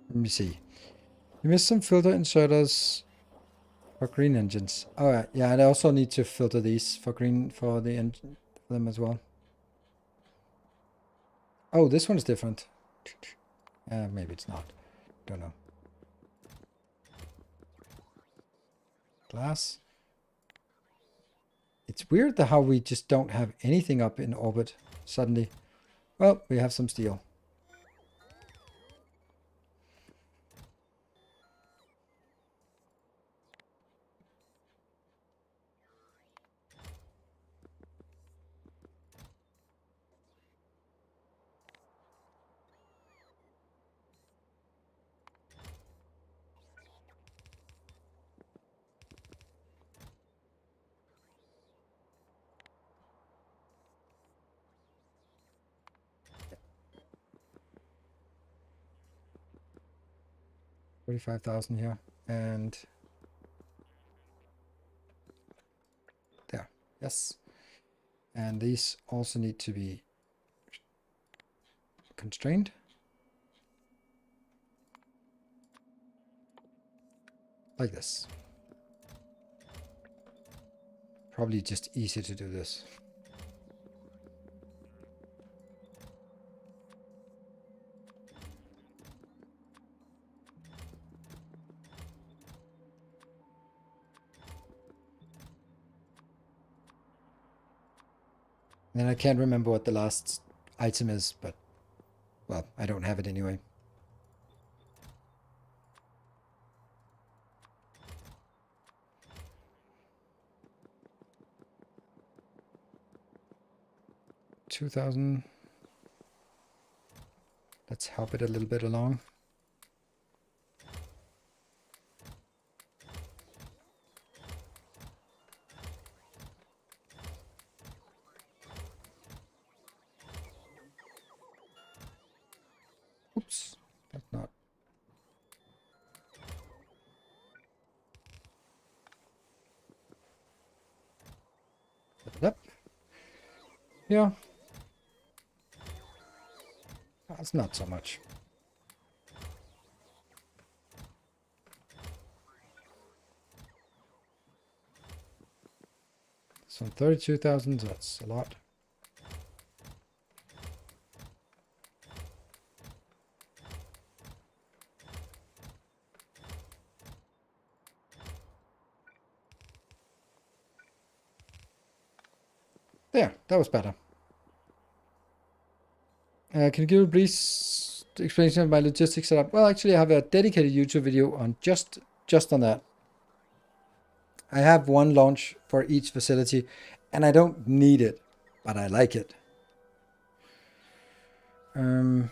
Let me see. You missed some filter inserters For green engines. Oh yeah, and I also need to filter these for green for the engine for them as well. Oh, this one's different. Maybe it's not. Don't know. Glass. It's weird how we just don't have anything up in orbit suddenly. Well, we have some steel. $45,000 here. And there. Yes. And these also need to be constrained. Like this. Probably just easy to do this. And I can't remember what the last item is, but well, I don't have it anyway. $2,000. Let's help it a little bit along. Oops, that's not. Set it up. Yeah. That's not so much. So 32,000, that's a lot. There, that was better. Can you give a brief explanation of my logistics setup? Well, actually, I have a dedicated YouTube video on just on that. I have one launch for each facility, and I don't need it, but I like it. Shouldn't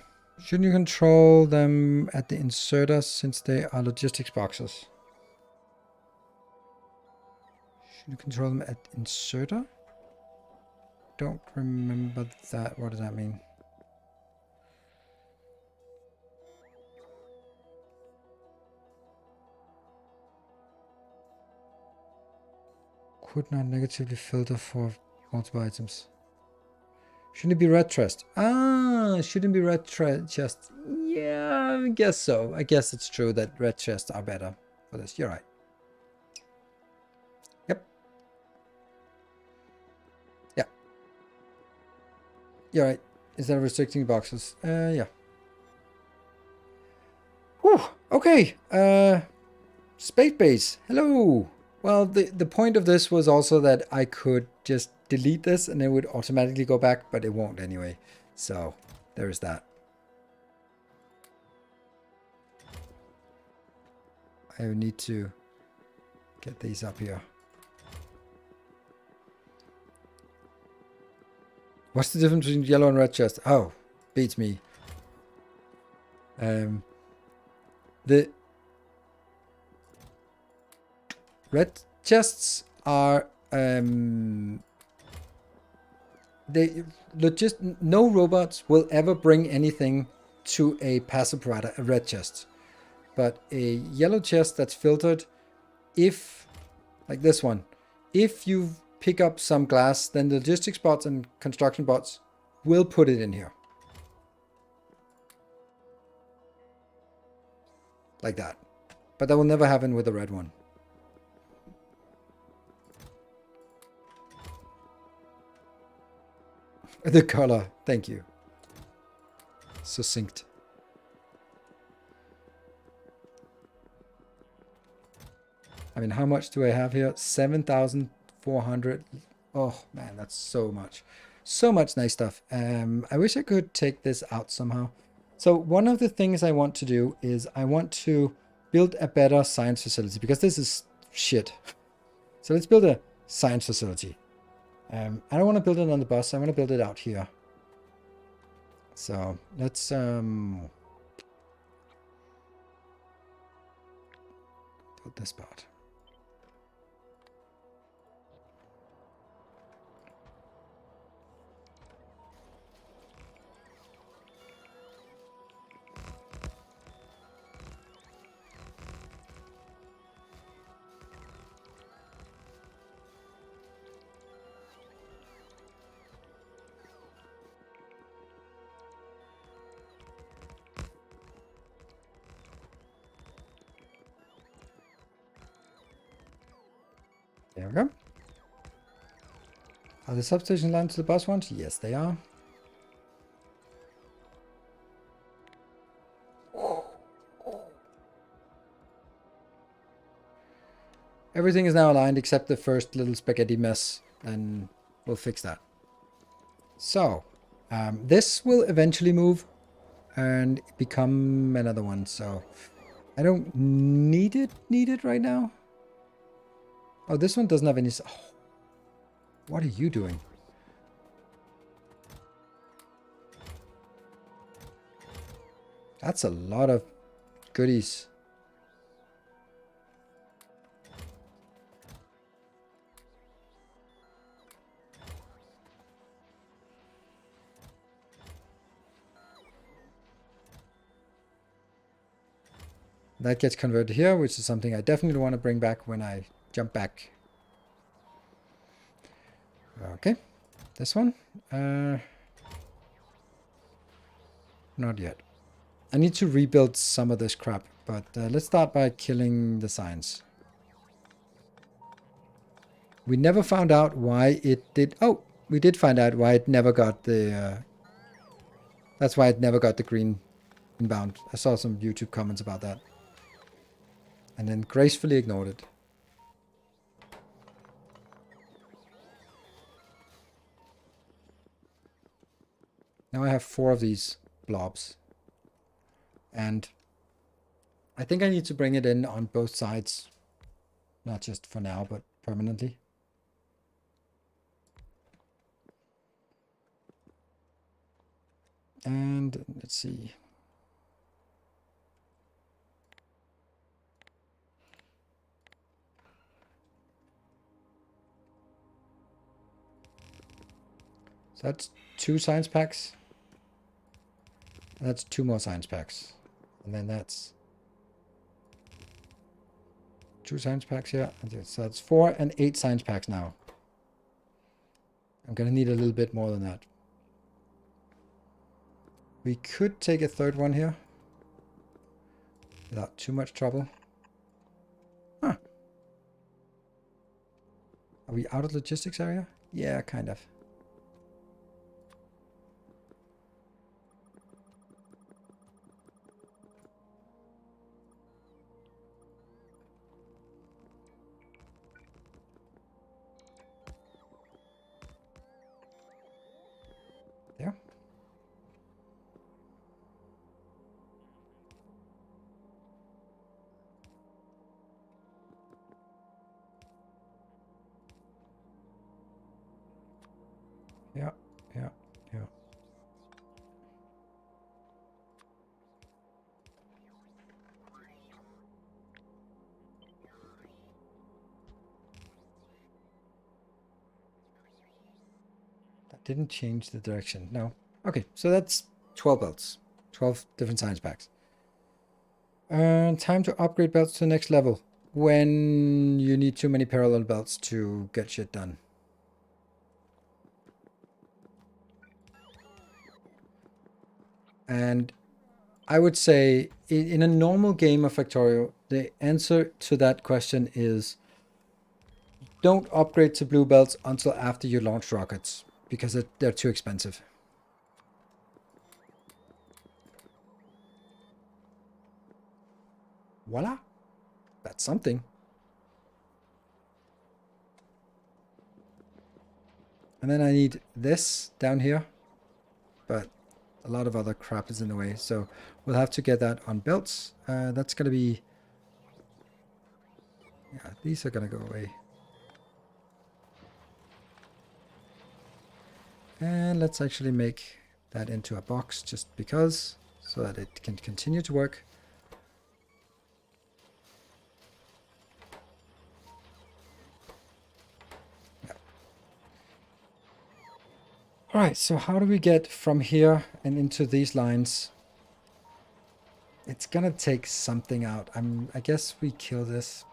you control them at the inserter since they are logistics boxes? Should you control them at inserter? Don't remember that. What does that mean? Could not negatively filter for multiple items. Shouldn't it be red chest? Ah, shouldn't be red chest. Yeah, I guess so. I guess it's true that red chests are better for this. You're right. Yep. Yeah. You're right. Instead of restricting boxes. Yeah. Whew. Okay. Space base. Hello. Well, the point of this was also that I could just delete this and it would automatically go back, but it won't anyway. So there's that. I need to get these up here. What's the difference between yellow and red chest? Oh, beats me. The red chests are no robots will ever bring anything to a passive provider, a red chest. But a yellow chest that's filtered, if like this one, if you pick up some glass, then the logistics bots and construction bots will put it in here. Like that. But that will never happen with the red one. The color, thank you. Succinct. I mean, how much do I have here? 7,400. Oh man, that's so much. So much nice stuff. I wish I could take this out somehow. So one of the things I want to do is I want to build a better science facility because this is shit. So let's build a science facility. I don't want to build it on the bus. I want to build it out here. So let's build this part. There we go. Are the substation lines to the bus ones? Yes, they are. Everything is now aligned except the first little spaghetti mess, and we'll fix that. So, this will eventually move and become another one, so I don't need it right now. Oh, this one doesn't have any... Oh, what are you doing? That's a lot of goodies. That gets converted here, which is something I definitely want to bring back when I jump back. Okay, this one. Not yet. I need to rebuild some of this crap, but let's start by killing the signs. We never found out why it did... Oh, we did find out why it never got the... that's why it never got the green inbound. I saw some YouTube comments about that. And then gracefully ignored it. Now I have 4 of these blobs. And I think I need to bring it in on both sides. Not just for now, but permanently. And let's see. So that's 2 science packs. And that's 2 more science packs. And then that's 2 science packs here. So that's 4 and 8 science packs now. I'm going to need a little bit more than that. We could take a 3rd one here. Without too much trouble. Huh. Are we out of logistics area? Yeah, kind of. There. Yeah, yeah, yeah. That didn't change the direction. No. Okay, so that's 12 belts. 12 different science packs. Time to upgrade belts to the next level. When you need too many parallel belts to get shit done. And I would say in a normal game of Factorio, the answer to that question is don't upgrade to blue belts until after you launch rockets. because they're too expensive. Voila! That's something. And then I need this down here, but a lot of other crap is in the way, so we'll have to get that on belts. That's gonna be... yeah, these are gonna go away. And let's actually make that into a box just because, so that it can continue to work. Alright, so how do we get from here and into these lines? It's gonna take something out. I guess we kill this.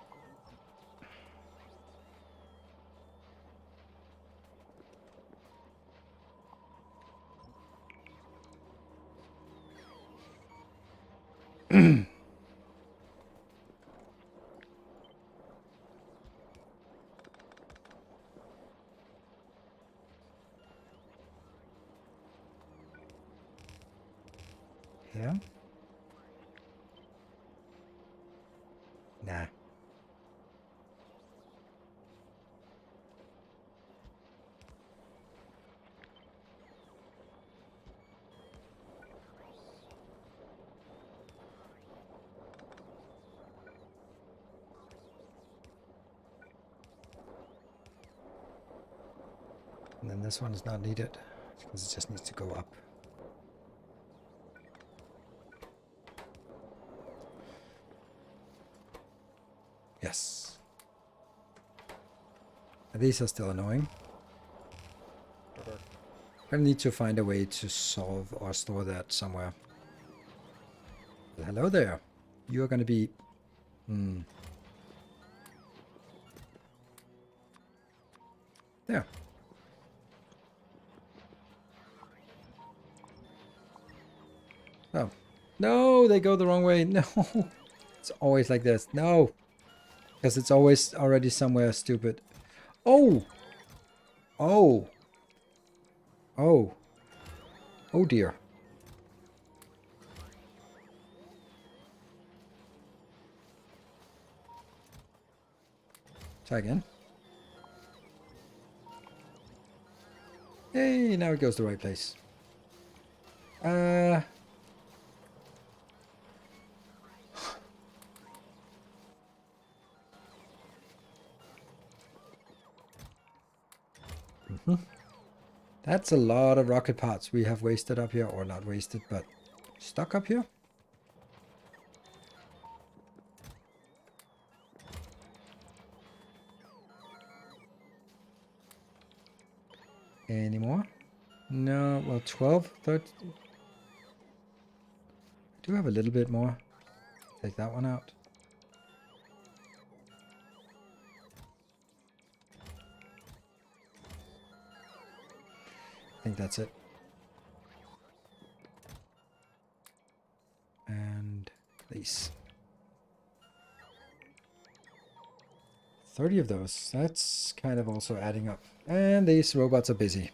Yeah. Nah. And then this one is not needed because it just needs to go up. Yes. These are still annoying. I need to find a way to solve or store that somewhere. Well, hello there. You are going to be... There. Oh. No, they go the wrong way. No. It's always like this. No. Because it's always already somewhere stupid. Oh. Oh. Oh. Oh dear. Try again. Hey, now it goes the right place. That's a lot of rocket parts we have wasted up here, or not wasted, but stuck up here. Any more? No, well, 12, 13. I do have a little bit more. Take that one out. I think that's it. And these. 30 of those. That's kind of also adding up. And these robots are busy.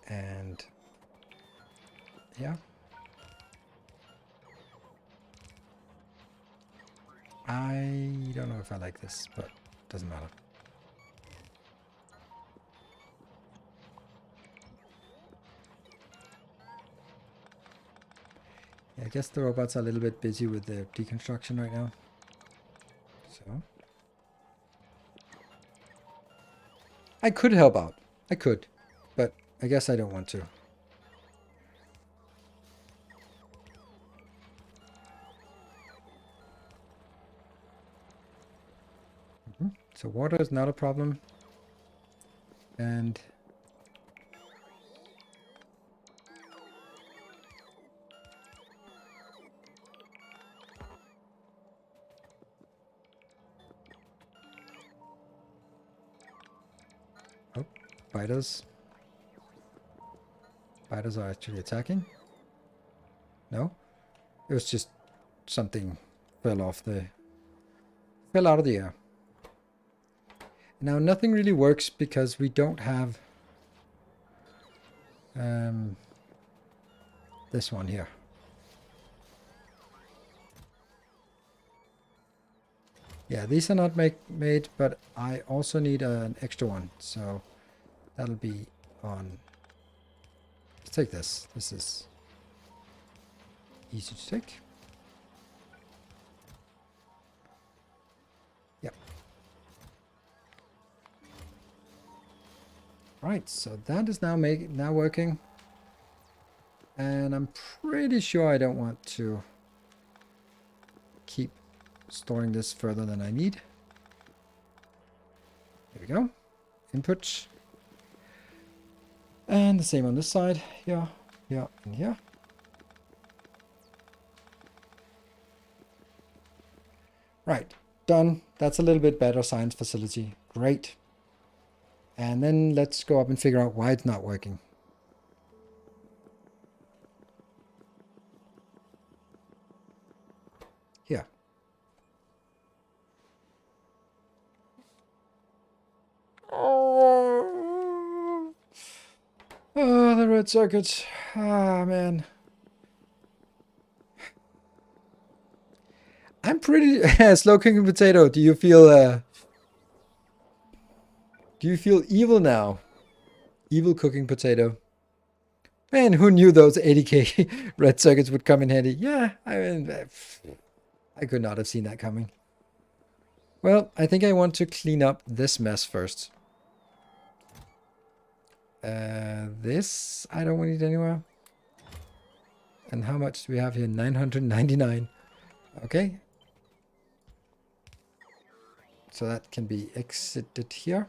And yeah. I don't know if I like this, but doesn't matter. Yeah, I guess the robots are a little bit busy with the deconstruction right now. So I could help out. I could, but I guess I don't want to. So water is not a problem. And oh, spiders. Spiders are actually attacking. No? It was just something fell out of the air. Now nothing really works because we don't have this one here. Yeah, these are not made, but I also need an extra one, so that'll be on. Let's take this. This is easy to take. Yep. Right, so that is now working. And I'm pretty sure I don't want to keep storing this further than I need. There we go. Input. And the same on this side. Here, here, and here. Right, done. That's a little bit better science facility. Great. And then let's go up and figure out why it's not working. Here. Oh, the red circuit. Ah, man. I'm pretty slow cooking potato. Do you feel evil now? Evil cooking potato. Man, who knew those 80k red circuits would come in handy? Yeah, I mean, I could not have seen that coming. Well, I think I want to clean up this mess first. This I don't need anywhere. And how much do we have here? 999. Okay. So that can be exited here.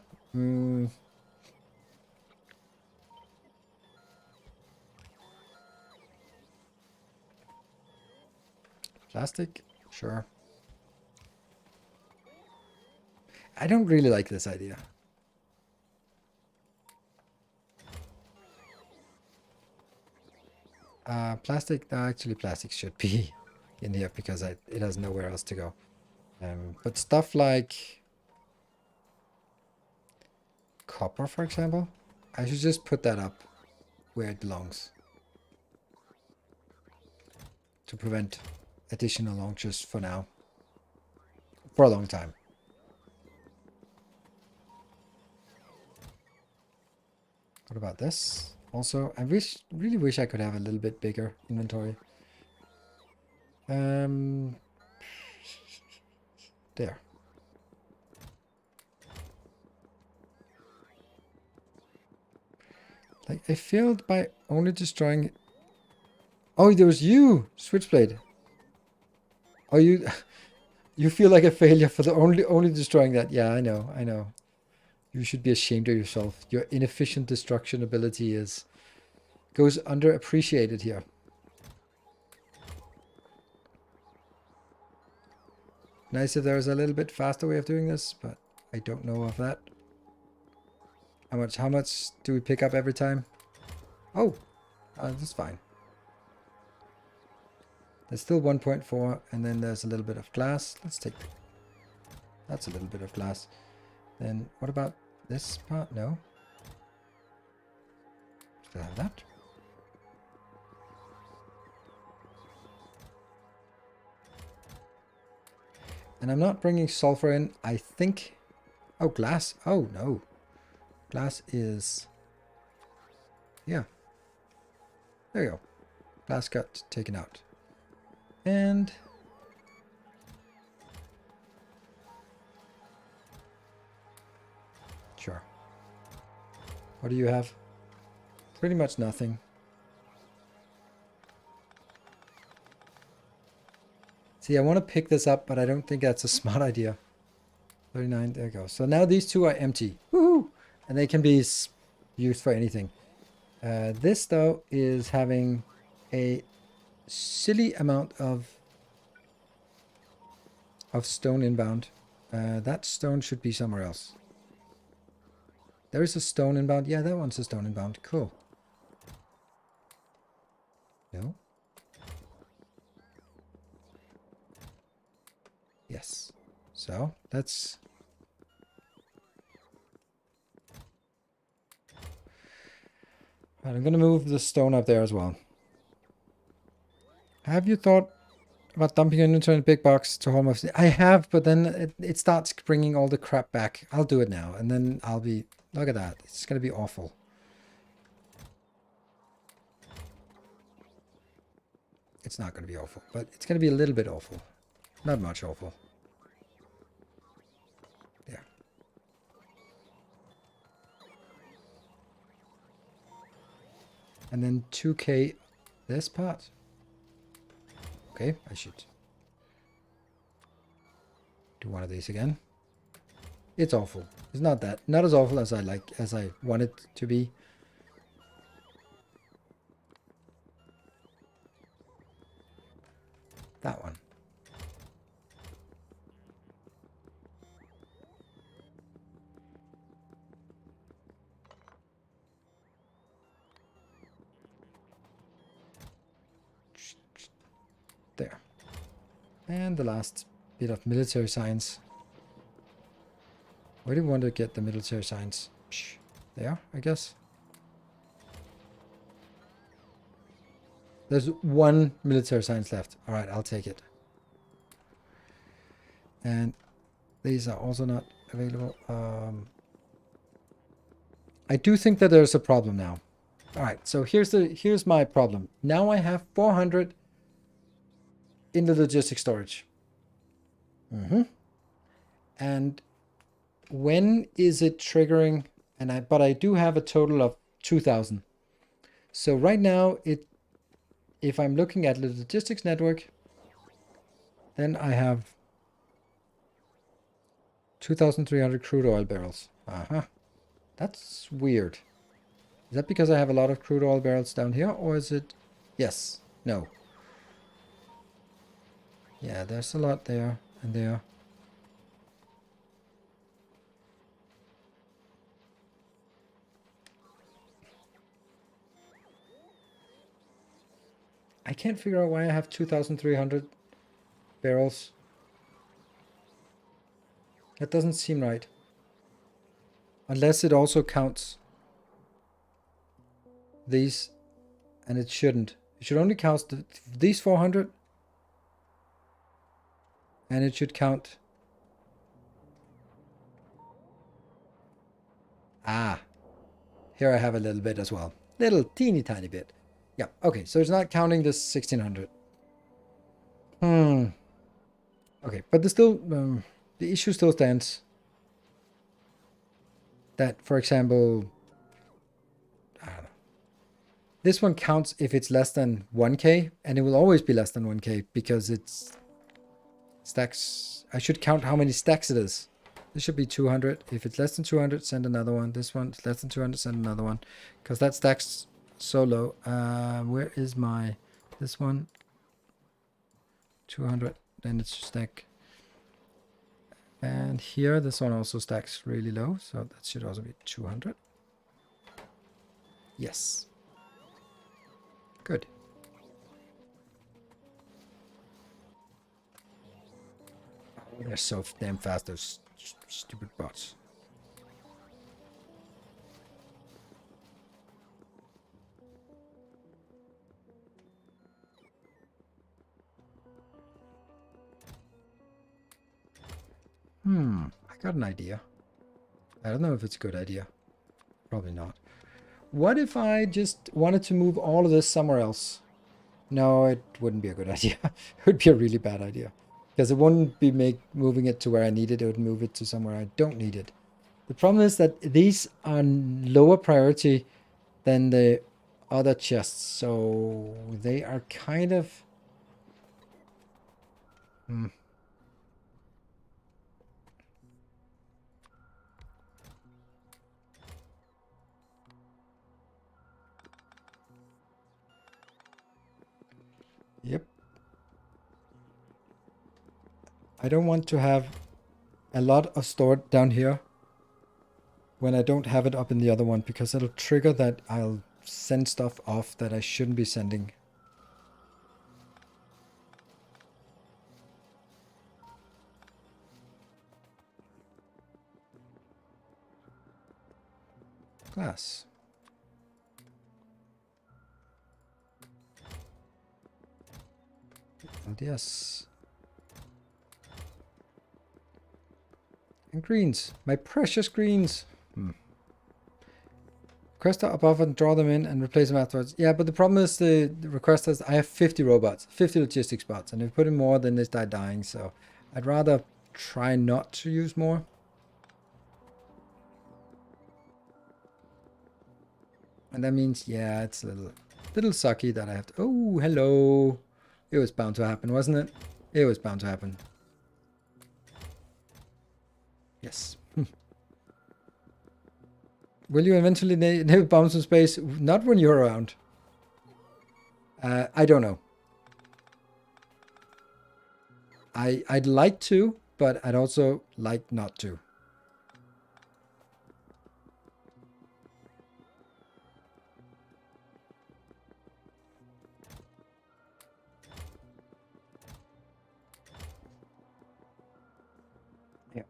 Plastic? Sure. I don't really like this idea. Plastic? No, actually plastic should be in here because it has nowhere else to go. But stuff like copper, for example, I should just put that up where it belongs to prevent additional launches for now, for a long time. What about this? Also, I really wish I could have a little bit bigger inventory. There. Like, I failed by only destroying... Oh, there was you, Switchblade. Oh, you feel like a failure for the only destroying that. Yeah, I know. You should be ashamed of yourself. Your inefficient destruction ability goes underappreciated here. Nice if there was a little bit faster way of doing this, but I don't know of that. How much do we pick up every time? Oh, that's fine. There's still 1.4, and then there's a little bit of glass. Let's take that's a little bit of glass. Then what about this part? No. Still have that. And I'm not bringing sulfur in, I think. Oh, glass. Oh, no. Glass is... Yeah. There you go. Glass got taken out. And... Sure. What do you have? Pretty much nothing. See, I want to pick this up, but I don't think that's a smart idea. 39, there you go. So now these two are empty. Woohoo! And they can be used for anything. This, though, is having a silly amount of stone inbound. That stone should be somewhere else. There is a stone inbound. Yeah, that one's a stone inbound. Cool. No? Yes. So that's... Right, I'm going to move the stone up there as well. Have you thought about dumping it into a big box to hold my... I have, but then it starts bringing all the crap back. I'll do it now, and then I'll be... Look at that. It's going to be awful. It's not going to be awful, but it's going to be a little bit awful. Not much awful. Yeah. And then 2K this part. Okay, I should do one of these again. It's awful. It's not as awful as I want it to be. That one. There. And the last bit of military science. Where do we want to get the military science? There, I guess. There's one military science left. Alright, I'll take it. And these are also not available. I do think that there's a problem now. Alright, so here's my problem. Now I have 400 in the logistic storage. And when is it triggering? But I do have a total of 2,000. So right now, if I'm looking at the logistics network, then I have 2,300 crude oil barrels. That's weird. Is that because I have a lot of crude oil barrels down here, or is it? Yes. No. Yeah, there's a lot there and there. I can't figure out why I have 2,300 barrels. That doesn't seem right. Unless it also counts these, and it shouldn't. It should only count these 400. And it should count. Here I have a little bit as well. Little teeny tiny bit. Yeah, okay, so it's not counting this 1,600. Okay, but the issue still stands. That, for example, I don't know. This one counts if it's less than 1K, and it will always be less than 1K because it's stacks. I should count how many stacks it is. This should be 200. If it's less than 200, send another one. This one is less than 200, send another one. Because that stacks so low. Where is my... This one? 200. Then it's stack. And here, this one also stacks really low. So that should also be 200. Yes. Good. They're so damn fast, those stupid bots. I got an idea. I don't know if it's a good idea. Probably not. What if I just wanted to move all of this somewhere else? No, it wouldn't be a good idea. It would be a really bad idea. Because it wouldn't be moving it to where I need it. It would move it to somewhere I don't need it. The problem is that these are lower priority than the other chests. So they are kind of... Yep. I don't want to have a lot of stored down here when I don't have it up in the other one, because it'll trigger that I'll send stuff off that I shouldn't be sending. Glass. And yes. And greens. My precious greens. Requester above and draw them in and replace them afterwards. Yeah, but the problem is the requesters, I have 50 robots, 50 logistics bots, and if you put in more, then they start dying, so I'd rather try not to use more. And that means, yeah, it's a little sucky that I have to... Oh, hello. It was bound to happen, wasn't it? It was bound to happen. Yes. Will you eventually enable bombs in space? Not when you're around. I don't know. I'd like to, but I'd also like not to. Yeah.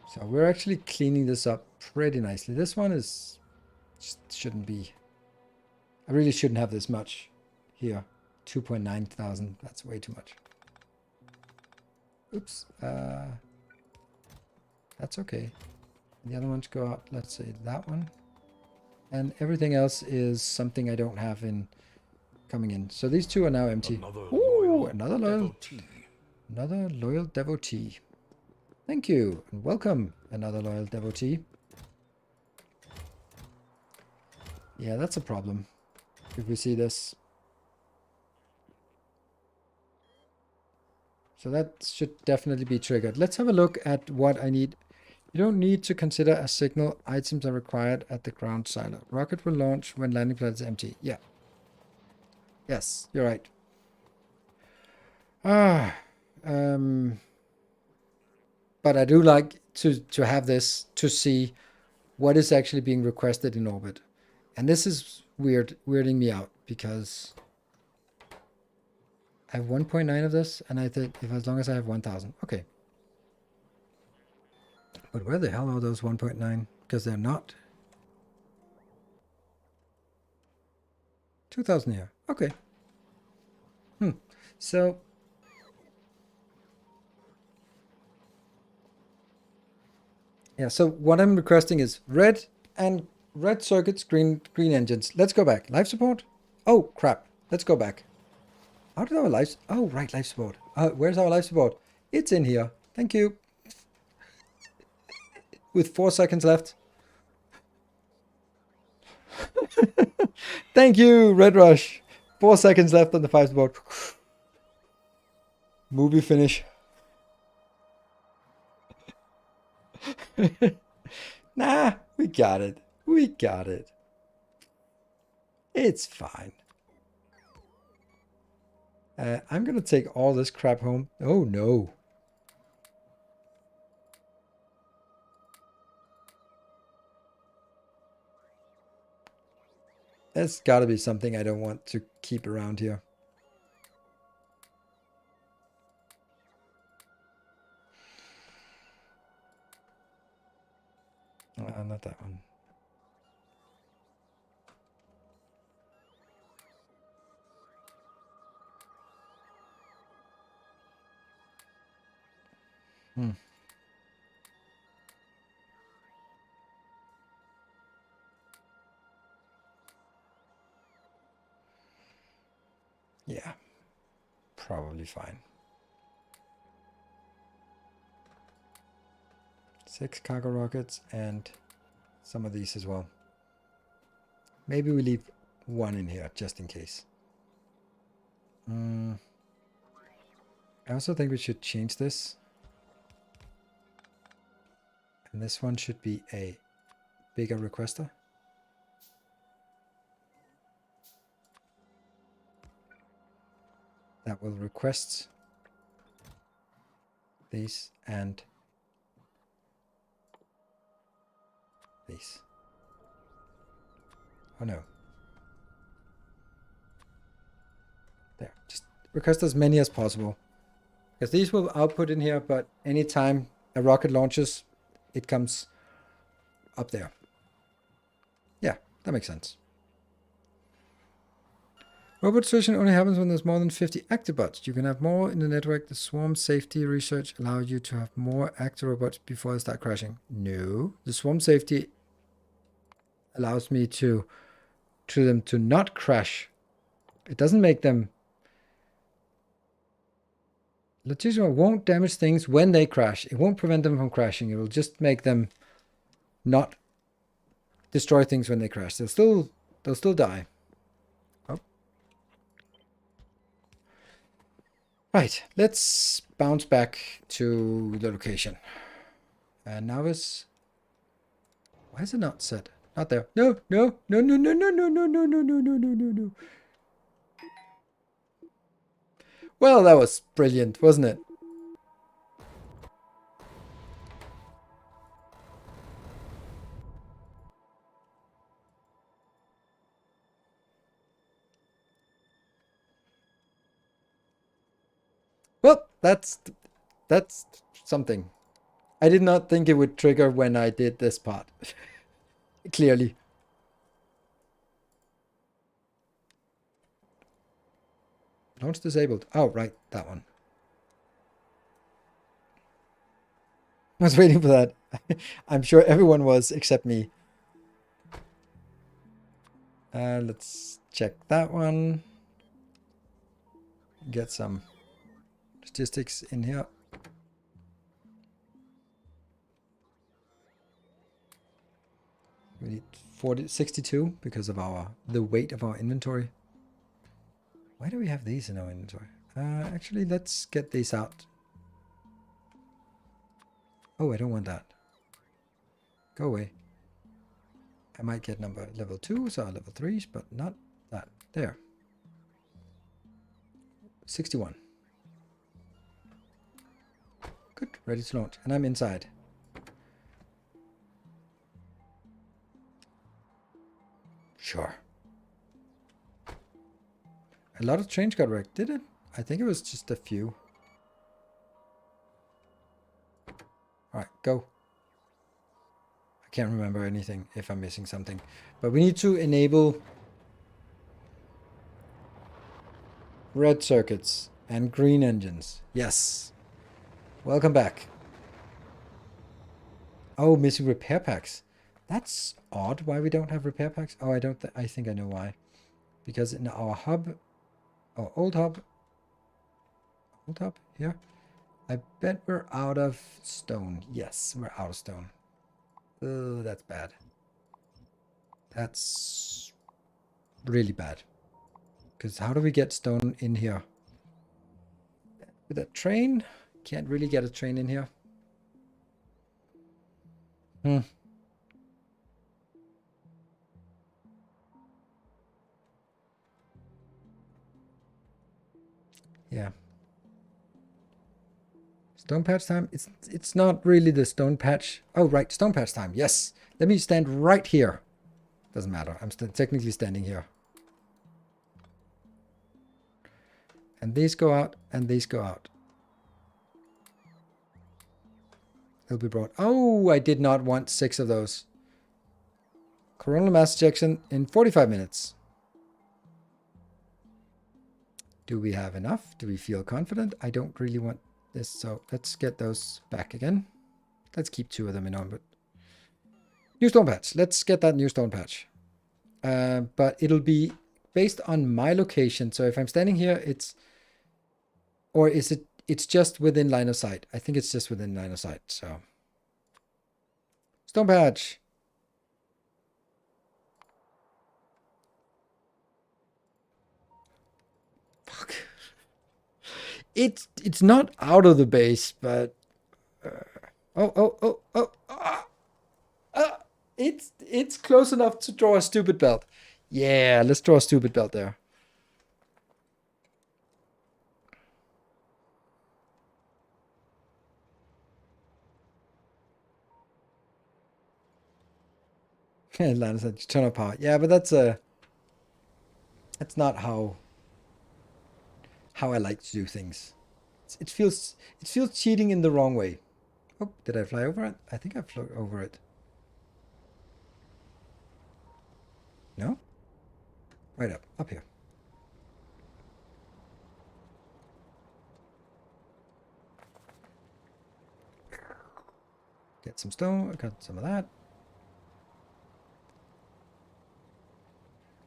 So we're actually cleaning this up pretty nicely. This one is just shouldn't be. I really shouldn't have this much here. 2.9 thousand. That's way too much. Oops. That's okay. The other ones go out. Let's say that one. And everything else is something I don't have in coming in. So these two are now empty. Another loyal devotee. Thank you and welcome, another loyal devotee. Yeah, that's a problem if we see this. So that should definitely be triggered. Let's have a look at what I need. You don't need to consider a signal. Items are required at the ground silo. Rocket will launch when landing pad is empty. Yeah. Yes, you're right. But I do like to have this to see what is actually being requested in orbit. And this is weirding me out because I have 1.9 of this, and I think if as long as I have 1,000, okay. But where the hell are those 1.9? Because they're not. 2,000 here. Okay. So yeah, so what I'm requesting is red circuits, green engines. Let's go back. Life support? Oh crap. Let's go back. How did our life... Oh, right, life support. Where's our life support? It's in here. Thank you. With 4 seconds left. Thank you, Red Rush. 4 seconds left on the 5 support. Movie finish. Nah, we got it. We got it. It's fine. I'm gonna take all this crap home. Oh no. That's gotta be something I don't want to keep around here. Not that one. Yeah, probably fine. 6 cargo rockets and some of these as well. Maybe we leave 1 in here just in case. I also think we should change this. And this one should be a bigger requester. That will request these and these. Oh no. There, just request as many as possible. Because these will output in here, but anytime a rocket launches, it comes up there. Yeah, that makes sense. Robot searching only happens when there's more than 50 active bots. You can have more in the network. The swarm safety research allows you to have more active robots before they start crashing. No, the swarm safety allows me to them to not crash. It doesn't make them. Logistical won't damage things when they crash. It won't prevent them from crashing. It will just make them not destroy things when they crash. They'll still die. Oh. Right, let's bounce back to the location. And now is, why is it not set? Not there. No, no, no, no, no, no, no, no, no, no, no, no, no, no, no. Well, that was brilliant, wasn't it? Well, that's something. I did not think it would trigger when I did this part. Clearly. Launch disabled. Oh, right, that one. I was waiting for that. I'm sure everyone was except me. Let's check that one. Get some statistics in here. We need 62 because of the weight of our inventory. Why do we have these in our inventory? Actually, let's get these out. Oh, I don't want that. Go away. I might get level 2s or level 3s, but not that. There. 61. Good, ready to launch. And I'm inside. Sure. A lot of trains got wrecked, did it? I think it was just a few. Alright, go. I can't remember anything if I'm missing something. But we need to enable red circuits and green engines. Yes. Welcome back. Oh, missing repair packs. That's odd why we don't have repair packs. Oh, I think I know why. Because in our hub, old hub here, I bet we're out of stone. Yes, we're out of stone. Oh, that's bad. That's really bad. Because how do we get stone in here? With a train? Can't really get a train in here. Yeah. Stone patch time? It's not really the stone patch. Oh, right. Stone patch time. Yes. Let me stand right here. Doesn't matter. I'm technically standing here. And these go out and these go out. They'll be brought. Oh, I did not want 6 of those. Coronal mass ejection in 45 minutes. Do we have enough? Do we feel confident? I don't really want this, so let's get those back again. Let's keep 2 of them in orbit. New stone patch. Let's get that new stone patch. But it'll be based on my location. So if I'm standing here, it's just within line of sight. I think it's just within line of sight. So stone patch. Fuck. It's not out of the base, but it's close enough to draw a stupid belt. Yeah, let's draw a stupid belt there. Lana said turn off power. Yeah, but that's not how I like to do things. It feels cheating in the wrong way. Oh, did I fly over it? I think I flew over it. No? Right up here. Get some stone, I got some of that.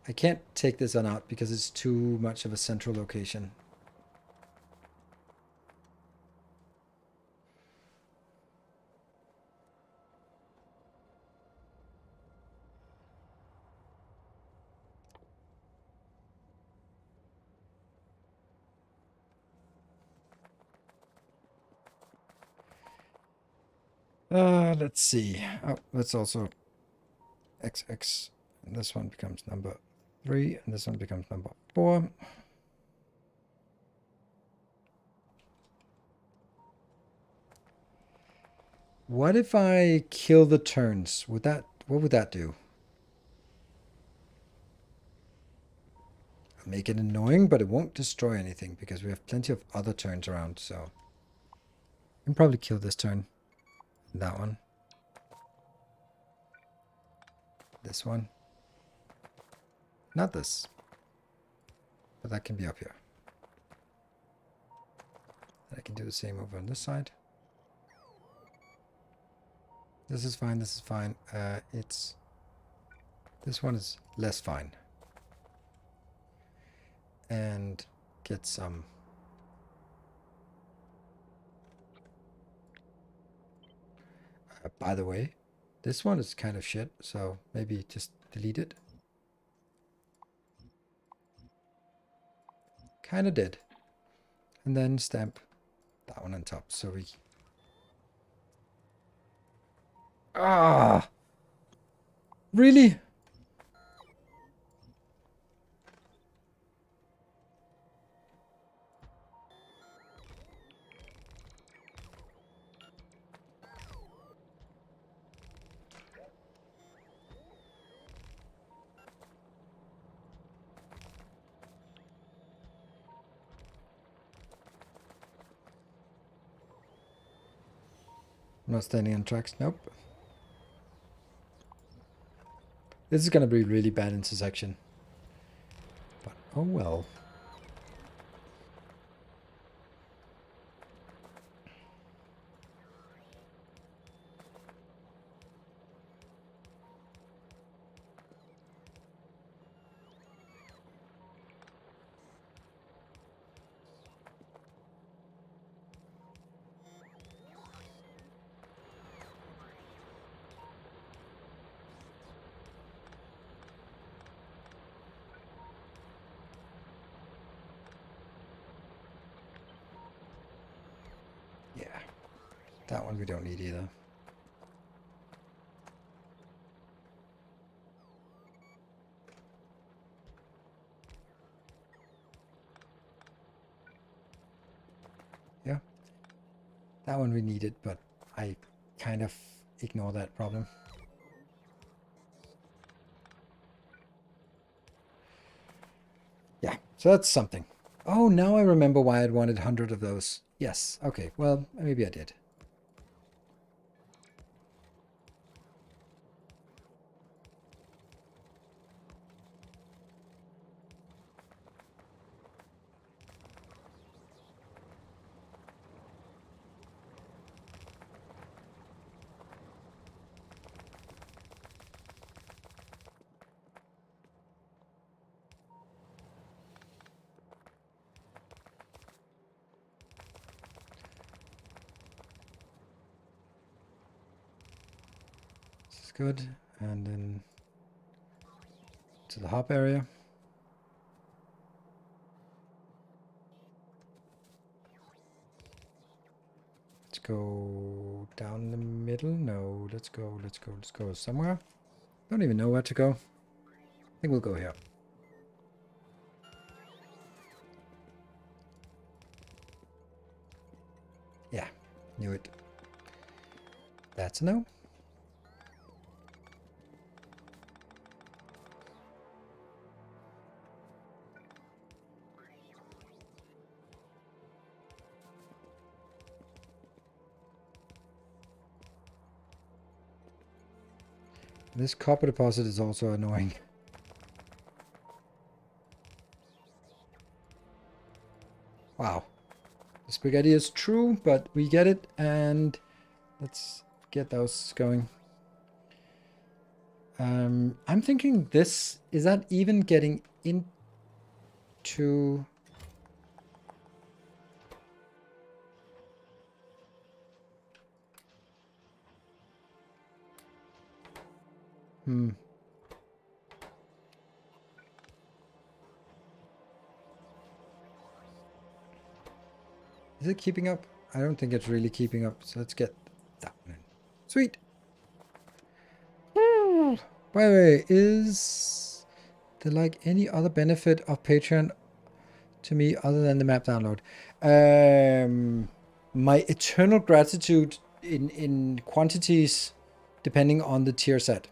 I can't take this one out because it's too much of a central location. Let's see. Oh, let's also XX. And this one becomes number 3, and this one becomes number 4. What if I kill the turns? What would that do? Make it annoying, but it won't destroy anything because we have plenty of other turns around, so I can probably kill this turn. That one. This one. Not this. But that can be up here. And I can do the same over on this side. This is fine, this is fine. This one is less fine. And get some. By the way, this one is kind of shit, so maybe just delete it. Kind of did. And then stamp that one on top, so we... Ah! Really? I'm not standing on tracks. Nope. This is gonna be really bad intersection. But oh well. Yeah. That one we don't need either. Yeah. That one we needed, but I kind of ignore that problem. Yeah, so that's something. Oh, now I remember why I'd wanted 100 of those. Yes, okay, well, maybe I did. This is good. And then to the hop area. Let's go down the middle. No, let's go somewhere. Don't even know where to go. I think we'll go here. Yeah, knew it. That's a no. This copper deposit is also annoying. Wow. The spaghetti is true, but we get it, and let's get those going. I'm thinking this, is that even getting into... Is it keeping up? I don't think it's really keeping up, so let's get that one in. Sweet! By the way, is there like any other benefit of Patreon to me other than the map download? My eternal gratitude in quantities depending on the tier set.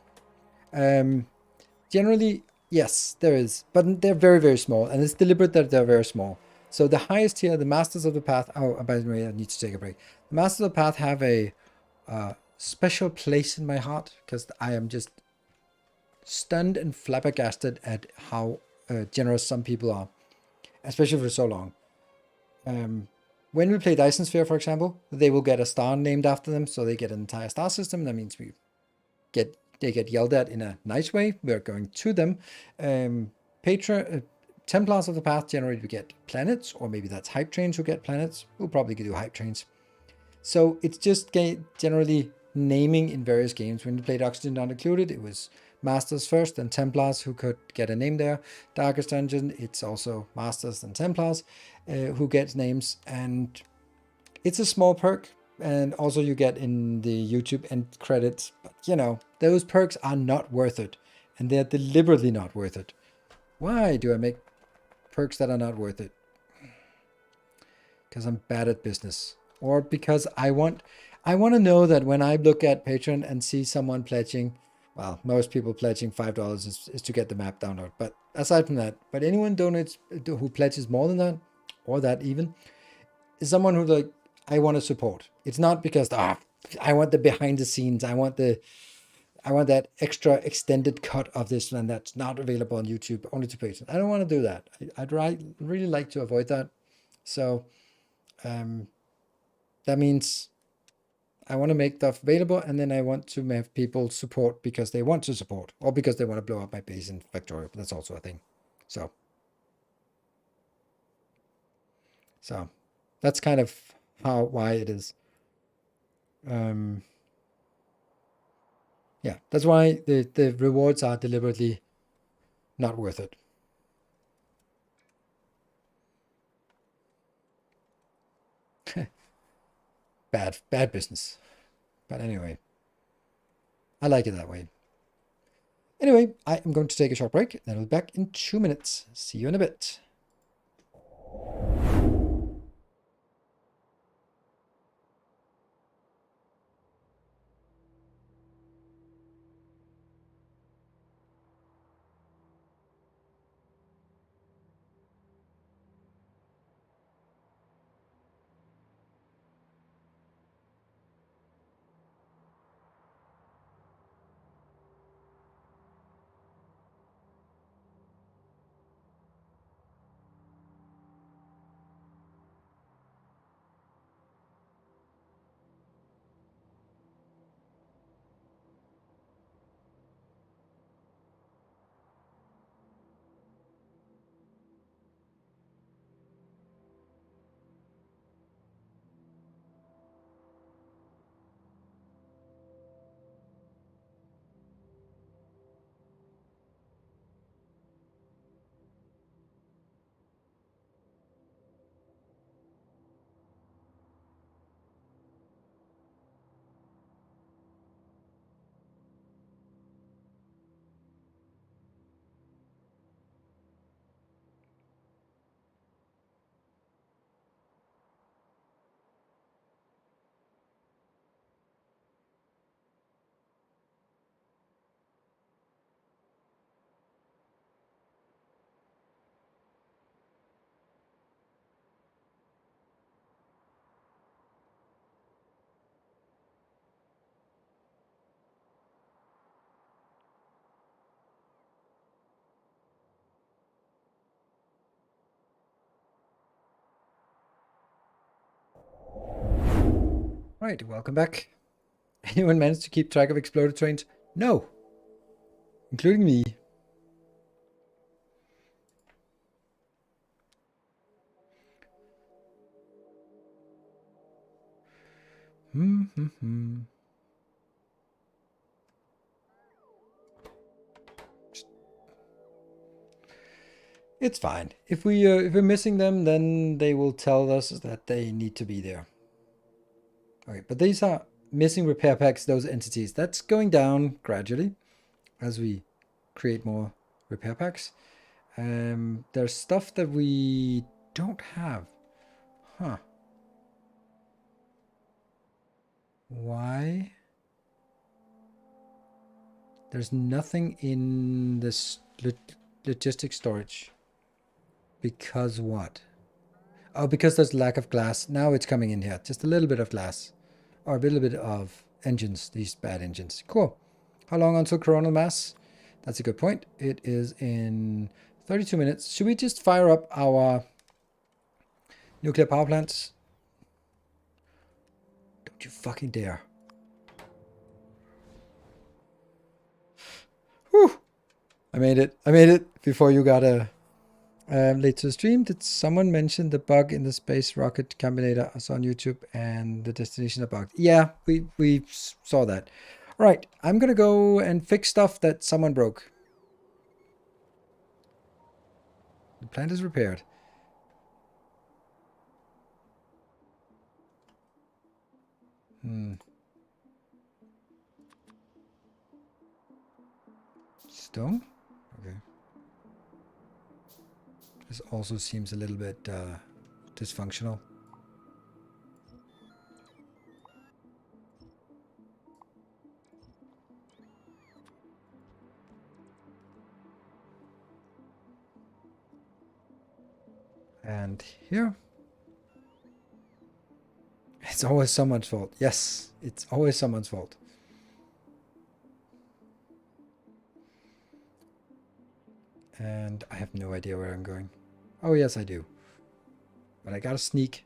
Generally, yes, there is, but they're very, very small, and it's deliberate that they're very small. So the highest tier, the Masters of the Path, oh, by the way, I need to take a break. The Masters of the Path have a special place in my heart, because I am just stunned and flabbergasted at how generous some people are, especially for so long. When we play Dyson Sphere, for example, they will get a star named after them, so they get an entire star system. That means they get yelled at in a nice way. We're going to them. Templars of the Path generally get planets, or maybe that's hype trains who get planets. We'll probably do hype trains. So it's just generally naming in various games. When we played Oxygen Not Included, it was Masters first and Templars who could get a name there. Darkest Dungeon, it's also Masters and Templars who get names, and it's a small perk. And also you get in the YouTube end credits, but you know, those perks are not worth it, and they're deliberately not worth it. Why do I make perks that are not worth it? Because I'm bad at business, or because I want to know that when I look at Patreon and see someone pledging, well, most people pledging $5 is to get the map download. But aside from that, but anyone donates who pledges more than that, or that even, is someone who like I want to support. It's not because I want the behind the scenes. I want that extra extended cut of this and that's not available on YouTube, only to patrons. I don't want to do that. I'd really like to avoid that. So that means I want to make stuff available, and then I want to have people support because they want to support, or because they want to blow up my base in Factorio. That's also a thing. So that's kind of why it is. Yeah, that's why the rewards are deliberately not worth it. Bad business. But anyway, I like it that way. Anyway, I am going to take a short break, then I'll be back in 2 minutes. See you in a bit. Right, welcome back. Anyone managed to keep track of exploded trains? No. Including me. It's fine. If we're missing them, then they will tell us that they need to be there. Okay, but these are missing repair packs, those entities. That's going down gradually as we create more repair packs. There's stuff that we don't have. Huh. Why? There's nothing in this logistic storage. Because what? Oh, because there's lack of glass. Now it's coming in here. Just a little bit of glass. Or a little bit of engines. These bad engines. Cool. How long until coronal mass? That's a good point. It is in 32 minutes. Should we just fire up our nuclear power plants? Don't you fucking dare. Whew. I made it. I made it before you got a... late to the stream, did someone mention the bug in the space rocket combinator I saw on YouTube and the destination of bugged? Yeah, we saw that. All right, I'm going to go and fix stuff that someone broke. The plant is repaired. Stone? Okay. This also seems a little bit dysfunctional. And here. It's always someone's fault. Yes, it's always someone's fault. And I have no idea where I'm going. Oh, yes, I do. But I gotta sneak.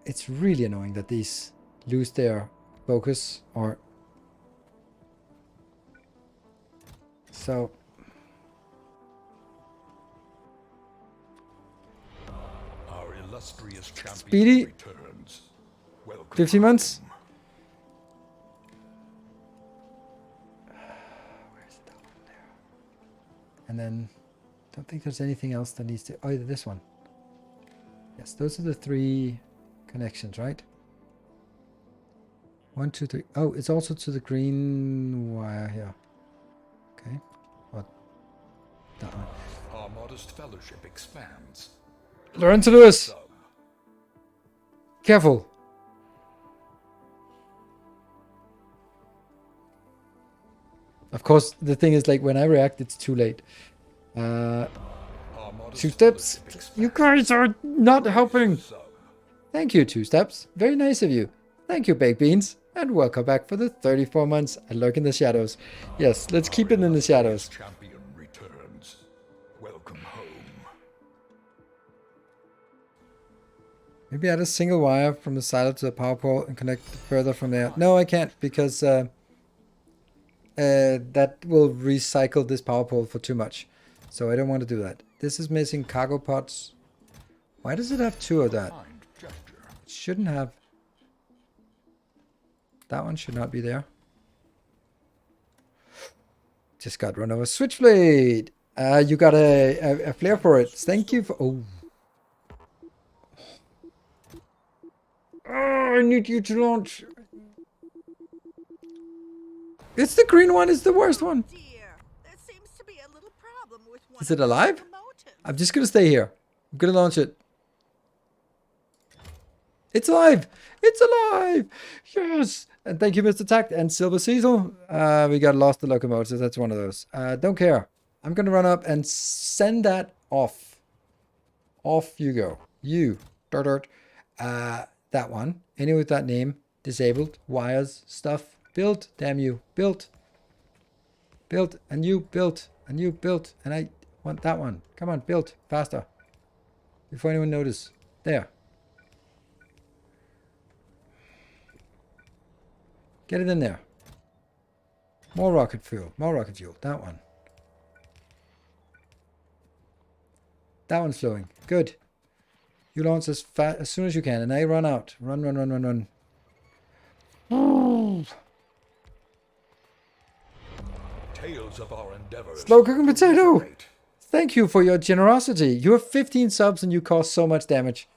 It's really annoying that these lose their focus or... So... Our illustrious champion Speedy. returns. Welcome 15 months. home. Where's that one there? And then... Don't think there's anything else that needs to... Oh, this one. Yes, those are the 3 connections, right? 1, 2, 3. Oh, it's also to the green wire here. Okay. What? That one. Our modest fellowship expands. Learn to do this. Careful. Of course, the thing is, like, when I react, it's too late. 2 steps. You guys are not helping. Thank you, 2 steps. Very nice of you. Thank you, baked beans. And welcome back for the 34 months. I lurk in the shadows. Yes, let's keep it in the shadows. Champion returns. Welcome home. Maybe add a single wire from the silo to the power pole and connect further from there. No, I can't because that will recycle this power pole for too much. So I don't want to do that. This is missing cargo pods. Why does it have 2 of that? It shouldn't have. That one should not be there. Just got run over. Switchblade! You got a flare for it. Thank you for... Oh. Oh, I need you to launch. It's the green one. It's the worst one. Dear, there seems to be a little problem with one Is it of the alive? locomotives. I'm just going to stay here. I'm going to launch it. It's alive! It's alive! Yes! And thank you, Mr. Tact and Silver Cecil. We got lost the locomotives. That's one of those. Don't care. I'm going to run up and send that off. Off you go. You. Dirt. That one. Any with that name. Disabled. Wires. Stuff. Built. Damn you. Built. Built. And you built. And you built. And I want that one. Come on. Built. Faster. Before anyone notices. There. Get it in there. More rocket fuel. More rocket fuel. That one. That one's flowing. Good. You launch as fast as soon as you can, and I run out. Run, run, run, run, run. Tales of our endeavors. Slow cooking potato! Thank you for your generosity. You have 15 subs and you cause so much damage.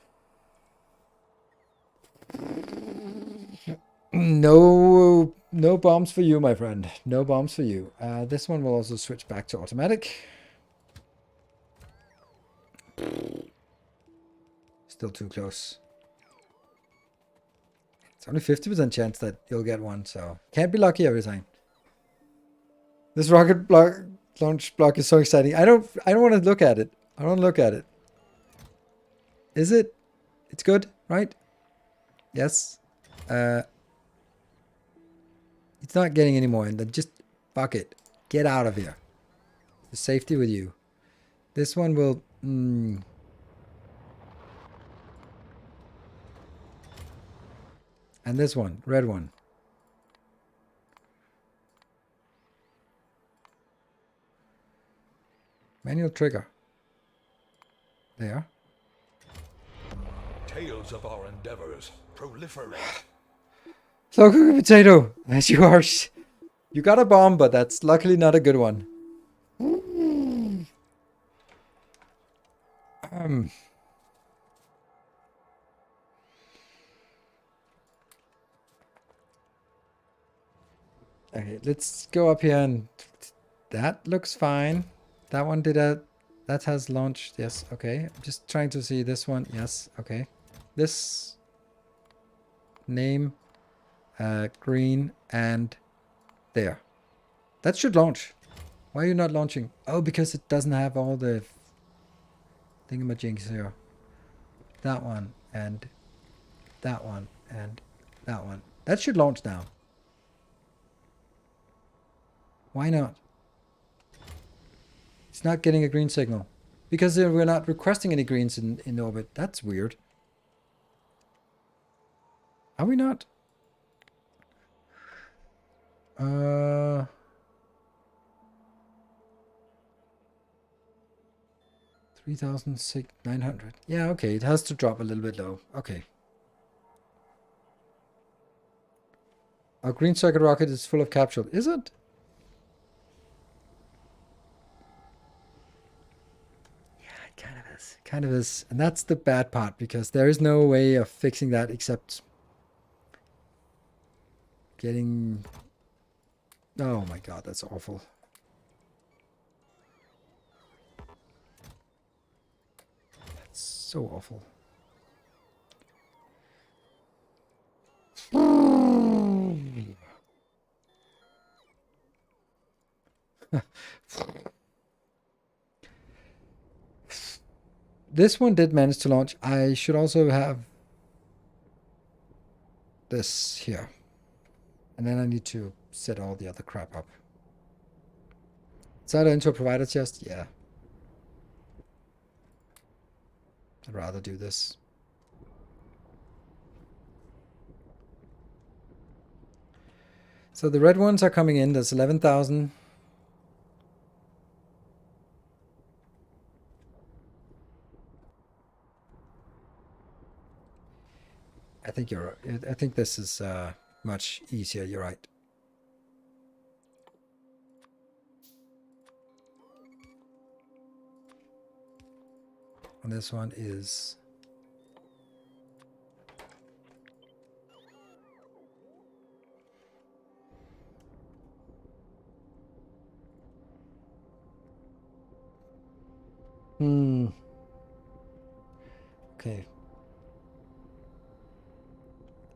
No bombs for you, my friend. No bombs for you. This one will also switch back to automatic. Still too close. It's only 50% chance that you'll get one, so can't be lucky every time. This rocket launch block is so exciting. I don't want to look at it. I don't look at it. Is it? It's good, right? Yes. It's not getting any more, and then just fuck it. Get out of here. The safety with you. This one will. And this one, red one. Manual trigger. There. Tales of our endeavors proliferate. Slow cooking potato. As you are. You got a bomb, but that's luckily not a good one. Okay, let's go up here and that looks fine. That one did a, that has launched. Yes, okay. I'm just trying to see this one. Yes, okay. This name, green, and there. That should launch. Why are you not launching? Oh, because it doesn't have all the thingamajinks here. That one, and that one, and that one. That should launch now. Why not? It's not getting a green signal. Because we're not requesting any greens in orbit. That's weird. Are we not? 3,900. Yeah, okay. It has to drop a little bit low. Okay. Our green circuit rocket is full of capsule. Is it? Kind of is, and that's the bad part, because there is no way of fixing that except getting. Oh my god, that's awful. That's so awful. This one did manage to launch. I should also have this here. And then I need to set all the other crap up. Is that into a provider chest? Yeah. I'd rather do this. So the red ones are coming in. There's 11,000. I think you're. I think this is much easier. You're right. And this one is. Okay.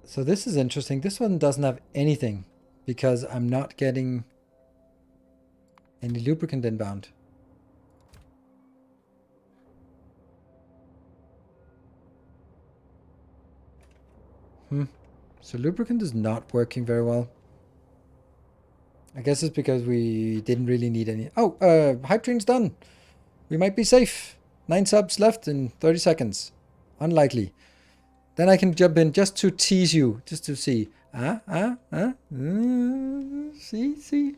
So this is interesting. This one doesn't have anything because I'm not getting any lubricant inbound. So lubricant is not working very well. I guess it's because we didn't really need any. Oh, hype train's done. We might be safe. 9 subs left in 30 seconds. Unlikely. Then I can jump in just to tease you, just to see. See.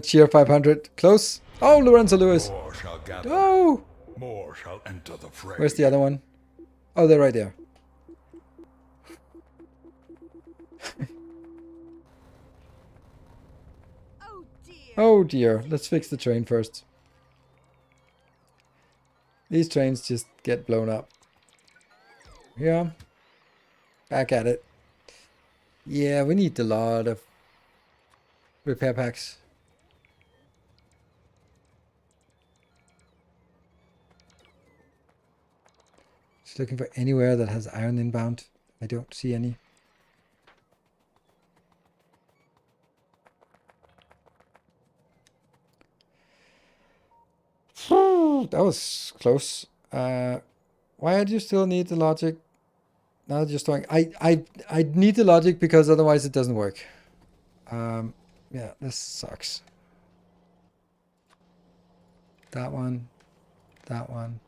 Cheer 500. Close. Oh, Lorenzo Lewis. More shall gather. Oh! More shall enter the fray. Where's the other one? Oh, they're right there. Oh dear. Oh dear. Let's fix the train first. These trains just get blown up. Yeah. Back at it. Yeah, we need a lot of repair packs. Just looking for anywhere that has iron inbound. I don't see any. That was close. Why do you still need the logic? Now that you're starting, I need the logic because otherwise it doesn't work. Yeah, this sucks. That one. That one.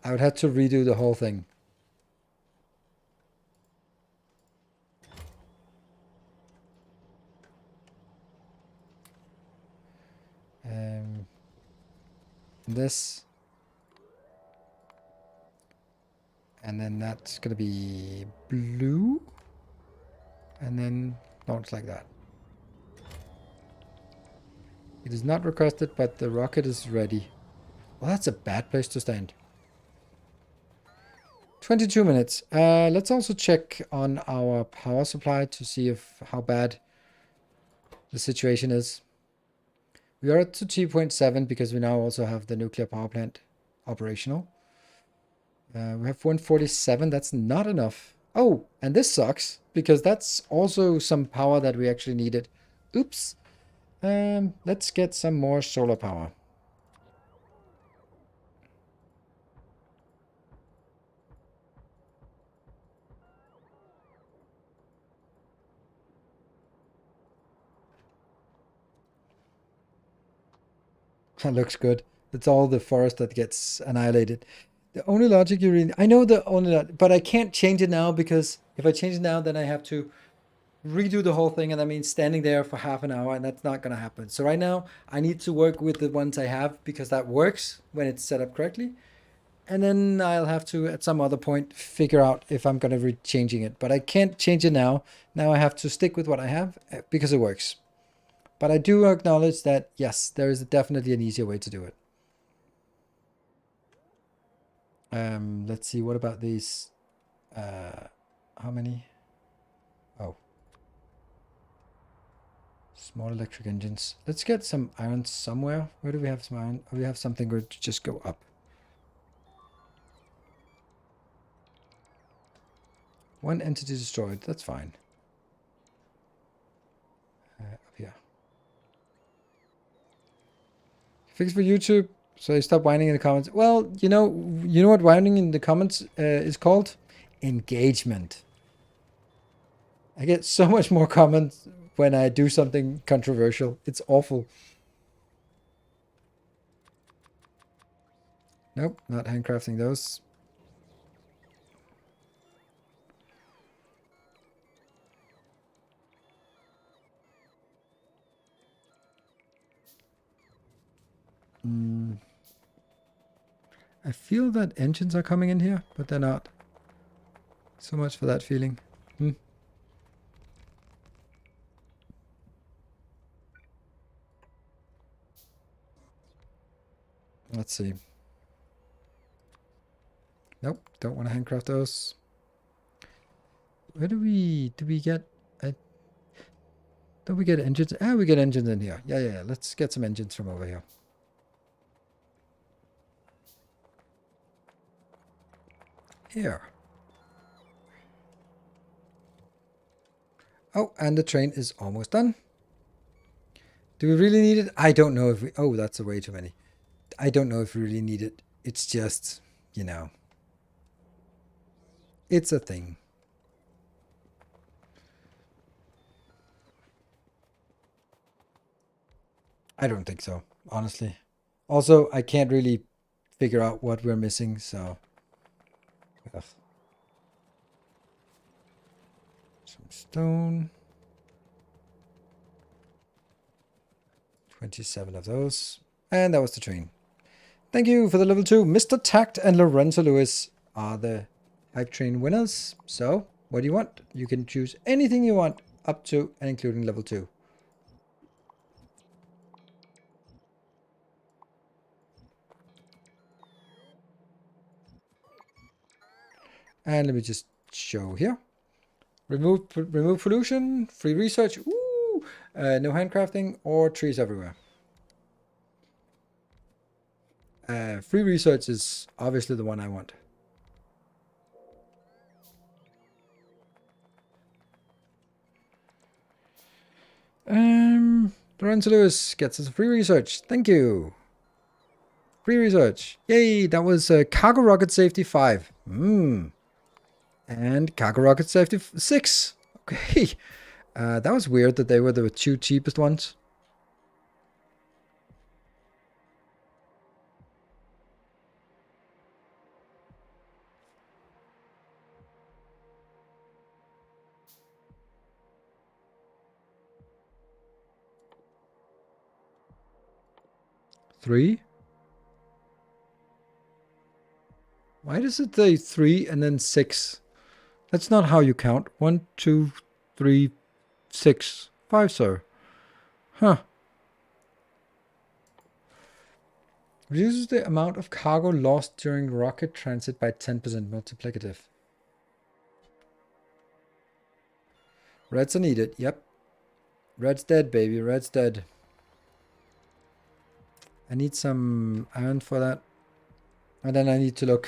I would have to redo the whole thing. This. And then that's going to be blue. And then launch like that. It is not requested, but the rocket is ready. Well, that's a bad place to stand. 22 minutes. Let's also check on our power supply to see if how bad the situation is. We are at 2.7 because we now also have the nuclear power plant operational. We have 147. That's not enough. Oh, and this sucks because that's also some power that we actually needed. Oops. Let's get some more solar power. That looks good. It's all the forest that gets annihilated. The only logic you really... I know the only... But I can't change it now because if I change it now, then I have to redo the whole thing. And that means standing there for half an hour. And that's not going to happen. So right now, I need to work with the ones I have because that works when it's set up correctly. And then I'll have to, at some other point, figure out if I'm going to be changing it. But I can't change it now. Now I have to stick with what I have because it works. But I do acknowledge that, yes, there is definitely an easier way to do it. Let's see, what about these? How many? Oh. Small electric engines. Let's get some iron somewhere. Where do we have some iron? Oh, we have something good to just go up. One entity destroyed. That's fine. Up here. Fix for YouTube. So I stop whining in the comments. Well, you know what whining in the comments is called? Engagement. I get so much more comments when I do something controversial. It's awful. Nope, not handcrafting those. I feel that engines are coming in here, but they're not. So much for that feeling. Let's see. Nope, don't want to handcraft those. Where do we get? Don't we get engines? Ah, we get engines in here. Yeah. Let's get some engines from over here. Here. Oh, and the train is almost done. Do we really need it? I don't know if we... Oh, that's way too many. I don't know if we really need it. It's just, you know. It's a thing. I don't think so. honestly. Also, I can't really figure out what we're missing, so. Ugh. Some stone. 27 of those. And that was the train. Thank you for the level 2. Mr. Tact and Lorenzo Lewis are the hype train winners. So, what do you want? You can choose anything you want up to and including level 2. And let me just show here. Remove pollution, free research, ooh, no handcrafting, or trees everywhere. Free research is obviously the one I want. Lorenzo Lewis gets us free research. Thank you. Free research. Yay, that was Cargo Rocket Safety 5. And Cargo Rocket Safety 6. Okay. That was weird that they were the 2 cheapest ones. Three? Why does it say 3 and then 6? That's not how you count. 1, 2, 3, 6, 5, sir. Huh. Reduces the amount of cargo lost during rocket transit by 10% multiplicative. Reds are needed. Yep. Red's dead, baby. Red's dead. I need some iron for that. And then I need to look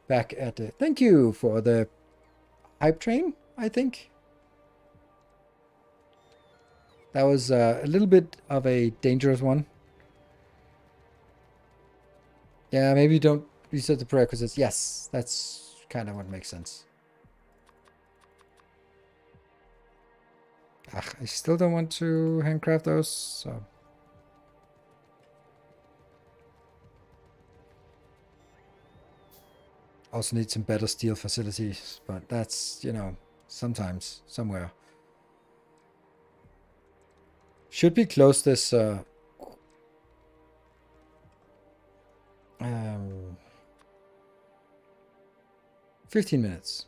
back at it. Thank you for the hype train, I think. That was a little bit of a dangerous one. Yeah, maybe don't reset the prerequisites. Yes, that's kind of what makes sense. Ugh, I still don't want to handcraft those, so. Also need some better steel facilities, but that's, you know, sometimes, somewhere. Should we close this 15 minutes.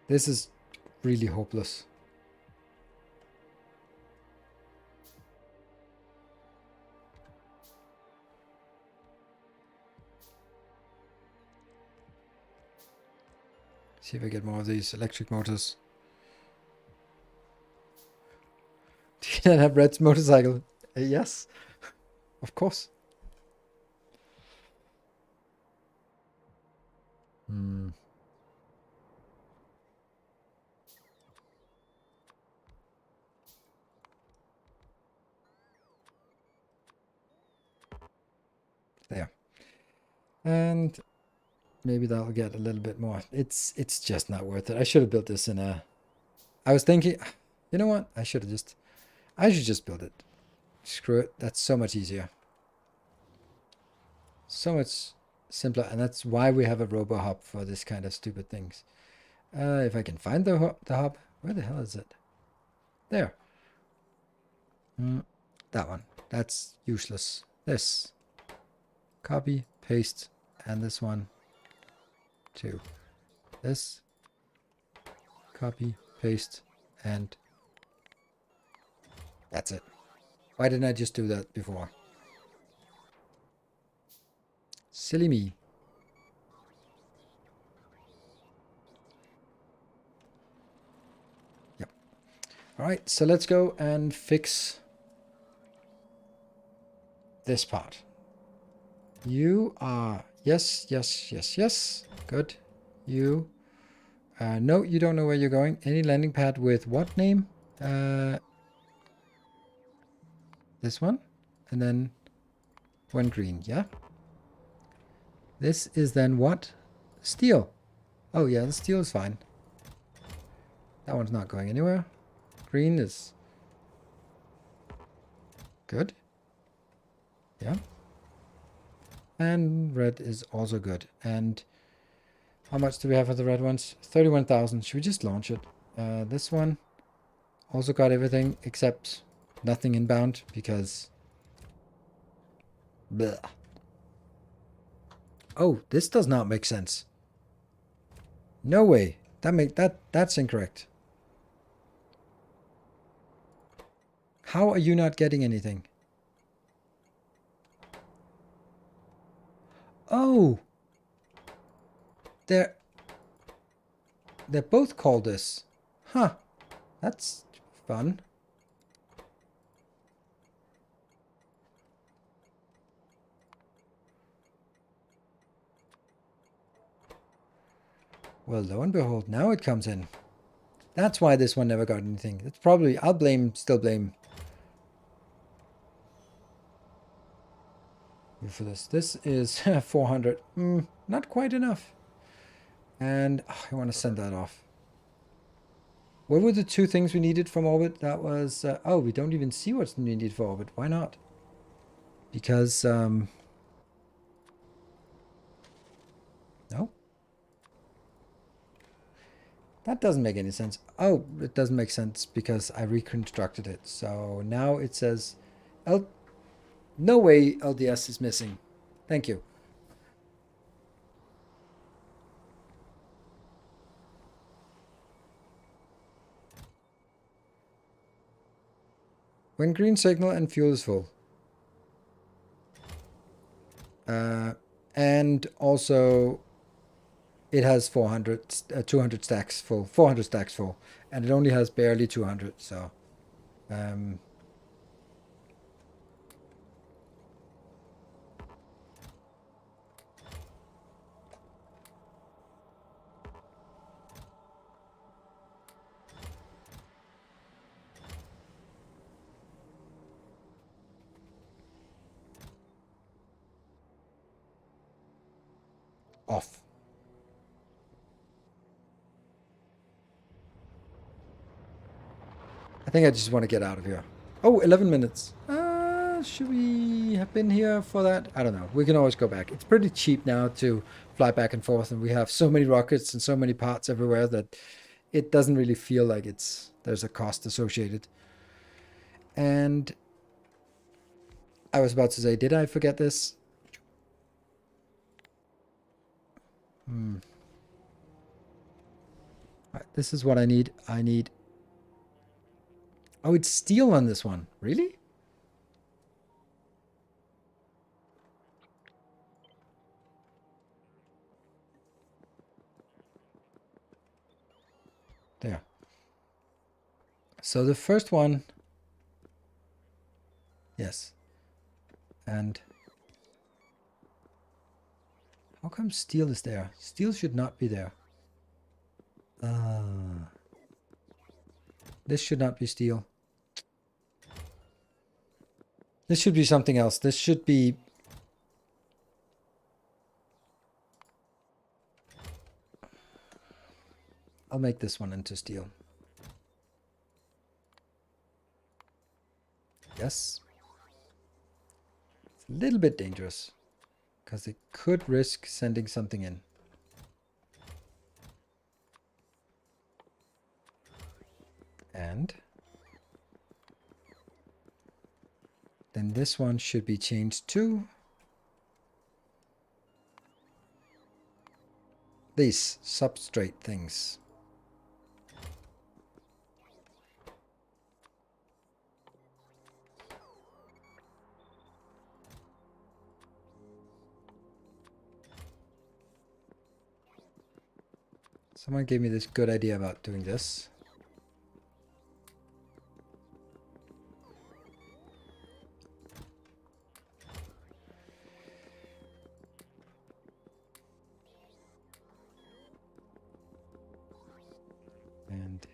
This is really hopeless. See if I get more of these electric motors. Do you not have Red's motorcycle? Yes, of course. There. And maybe that'll get a little bit more. It's just not worth it. I should have built this in a... I was thinking, you know what? I should just build it. Screw it. That's so much easier. So much simpler. And that's why we have a robo hub for this kind of stupid things. If I can find the hub. Where the hell is it? There. That one. That's useless. This. Copy, paste, and this one too. This. Copy, paste, and that's it. Why didn't I just do that before? Silly me. Yep. All right, so let's go and fix this part. You are, yes, yes, yes, yes. Good. You, no, you don't know where you're going. Any landing pad with what name? This one. And then one green, yeah? This is then what? Steel. Oh yeah, the steel is fine. That one's not going anywhere. Green is good. Yeah. And red is also good. And how much do we have for the red ones? 31,000. Should we just launch it? This one also got everything except nothing inbound because... Bleh. Oh, this does not make sense. No way. That's incorrect. How are you not getting anything? Oh, they're both called this. Huh. That's fun. Well, lo and behold, now it comes in. That's why this one never got anything. It's probably, still blame you for this. This is 400. Not quite enough. And I want to send that off. What were the two things we needed from Orbit? That was, oh, we don't even see what's needed for Orbit. Why not? Because, no. That doesn't make any sense. Oh, it doesn't make sense because I reconstructed it. So now it says, no way LDS is missing. Thank you. When green signal and fuel is full. And also it has 200 stacks full, 400 stacks full, and it only has barely 200, so off. I think I just want to get out of here. Oh, 11 minutes. Should we have been here for that? I don't know. We can always go back. It's pretty cheap now to fly back and forth, and we have so many rockets and so many parts everywhere that it doesn't really feel like there's a cost associated. And I was about to say, did I forget this? Right, this is what I need. Oh, it's steel on this one. Really? There. So the first one. Yes. And how come steel is there? Steel should not be there. This should not be steel. This should be something else. This should be... I'll make this one into steel. Yes. It's a little bit dangerous because it could risk sending something in. And then this one should be changed to these substrate things. Someone gave me this good idea about doing this. And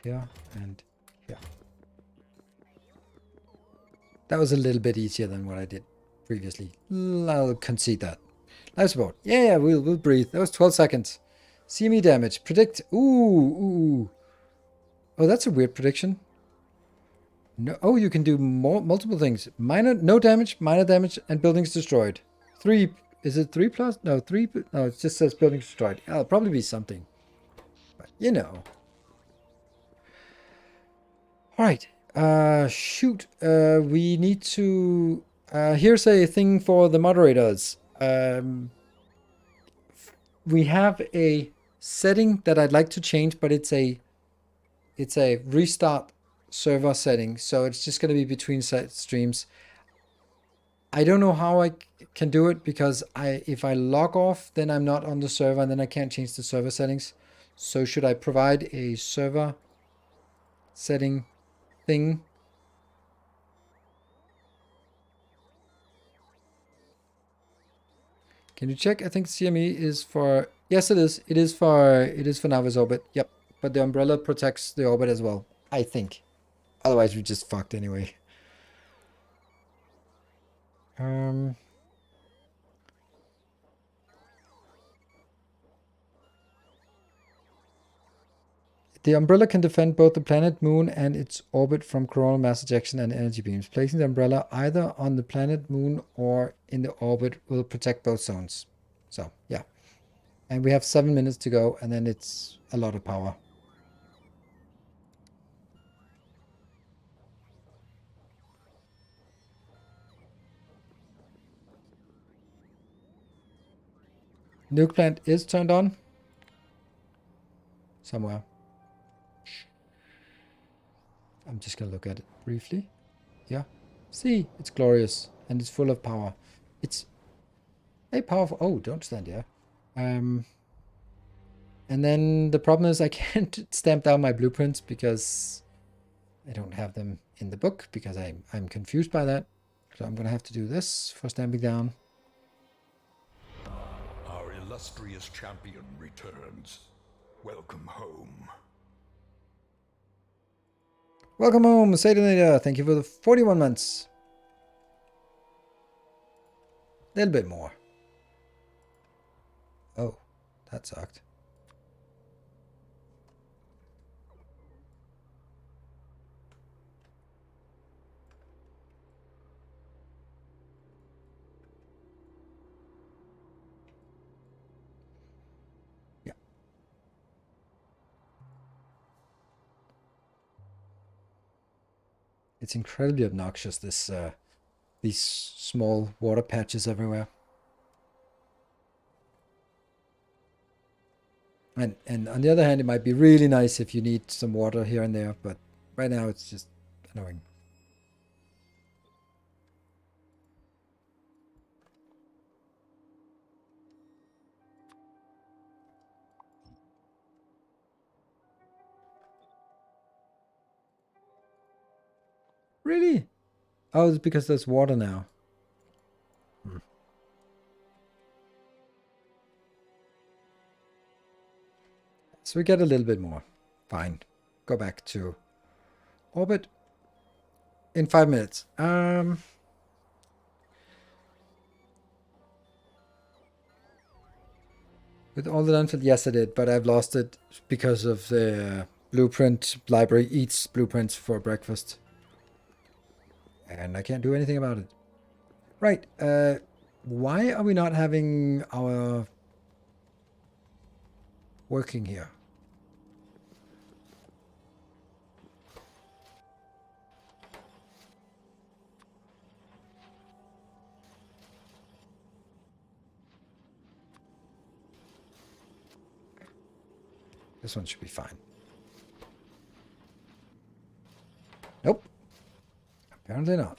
here and here. That was a little bit easier than what I did previously. I'll concede that. Life support. Yeah, we'll breathe. That was 12 seconds. CME damage. Predict. Ooh. Oh, that's a weird prediction. No, oh, you can do multiple things. No damage, minor damage, and buildings destroyed. 3, is it 3 plus? No, 3, no, it just says buildings destroyed. Yeah, it'll probably be something. But, you know. Alright, shoot. We need to, here's a thing for the moderators. We have a setting that I'd like to change, but it's a restart server setting, so it's just going to be between streams. I don't know how I can do it because if I log off, then I'm not on the server and then I can't change the server settings. So should I provide a server setting thing? Can you check? I think CME is for, yes it is. It is for Navis Orbit. Yep. But the umbrella protects the orbit as well, I think. Otherwise we just fucked anyway. The umbrella can defend both the planet, moon, and its orbit from coronal mass ejection and energy beams. Placing the umbrella either on the planet, moon, or in the orbit will protect both zones. So, yeah. And we have 7 minutes to go, and then it's a lot of power. Nuke plant is turned on. Somewhere. I'm just going to look at it briefly. Yeah. See, it's glorious, and it's full of power. It's a powerful... Oh, don't stand here. And then the problem is I can't stamp down my blueprints because I don't have them in the book because I'm confused by that. So I'm going to have to do this for stamping down. Our illustrious champion returns. Welcome home. Welcome home, Saturnator. Thank you for the 41 months. A little bit more. Oh, that sucked. Yeah. It's incredibly obnoxious, this these small water patches everywhere. And on the other hand, it might be really nice if you need some water here and there, but right now it's just annoying. Really? Oh, it's because there's water now. So we get a little bit more. Fine. Go back to orbit in 5 minutes. With all the landfill, yes I did, but I've lost it because of the blueprint library eats blueprints for breakfast. And I can't do anything about it. Right, why are we not having our working here? This one should be fine. Nope. Apparently not.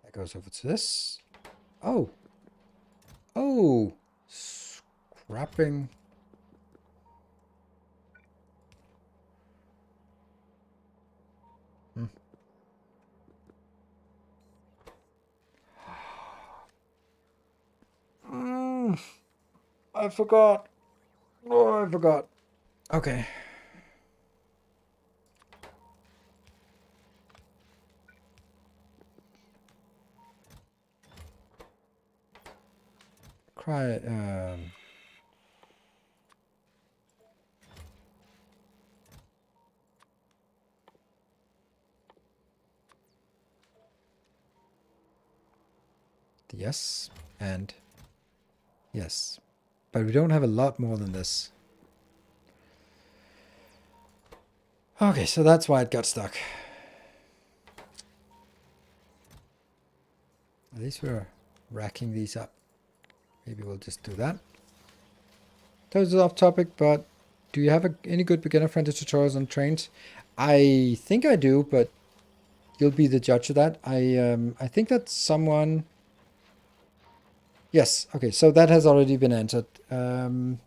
That goes over to this. Oh. Oh. Scrapping. I forgot. Oh, I forgot. Okay. Yes, and yes. But we don't have a lot more than this. Okay, so that's why it got stuck. At least we're racking these up. Maybe we'll just do that. That was off topic, but do you have any good beginner-friendly tutorials on trains? I think I do, but you'll be the judge of that. I think that someone... Yes, okay, so that has already been answered. No,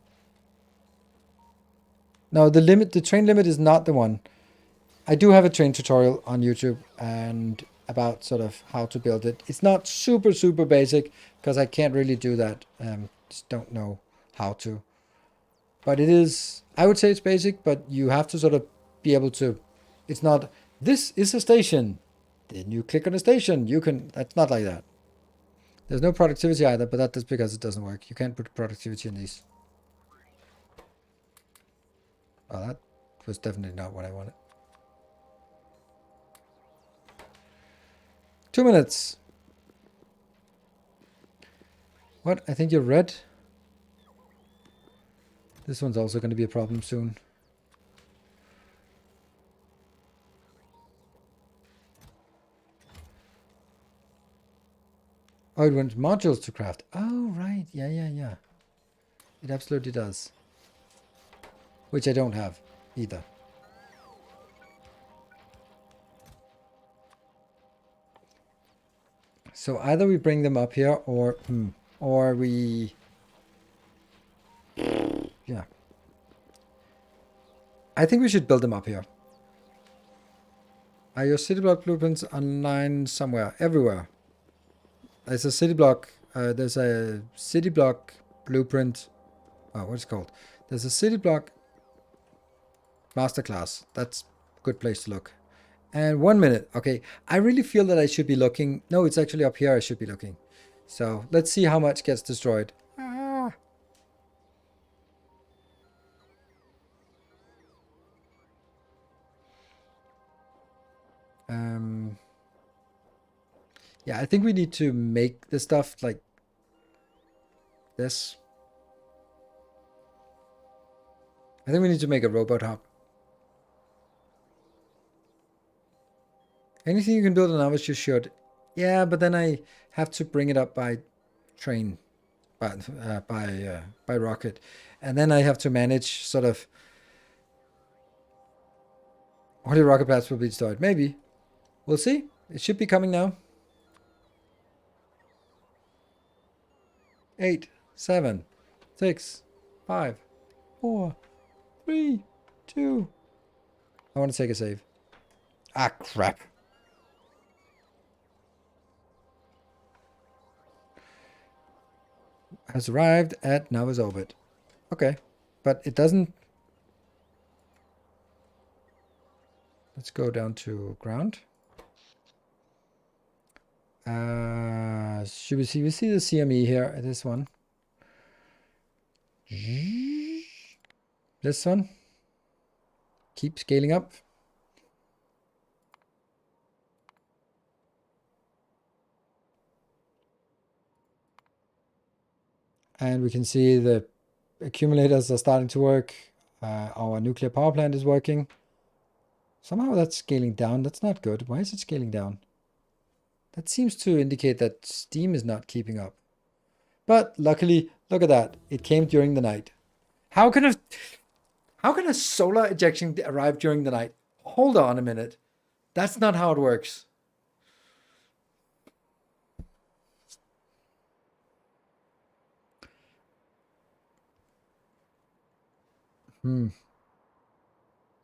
the train limit is not the one. I do have a train tutorial on YouTube and about sort of how to build it. It's not super, super basic because I can't really do that. Just don't know how to. But it is, I would say it's basic, but you have to sort of be able to, it's not, this is a station. Then you click on a station. You can, that's not like that. There's no productivity either, but that's because it doesn't work. You can't put productivity in these. Oh, that was definitely not what I wanted. 2 minutes. What? I think you're red. This one's also going to be a problem soon. Oh, it wants modules to craft. Oh, right. Yeah, yeah, yeah. It absolutely does. Which I don't have either. So either we bring them up here or we... Yeah. I think we should build them up here. Are your city block blueprints online somewhere? Everywhere. There's a city block blueprint. Oh, what's it called? There's a city block masterclass. That's a good place to look. And 1 minute. Okay. I really feel that I should be looking. No, it's actually up here I should be looking. So let's see how much gets destroyed. Yeah, I think we need to make the stuff like this. I think we need to make a robot hub. Anything you can build on ours, you should. Yeah, but then I have to bring it up by train, by rocket, and then I have to manage sort of. What the rocket pads will be destroyed? Maybe. We'll see. It should be coming now. 8, 7, 6, 5, 4, 3, 2. I want to take a save. Ah, crap. Has arrived at Nova's orbit. Okay, but it doesn't. Let's go down to ground. Should we see? We see the CME here. This one. This one. Keep scaling up. And we can see the accumulators are starting to work. Our nuclear power plant is working. Somehow that's scaling down. That's not good. Why is it scaling down? That seems to indicate that Steam is not keeping up. But luckily, look at that. It came during the night. How can a solar ejection arrive during the night? Hold on a minute. That's not how it works.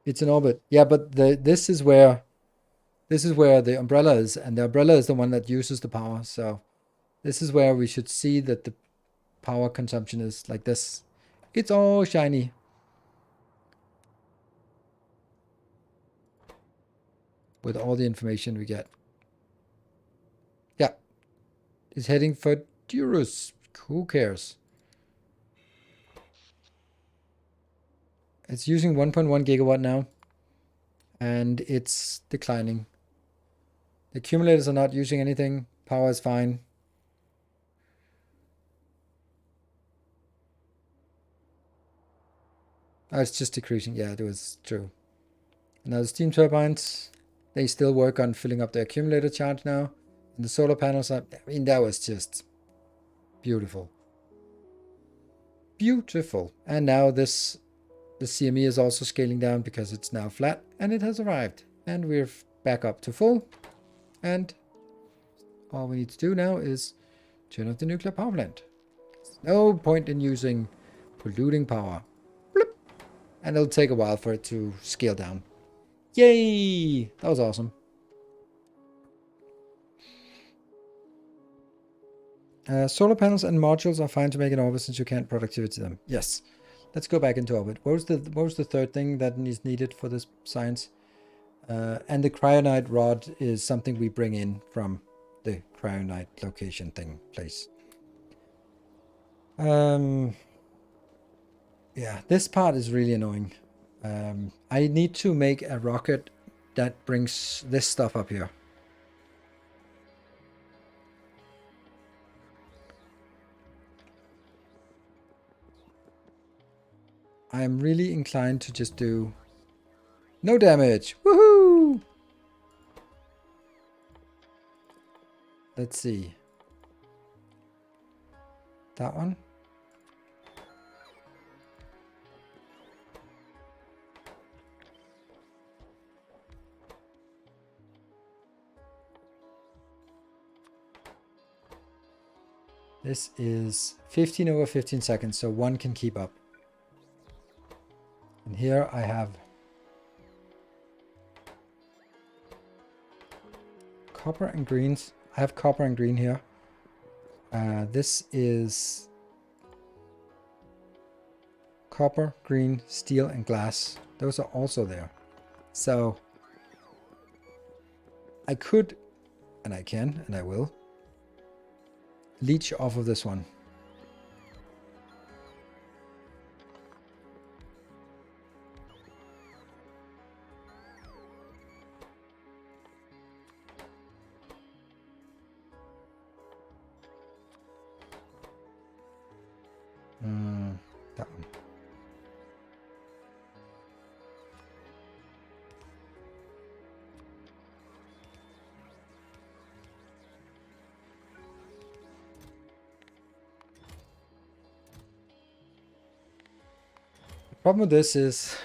It's in orbit. Yeah, but this is where the umbrella is, and the umbrella is the one that uses the power. So this is where we should see that the power consumption is like this. It's all shiny. With all the information we get. Yeah. It's heading for Durus. Who cares? It's using 1.1 gigawatt now, and it's declining. The accumulators are not using anything. Power is fine. Oh, it's just decreasing. Yeah, it was true. Now the steam turbines, they still work on filling up the accumulator charge now. And the solar panels are, I mean, that was just beautiful. Beautiful. And now the CME is also scaling down because it's now flat and it has arrived. And we're back up to full. And all we need to do now is turn off the nuclear power plant. There's no point in using polluting power. Bloop. And it'll take a while for it to scale down. Yay! That was awesome. Solar panels and modules are fine to make in orbit since you can't productivity them. Yes. Let's go back into orbit. What was the third thing that is needed for this science? And the cryonite rod is something we bring in from the cryonite location thing place. Yeah, this part is really annoying. I need to make a rocket that brings this stuff up here. I am really inclined to just do no damage. Woohoo! Let's see. That one. This is 15 over 15 seconds, so one can keep up. And here I have copper and greens. I have copper and green here. This is copper, green, steel, and glass. Those are also there. So I could, and I can, and I will, leech off of this one. That one. The problem with this is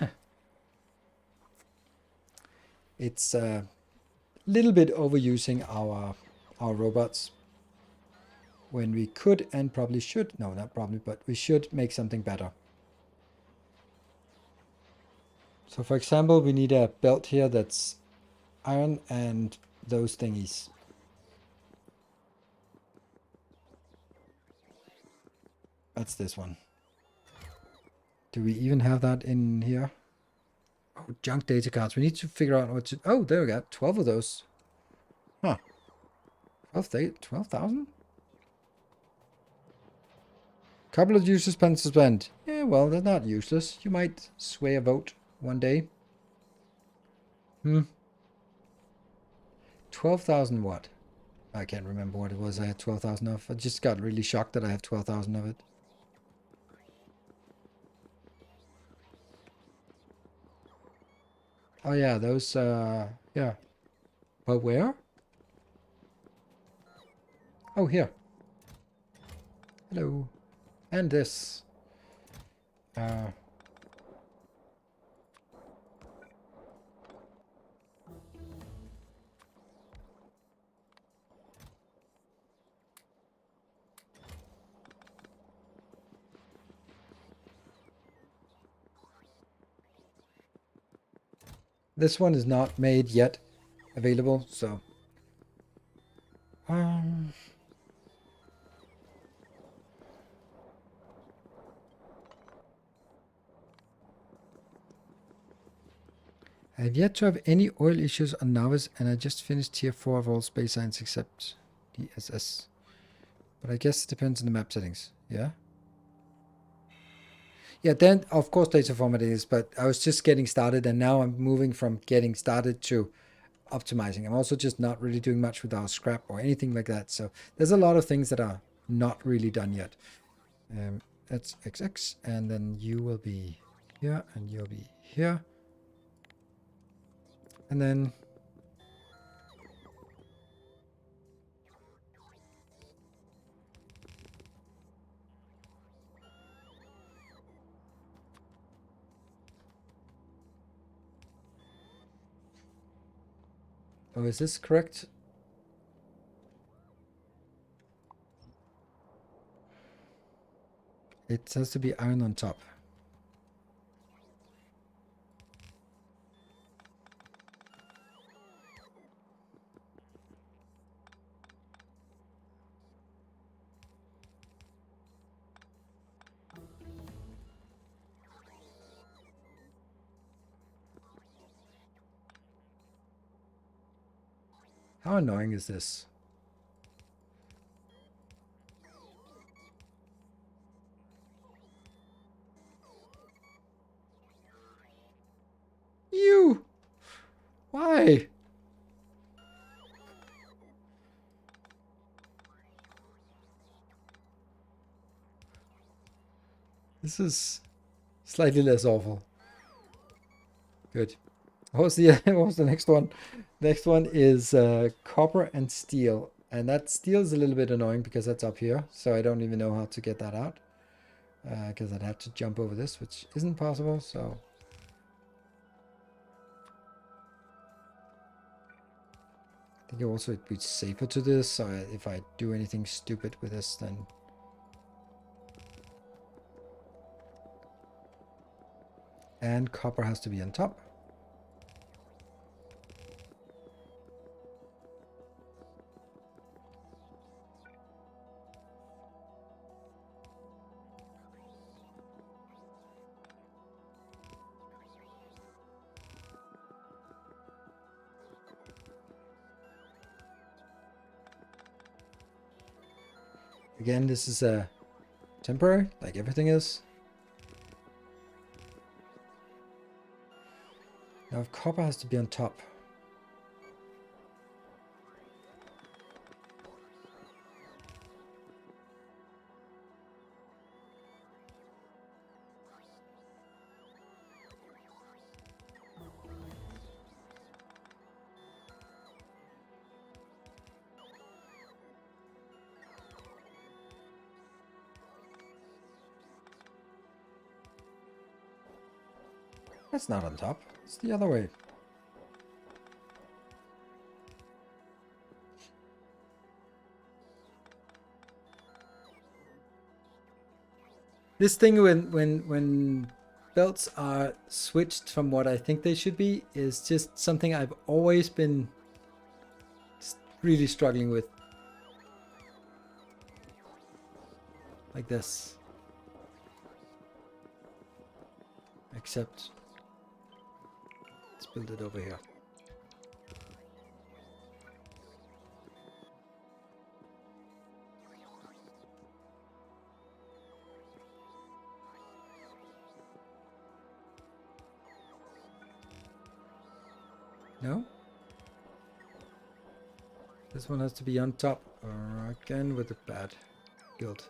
it's a little bit overusing our robots when we could and probably should, no, not probably, but we should make something better. So for example, we need a belt here that's iron and those thingies. That's this one. Do we even have that in here? Oh, junk data cards. We need to figure out what to... Oh, there we go. 12 of those. Huh. 12,000? Couple of useless pens to spend. Yeah, well, they're not useless. You might sway a vote one day. 12,000 what? I can't remember what it was I had 12,000 of. I just got really shocked that I have 12,000 of it. Oh yeah, those, yeah. But where? Oh, here. Hello. And this. This one is not made yet available, so I have yet to have any oil issues on Navis, and I just finished tier 4 of all space science except the SS. But I guess it depends on the map settings, yeah? Yeah, then of course data formatting is, but I was just getting started, and now I'm moving from getting started to optimizing. I'm also just not really doing much with our scrap or anything like that. So there's a lot of things that are not really done yet. That's XX, and then you will be here, and you'll be here, and then oh, is this correct? It has to be iron on top. How annoying is this? You! Why? This is slightly less awful. Good. What was the what was the next one? Next one is copper and steel. And that steel is a little bit annoying because that's up here. So I don't even know how to get that out. Because I'd have to jump over this, which isn't possible. So I think also it'd be safer to this. So if I do anything stupid with this, then... And copper has to be on top. Again, this is a temporary, like everything is. Now, if copper has to be on top. That's not on top. It's the other way. This thing when belts are switched from what I think they should be is just something I've always been really struggling with. Like this. Except let's build it over here. No? This one has to be on top. Again with the bad guild.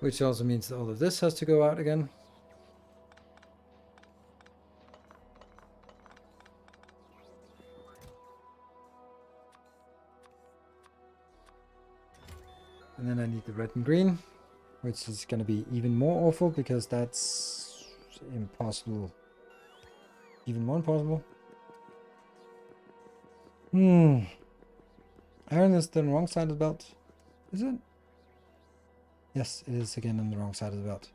Which also means that all of this has to go out again. And then I need the red and green, which is going to be even more awful because that's impossible. Even more impossible. Iron is the wrong side of the belt. Is it? Yes, it is again on the wrong side of the belt.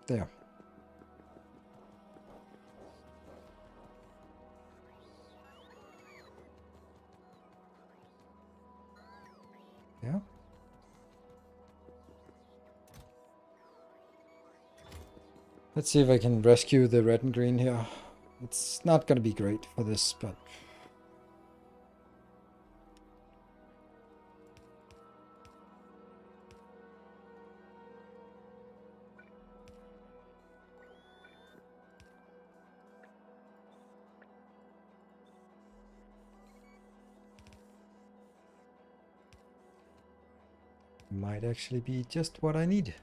There. Yeah. Let's see if I can rescue the red and green here. It's not going to be great for this, but... might actually be just what I need.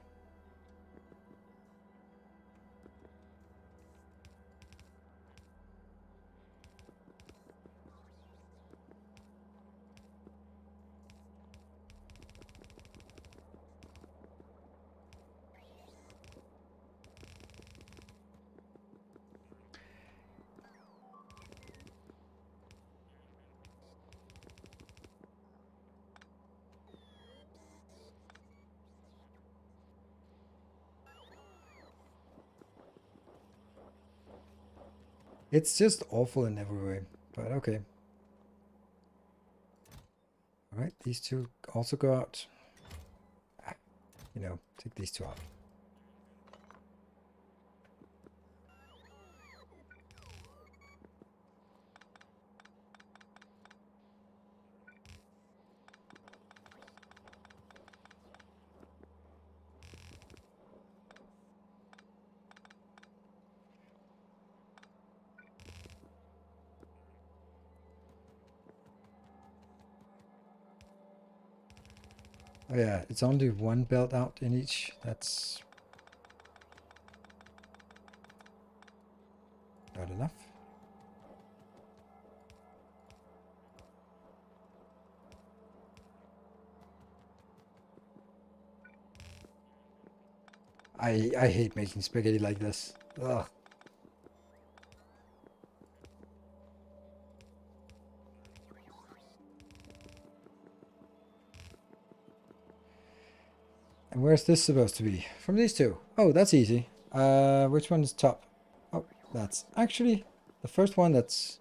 It's just awful in every way, but okay. Alright, these two also go out. You know, take these two out. Oh yeah, it's only one belt out in each. That's not enough. I hate making spaghetti like this. Ugh. And where's this supposed to be? From these two. Oh, that's easy. Which one is top? Oh, that's actually the first one that's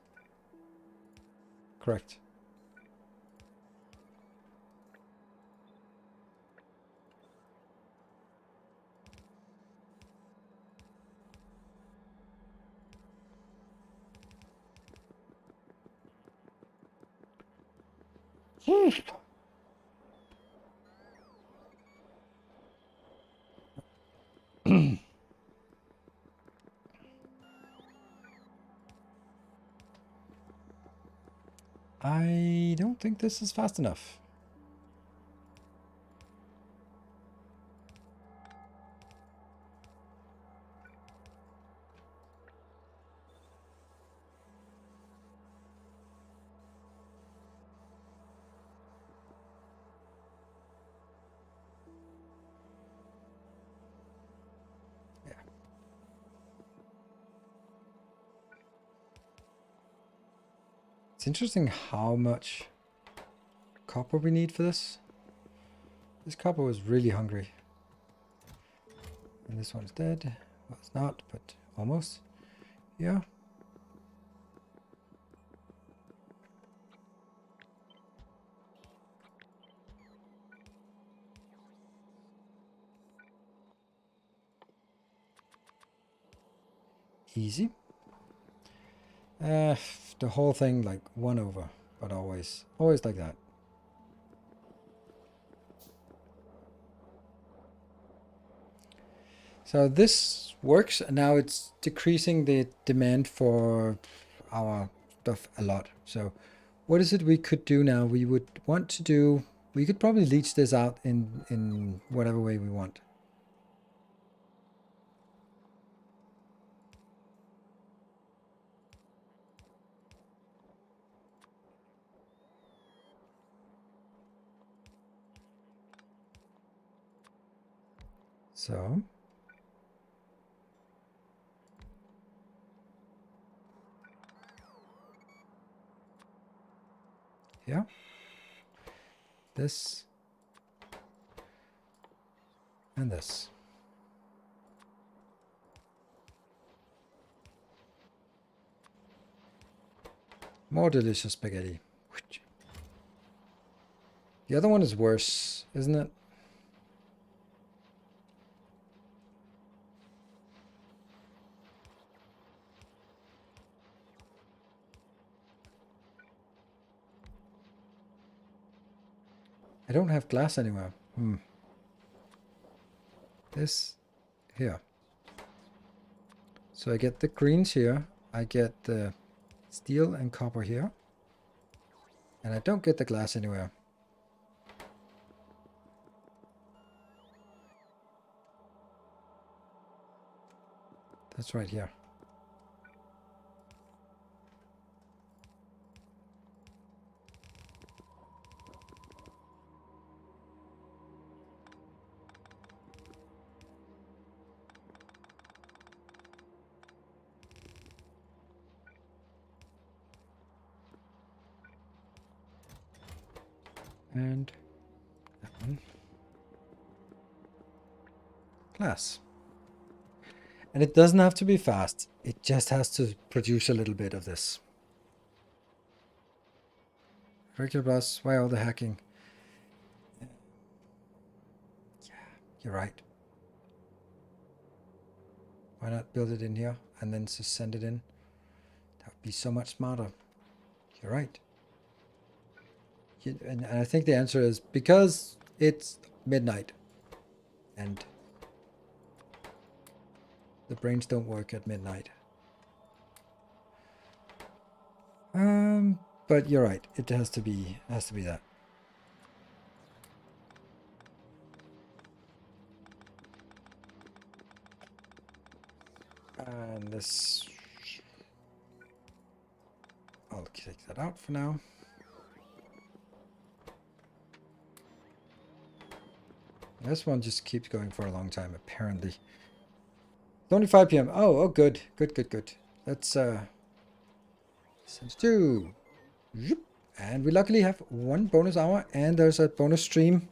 correct. I don't think this is fast enough. Yeah. It's interesting how much copper we need for this. This copper was really hungry. And this one's dead. Well, it's not, but almost. Yeah. Easy. The whole thing like 1 over, but always like that. So this works, and now it's decreasing the demand for our stuff a lot. So what is it we could do now? We would want to do, we could probably leach this out in whatever way we want. So yeah, this and this. More delicious spaghetti. The other one is worse, isn't it? I don't have glass anywhere. This here. So I get the greens here. I get the steel and copper here. And I don't get the glass anywhere. That's right here. And that one. Glass. And it doesn't have to be fast. It just has to produce a little bit of this. Regular bus, why all the hacking? Yeah, you're right. Why not build it in here and then just send it in? That would be so much smarter. You're right. And I think the answer is because it's midnight and the brains don't work at midnight. But you're right. It has to be that. And this, I'll take that out for now. This one just keeps going for a long time, apparently. It's only 5 p.m. Oh, good. Let's send 2. And we luckily have 1 bonus hour, and there's a bonus stream.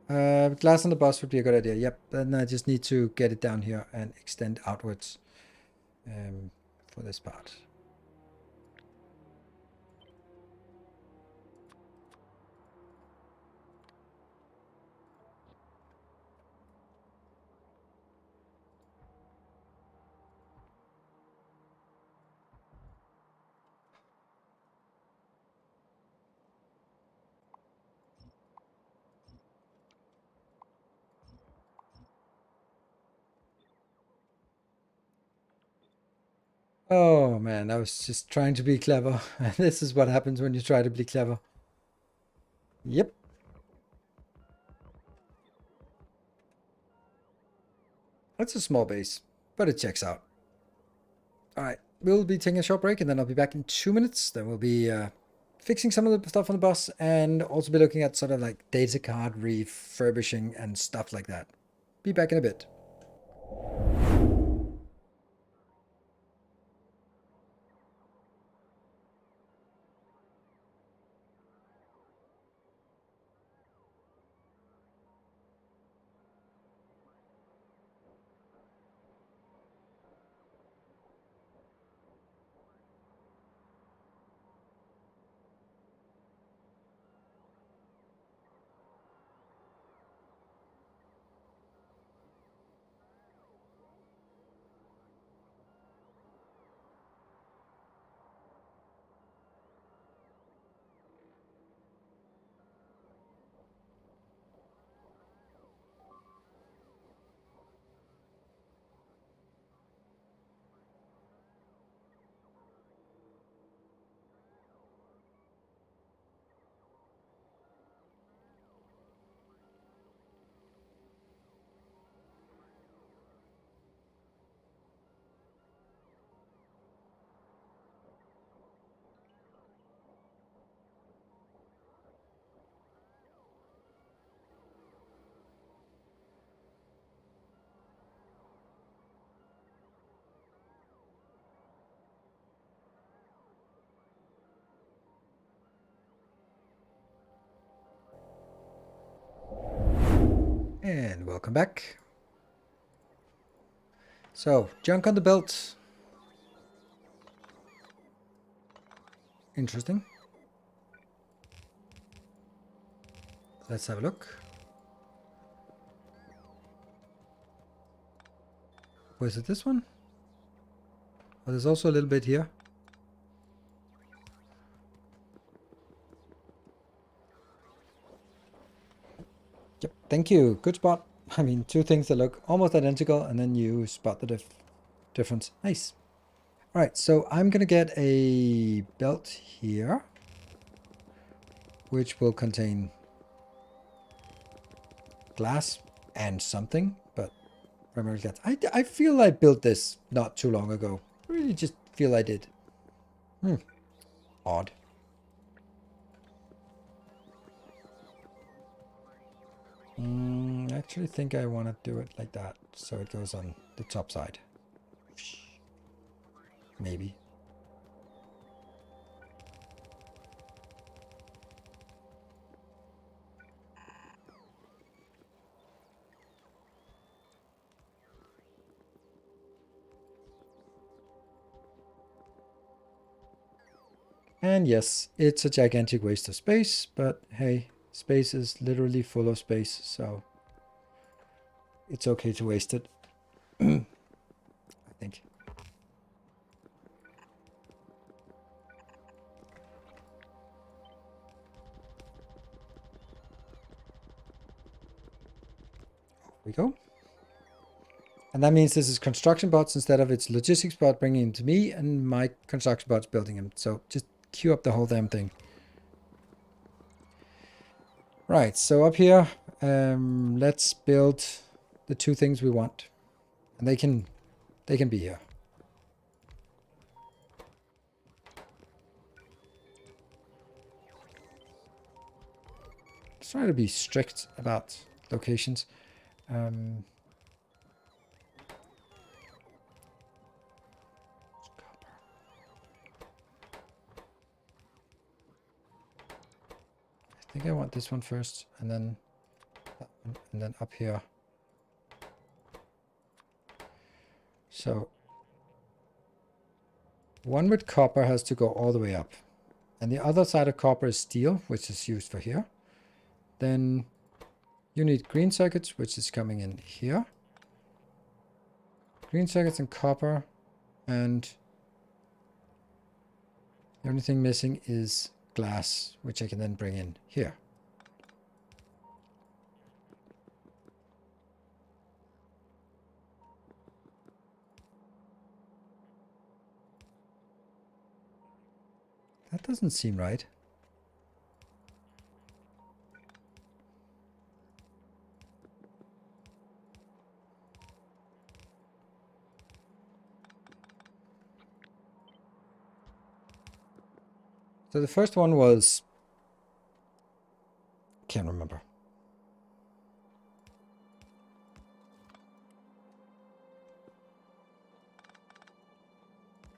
Glass on the bus would be a good idea. Yep, then I just need to get it down here and extend outwards for this part. Oh man, I was just trying to be clever. This is what happens when you try to be clever. Yep. That's a small base, but it checks out. Alright, we'll be taking a short break and then I'll be back in 2 minutes. Then we'll be fixing some of the stuff on the bus and also be looking at sort of like data card refurbishing and stuff like that. Be back in a bit. And welcome back. So, junk on the belt. Interesting. Let's have a look. Was it this one? Oh, there's also a little bit here. Yep, thank you. Good spot. I mean, two things that look almost identical, and then you spot the difference. Nice. All right, so I'm gonna get a belt here, which will contain glass and something, but primarily glass. I feel I built this not too long ago. I really just feel I did. Odd. I actually think I want to do it like that, so it goes on the top side. Maybe. And yes, it's a gigantic waste of space, but hey, space is literally full of space, so it's okay to waste it. I think. We go. And that means this is construction bots instead of its logistics bot bringing them to me and my construction bots building them. So just queue up the whole damn thing. Right, so up here, let's build the two things we want. And they can be here. Let's try to be strict about locations. I think I want this one first, and then that one, and then up here. So one with copper has to go all the way up. And the other side of copper is steel, which is used for here. Then you need green circuits, which is coming in here. Green circuits and copper. And the only thing missing is glass, which I can then bring in here. That doesn't seem right. So the first one was, can't remember.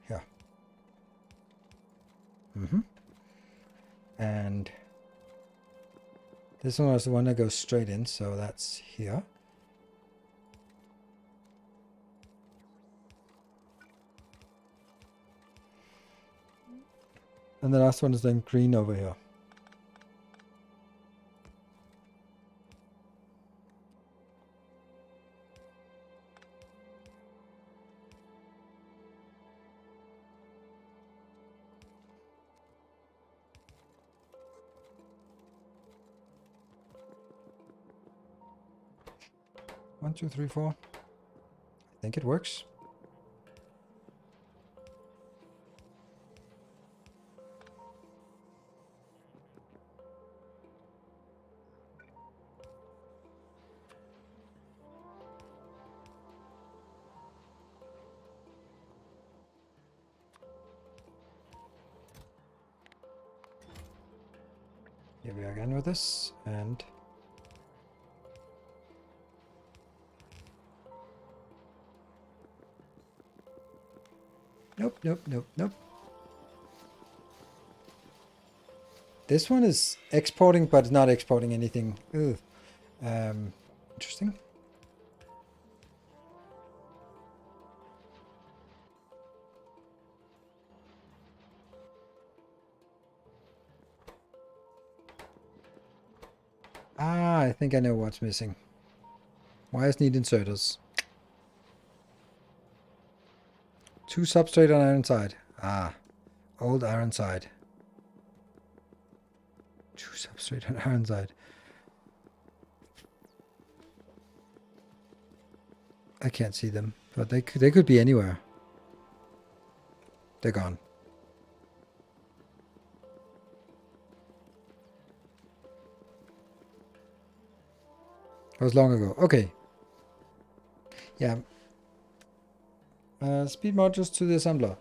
Here. And this one was the one that goes straight in, so that's here. And the last one is then green over here. One, two, three, four. I think it works. Here we are again with this, and nope, nope, nope, nope. This one is exporting, but it's not exporting anything. Ugh. Interesting. I think I know what's missing. Wires need inserters. 2 substrate on iron side. Ah, old iron side. 2 substrate on iron side. I can't see them, but they could be anywhere. They're gone. That was long ago. Okay. Yeah. Speed modules to the assembler.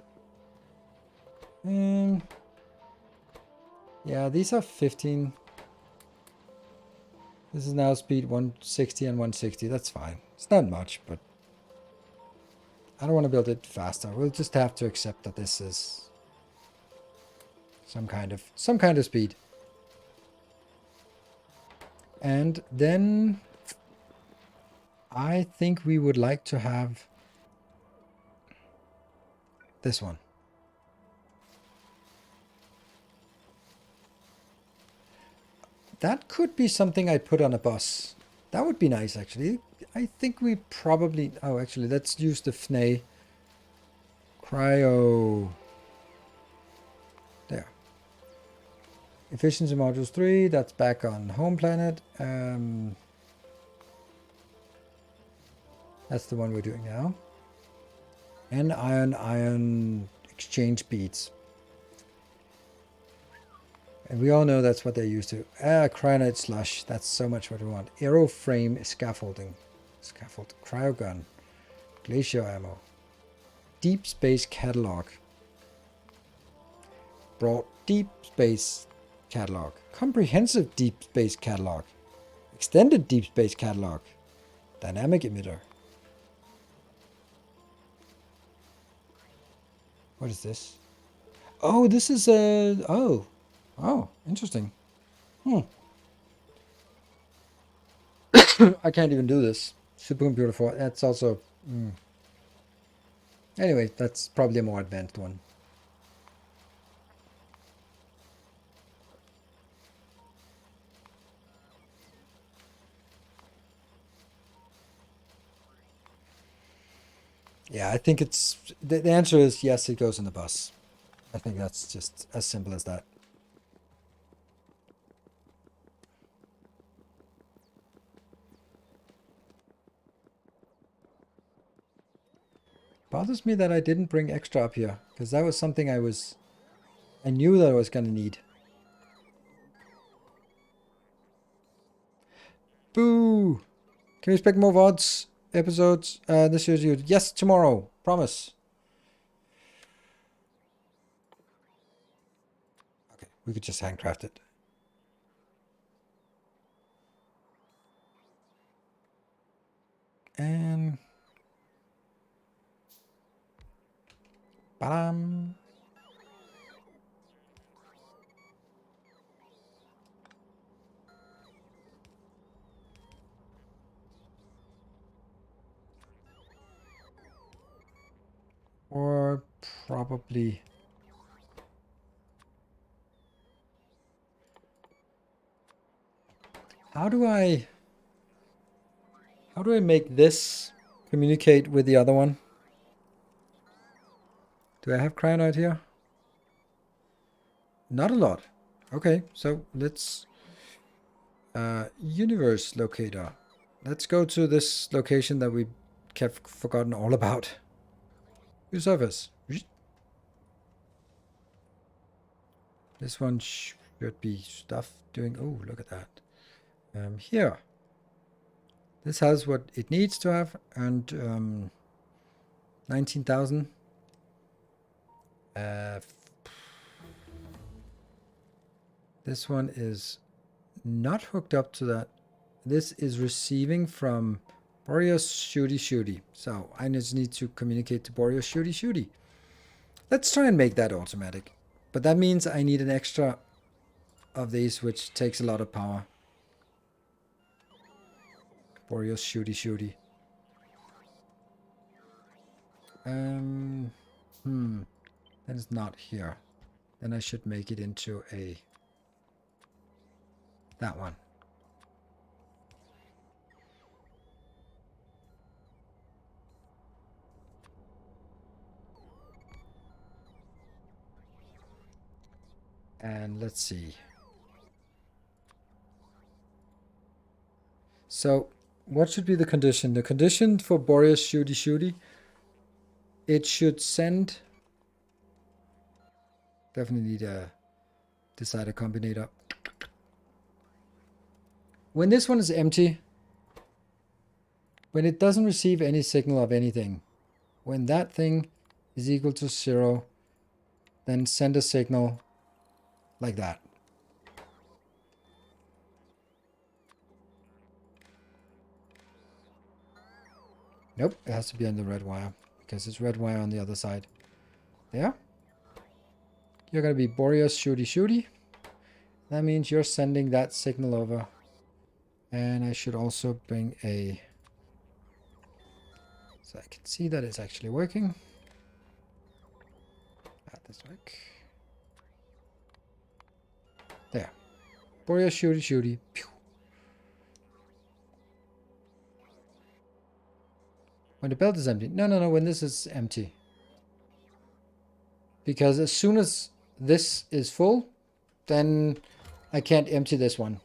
Yeah, these are 15. This is now speed 160 and 160. That's fine. It's not much, but I don't want to build it faster. We'll just have to accept that this is some kind of speed. And then I think we would like to have this one. That could be something I'd put on a bus. That would be nice, actually. I think we probably... Oh, actually, let's use the FNA. Cryo. There. Efficiency modules 3. That's back on home planet. That's the one we're doing now. And iron exchange beads. And we all know that's what they're used to. Cryonite slush. That's so much what we want. Aeroframe scaffolding. Scaffold. Cryogun. Glacier ammo. Deep space catalog. Broad deep space catalog. Comprehensive deep space catalog. Extended deep space catalog. Dynamic emitter. What is this? Oh, this is a... Oh, interesting. I can't even do this. Supercomputer 4. That's also... Anyway, that's probably a more advanced one. Yeah, I think it's... The answer is yes, it goes in the bus. I think that's just as simple as that. Bothers me that I didn't bring extra up here, because that was something I knew that I was going to need. Boo! Can we expect more VODs episodes this year's? Yes, tomorrow. Promise. Okay, we could just handcraft it. And... Ba-dam! Or probably... How do I make this communicate with the other one? Do I have cryonite here? Not a lot. Okay, so let's... universe locator. Let's go to this location that we kept forgotten all about. New surface. This one should be stuff doing... Oh, look at that. Here. This has what it needs to have, and 19,000. This one is not hooked up to that. This is receiving from Boreas Shooty. So I just need to communicate to Boreas Shooty. Let's try and make that automatic. But that means I need an extra of these, which takes a lot of power. Boreas Shooty. That is not here. Then I should make it into a... That one. And let's see. So, what should be the condition? The condition for Boreas Shooty Shooty, it should send... Definitely need a decider combinator. When this one is empty, when it doesn't receive any signal of anything, when that thing is equal to 0, then send a signal like that. Nope, it has to be on the red wire, because it's red wire on the other side. There. You're going to be Boreas Shooty Shooty. That means you're sending that signal over. And I should also bring a... So I can see that it's actually working. This work. There. Boreas Shooty Shooty. Pew. When the belt is empty. No, when this is empty. Because as soon as this is full, then I can't empty this one.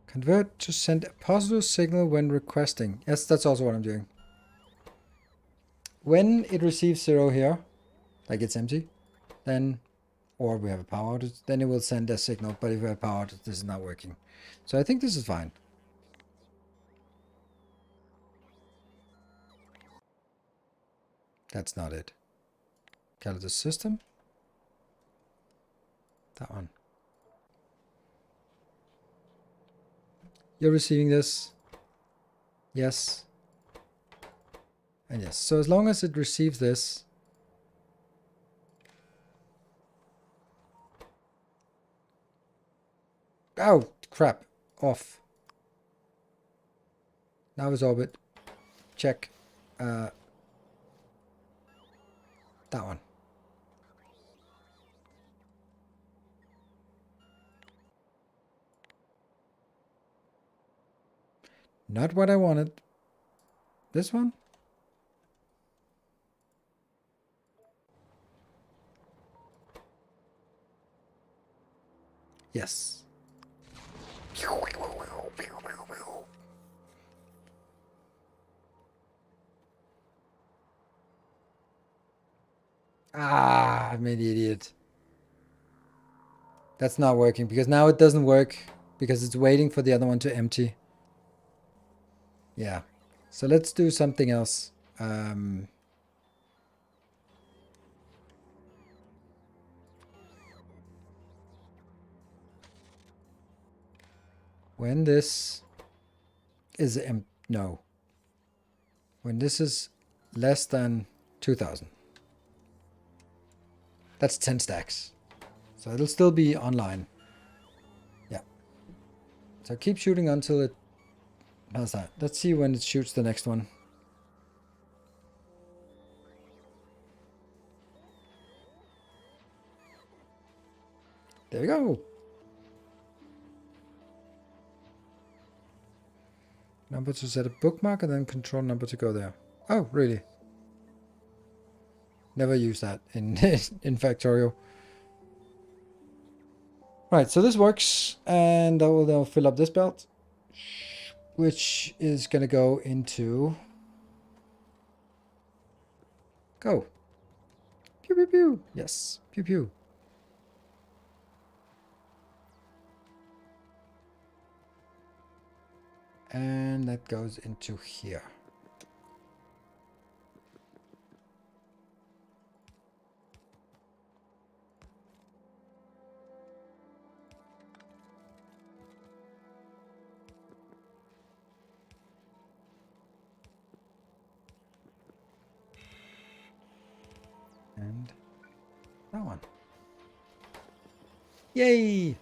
Convert to send a positive signal when requesting. Yes, that's also what I'm doing. When it receives 0 here, like it's empty, then, or we have a power outage, then it will send a signal. But if we have a power outage, this is not working. So I think this is fine. That's not it. Calendar system. That one. You're receiving this. Yes. And yes. So as long as it receives this. Oh, crap. Off. Now is orbit. Check. That one. Not what I wanted. This one? Yes. Ah, I'm an idiot. That's not working because now it doesn't work because it's waiting for the other one to empty. Yeah. So let's do something else. When this is no. When this is less than 2000. That's 10 stacks. So it'll still be online. Yeah. So keep shooting until it... How's that? Let's see when it shoots the next one. There we go. Number to set a bookmark and then control number to go there. Oh, really? Never use that in in Factorio. Right, so this works, and I will now fill up this belt, which is going to go into... Go. Pew, pew, pew. Yes, pew, pew. And that goes into here. And that one. Yay!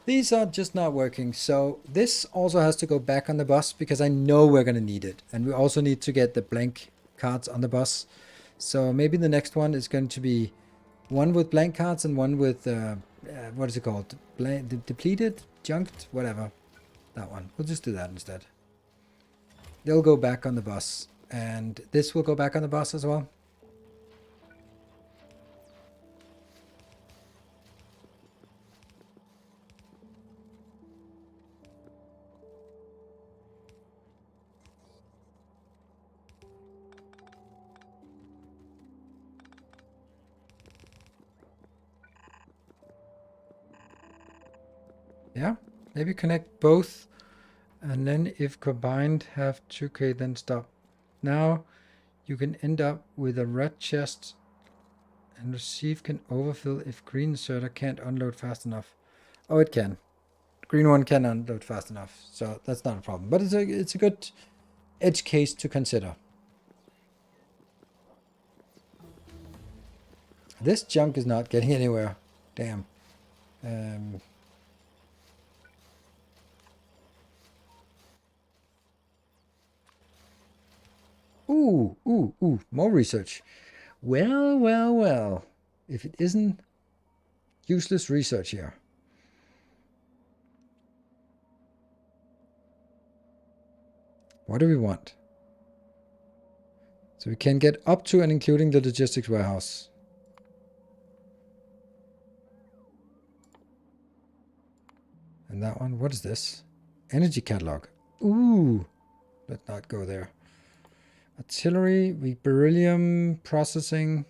These are just not working. So this also has to go back on the bus because I know we're going to need it. And we also need to get the blank cards on the bus. So maybe the next one is going to be one with blank cards and one with, what is it called? Depleted, junked, whatever. That one. We'll just do that instead. They'll go back on the bus. And this will go back on the bus as well. Yeah, maybe connect both. And then if combined have 2k, then stop. Now you can end up with a red chest and receive can overfill if green inserter can't unload fast enough. Oh, it can. Green one can unload fast enough, so that's not a problem. But it's a good edge case to consider. This junk is not getting anywhere. Damn. Ooh, more research. Well. If it isn't useless research here. What do we want? So we can get up to and including the logistics warehouse. And that one, what is this? Energy catalog. Ooh, let's not go there. Artillery, beryllium processing.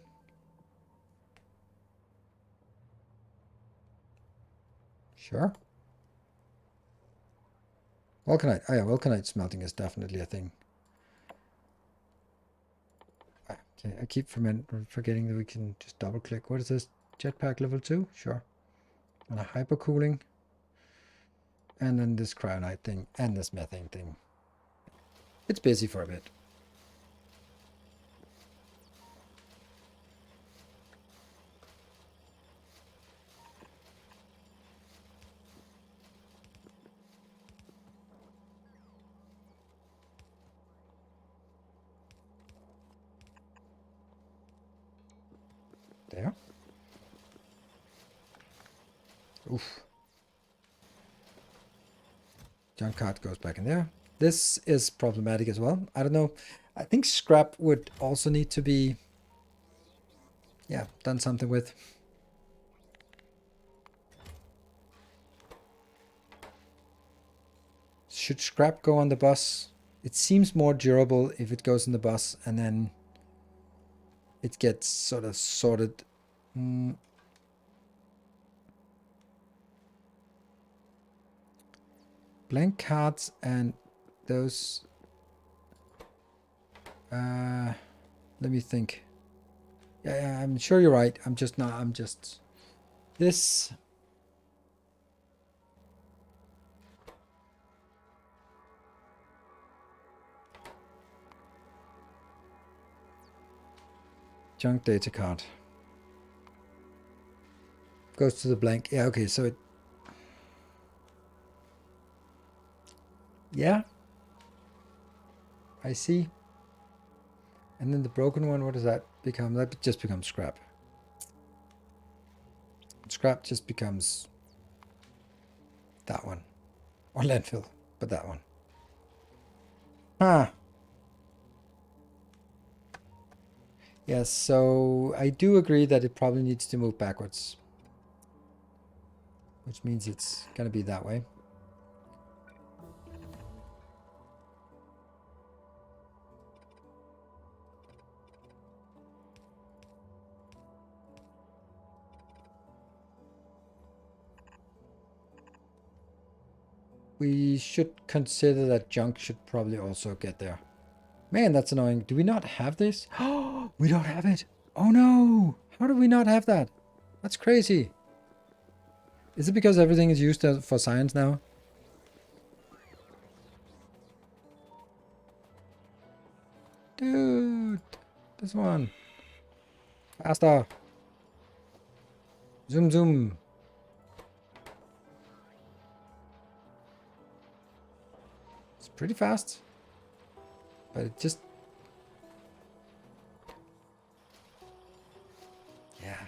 Sure. Vulcanite. Oh yeah, vulcanite smelting is definitely a thing. Okay, I keep forgetting that we can just double click. What is this? Jetpack level 2? Sure. And a hypercooling. And then this cryonite thing and this methane thing. It's busy for a bit. There. Oof. Junk cart goes back in there. This is problematic as well. I don't know. I think scrap would also need to be, yeah, done something with. Should scrap go on the bus? It seems more durable if it goes in the bus and then it gets sort of sorted. Blank cards and those. Let me think. Yeah, I'm sure you're right. I'm just not. I'm just. This. Junk data card. Goes to the blank. Yeah, okay, so it. Yeah. I see. And then the broken one, what does that become? That just becomes scrap. Scrap just becomes that one. Or landfill, but that one. Huh. Yes, so I do agree that it probably needs to move backwards. Which means it's going to be that way. We should consider that junk should probably also get there. Man, that's annoying. Do we not have this? Oh, we don't have it. Oh no. How do we not have that? That's crazy. Is it because everything is used for science now? Dude, this one. Faster. Zoom. It's pretty fast. But it just... Yeah.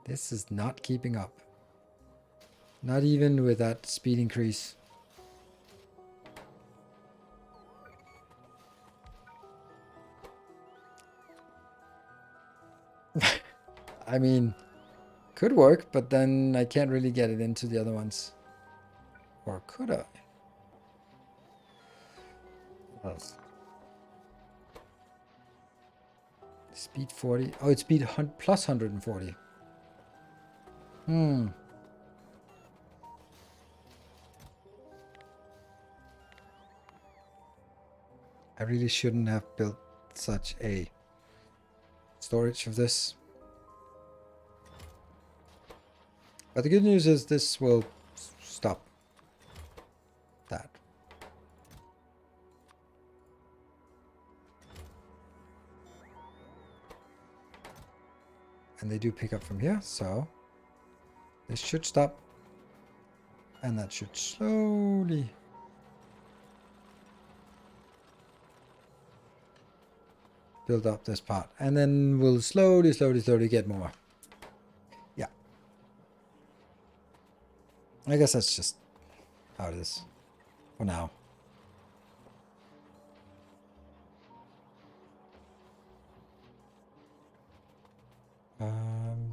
This is not keeping up. Not even with that speed increase. I mean, could work, but then I can't really get it into the other ones. Or could I? Well, speed 40. Oh, it's speed plus 140. Hmm. I really shouldn't have built such a storage of this. But the good news is this will stop that. And they do pick up from here, so this should stop. And that should slowly build up this part. And then we'll slowly get more. Yeah. I guess that's just how it is for now.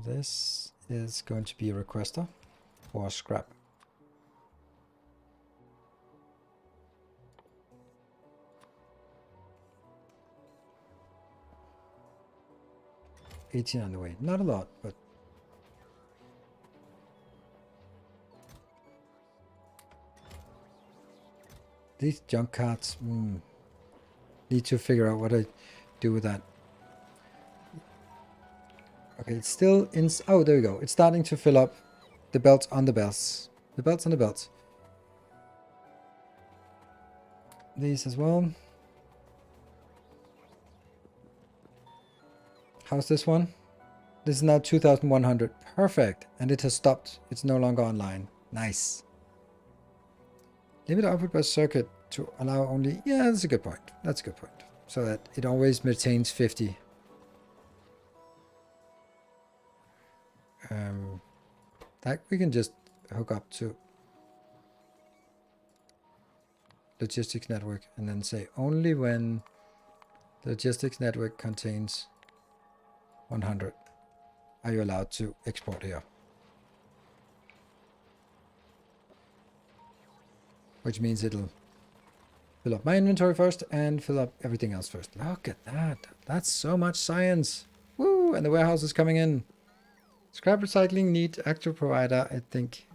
This is going to be a requester for scrap. $18 on the way. Not a lot, but these junk carts, need to figure out what I do with that. Okay, it's still in. Oh, there we go. It's starting to fill up the belts on the belts. The belts on the belts. These as well. How's this one? This is now 2,100. Perfect. And it has stopped. It's no longer online. Nice. Limit output per circuit to allow only... Yeah, that's a good point. That's a good point. So that it always maintains 50. That we can just hook up to logistics network and then say only when the logistics network contains 100 are you allowed to export here. Which means it'll fill up my inventory first and fill up everything else first. Look at that. That's so much science. Woo! And the warehouse is coming in. Scrap recycling needs actual provider, I think.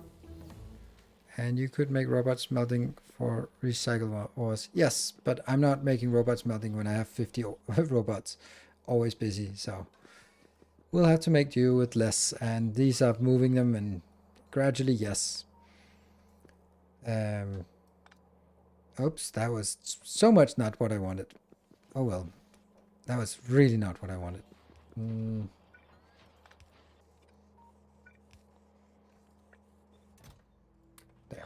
And you could make robot smelting for recyclable ores. Yes, but I'm not making robot smelting when I have 50 robots always busy. So we'll have to make do with less. And these are moving them and gradually, yes. Oops, that was so much not what I wanted. Oh well, that was really not what I wanted. There.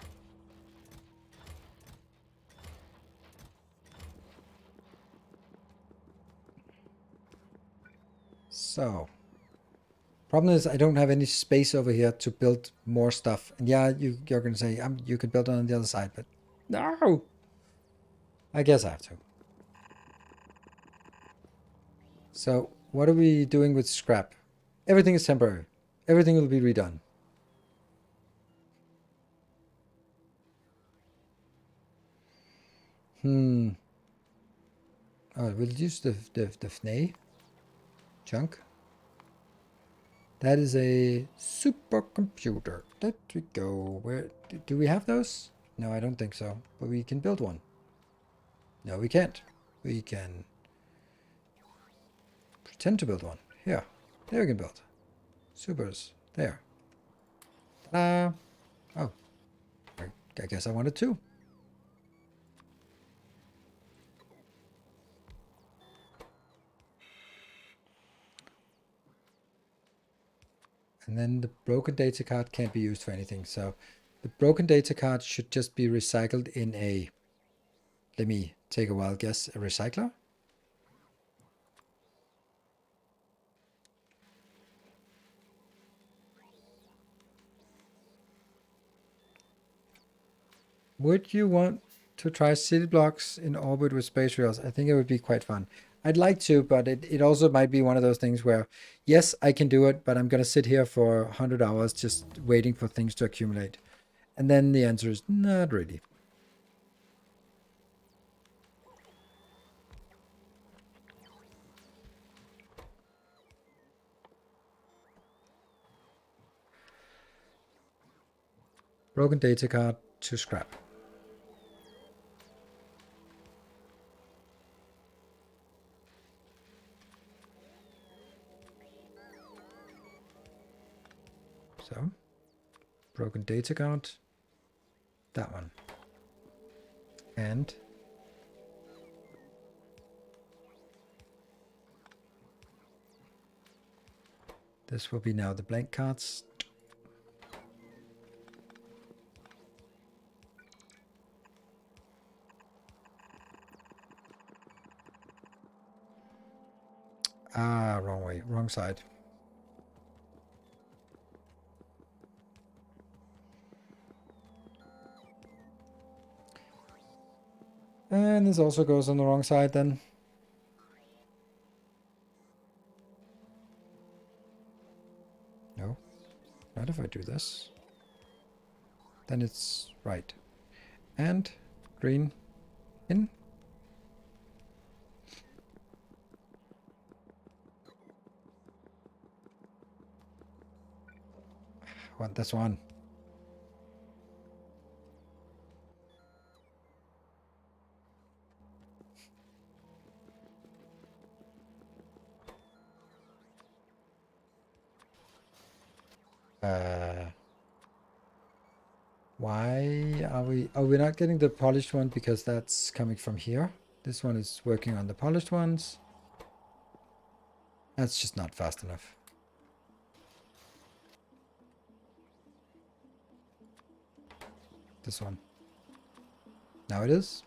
So, problem is I don't have any space over here to build more stuff. And yeah, you're going to say you could build on the other side, but no. I guess I have to. So, what are we doing with scrap? Everything is temporary. Everything will be redone. Oh, we'll use the FNA chunk. That is a supercomputer. There we go. Where do we have those? No, I don't think so. But we can build one. No, we can't. We can pretend to build one. Here. There we can build. Supers. There. Ta-da! Oh. I guess I wanted two. And then the broken data card can't be used for anything. So the broken data card should just be recycled in a, let me take a wild guess, a recycler. Would you want to try city blocks in orbit with space rails? I think it would be quite fun. I'd like to, but it also might be one of those things where, yes, I can do it, but I'm going to sit here for 100 hours just waiting for things to accumulate. And then the answer is not really. Broken data card to scrap. So, broken data card, that one. And this will be now the blank cards. Ah, wrong way, wrong side. And this also goes on the wrong side then. No, not if I do this. Then it's right. And green in. I want this one. Why are we not getting the polished one? Because that's coming from here. This one is working on the polished ones. That's just not fast enough. This one. Now it is.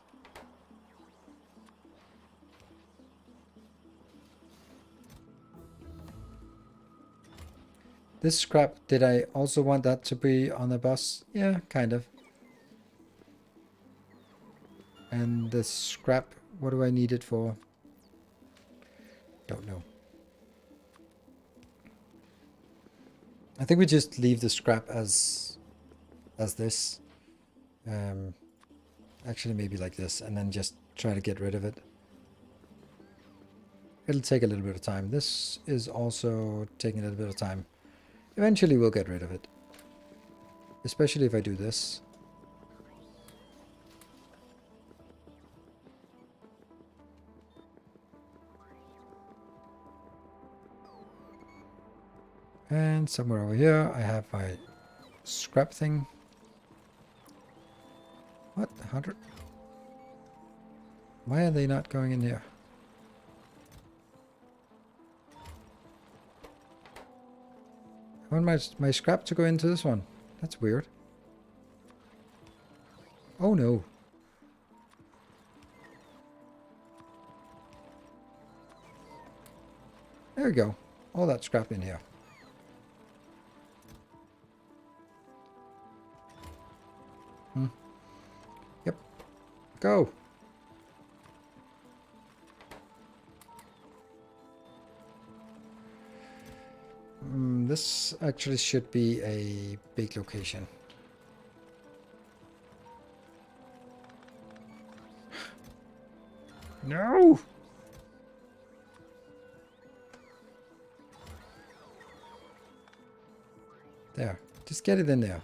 This scrap, did I also want that to be on the bus? Yeah, kind of. And the scrap, what do I need it for? Don't know. I think we just leave the scrap as this. Actually, maybe like this, and then just try to get rid of it. It'll take a little bit of time. This is also taking a little bit of time. Eventually we'll get rid of it. Especially if I do this. And somewhere over here I have my scrap thing. What? 100? Why are they not going in here? I want my scrap to go into this one. That's weird. Oh no. There we go. All that scrap in here. Yep. Go. This actually should be a big location. No! There. Just get it in there.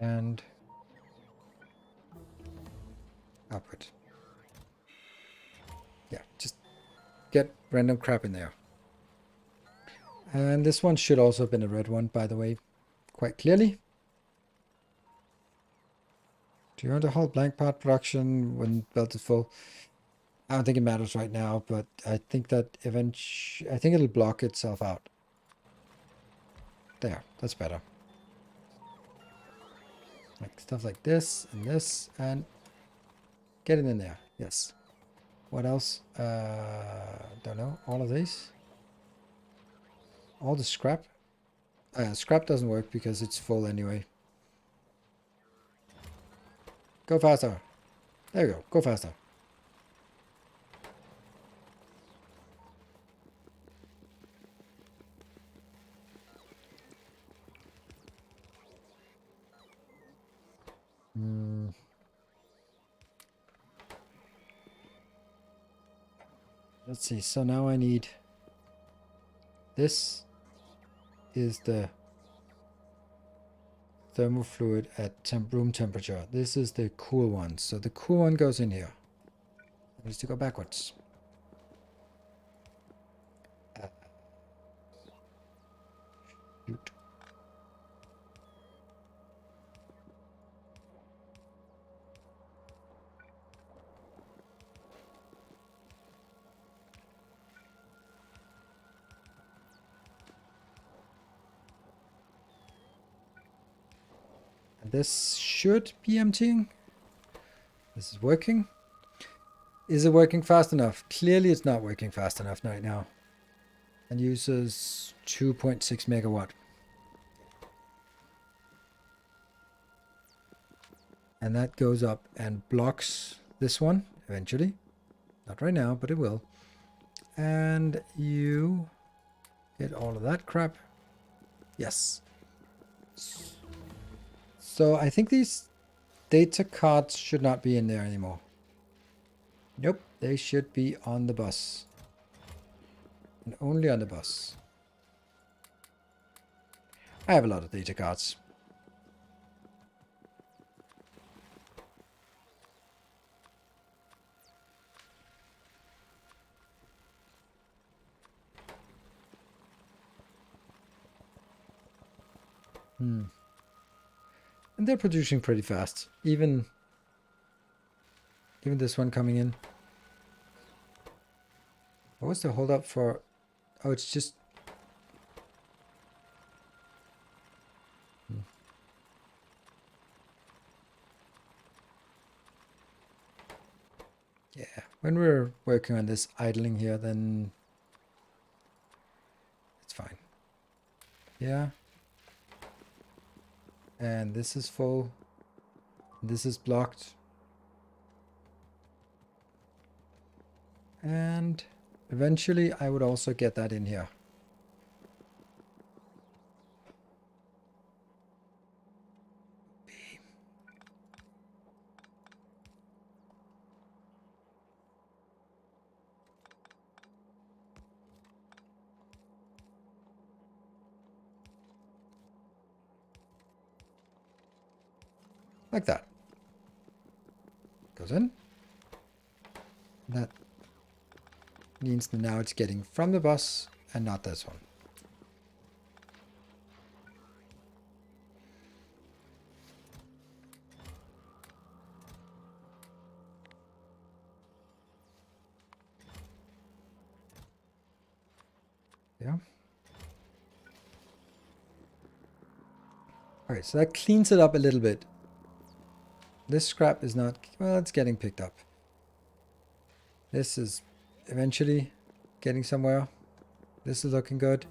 And output. Yeah, just get random crap in there. And this one should also have been a red one, by the way, quite clearly. Do you want to hold blank part production when belt is full? I don't think it matters right now, but I think that I think it'll block itself out. There, that's better. Like stuff like this, and Get it in there. Yes. What else? Don't know. All of these. All the scrap. Scrap doesn't work because it's full anyway. Go faster. There you go. Go faster. Let's see. So now I need... This is the thermal fluid at room temperature. This is the cool one. So the cool one goes in here. It needs to go backwards. Shoot. And this should be emptying. This is working. Is it working fast enough? Clearly it's not working fast enough right now. And uses 2.6 megawatt. And that goes up and blocks this one eventually. Not right now, but it will. And you get all of that crap. Yes. So I think these data cards should not be in there anymore. Nope, they should be on the bus. And only on the bus. I have a lot of data cards. And they're producing pretty fast. Even this one coming in. What was the hold up for? Oh, it's just... Yeah, when we're working on this idling here, then it's fine. Yeah. And this is full. This is blocked. And eventually I would also get that in here. Like that. Goes in. That means that now it's getting from the bus and not this one. Yeah. Alright, so that cleans it up a little bit. This scrap is not... Well, it's getting picked up. This is eventually getting somewhere. This is looking good.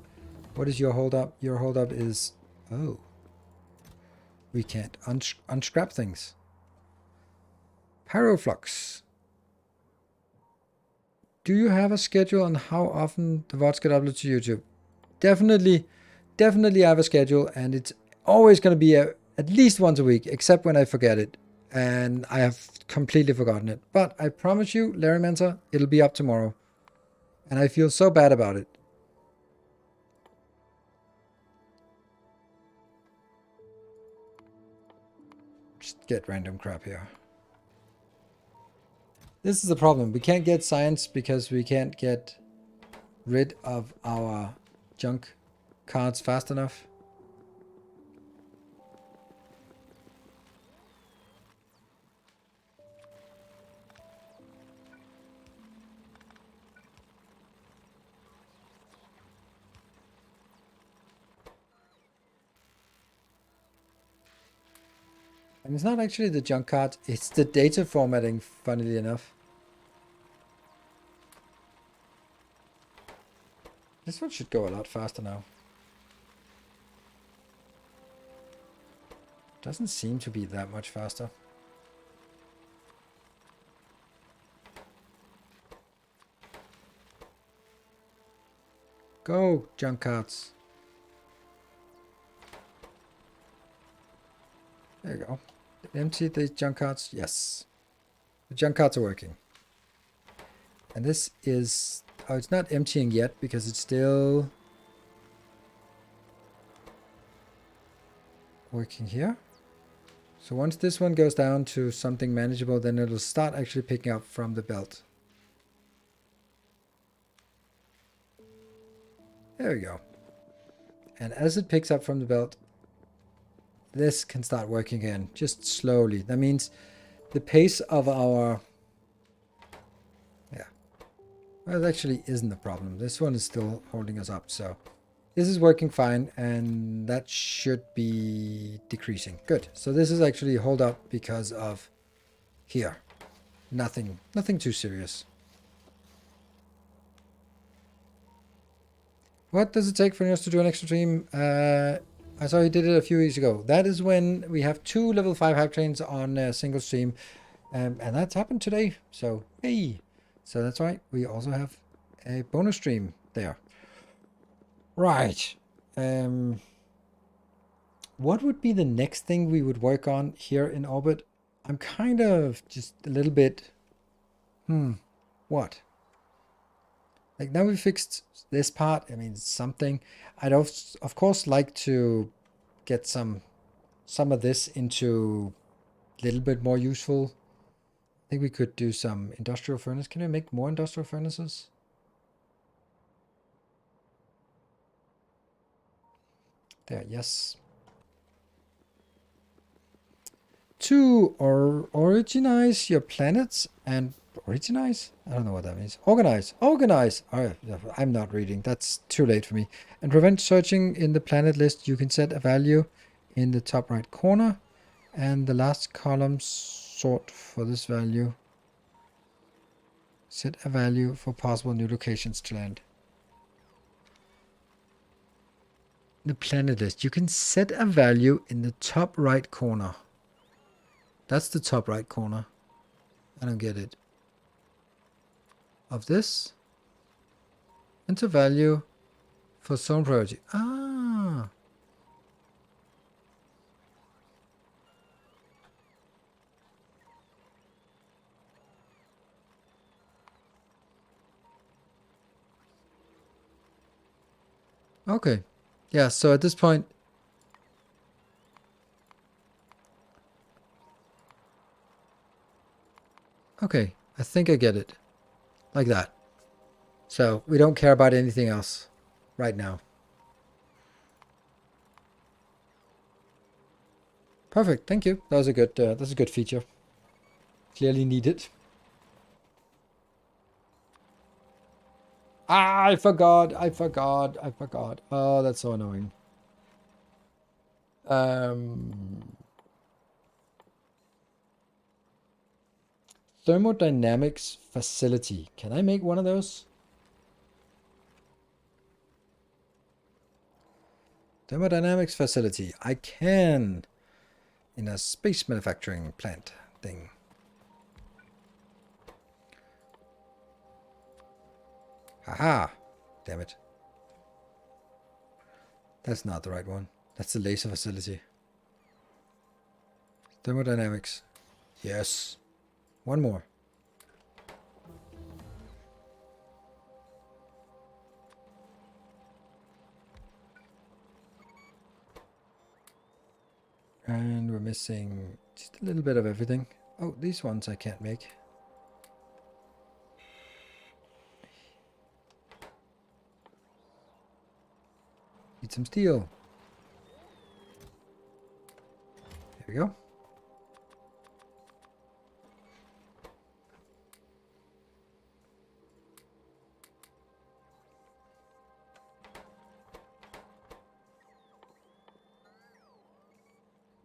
What is your hold up? Your hold up is... Oh. We can't unscrap things. Pyroflux. Do you have a schedule on how often the VODs get uploaded to YouTube? Definitely I have a schedule, and it's always going to be at least once a week, except when I forget it. And I have completely forgotten it. But I promise you, Larry Mentor, it'll be up tomorrow. And I feel so bad about it. Just get random crap here. This is the problem. We can't get science because we can't get rid of our junk cards fast enough. And it's not actually the junk card, it's the data formatting, funnily enough. This one should go a lot faster now. Doesn't seem to be that much faster. Go, junk cards. There you go. Empty the junk cards. Yes. The junk cards are working. And this is... Oh, it's not emptying yet because it's still working here. So once this one goes down to something manageable, then it'll start actually picking up from the belt. There we go. And as it picks up from the belt, this can start working again, just slowly. That means the pace of our... Yeah. Well, it actually isn't a problem. This one is still holding us up, so... This is working fine, and that should be decreasing. Good. So this is actually hold up because of here. Nothing too serious. What does it take for us to do an extra stream? I saw he did it a few weeks ago. That is when we have 2 level 5 hype trains on a single stream. And that's happened today. So, hey. So that's right. We also have a bonus stream there. Right. What would be the next thing we would work on here in Orbit? I'm kind of just a little bit... What? Like now we fixed this part. I mean, something. I'd of course like to get some of this into a little bit more useful. I think we could do some industrial furnace. Can we make more industrial furnaces? There, yes. To originize your planets and originize? I don't know what that means. Organize. Organize. Oh, I'm not reading. That's too late for me. And prevent searching in the planet list. You can set a value in the top right corner. And the last column sort for this value. Set a value for possible new locations to land. The planet list. You can set a value in the top right corner. That's the top right corner. I don't get it. Of this. Enter value for zone priority. Ah. Okay. Yeah, so at this point... Okay, I think I get it. Like that. So we don't care about anything else right now. Perfect, thank you. That was a good, that's a good feature. Clearly needed. Ah, I forgot. Oh, that's so annoying. Thermodynamics facility. Can I make one of those? Thermodynamics facility. I can. In a space manufacturing plant thing. Haha. Damn it. That's not the right one. That's the laser facility. Thermodynamics. Yes. One more. And we're missing just a little bit of everything. Oh, these ones I can't make. Need some steel. There we go.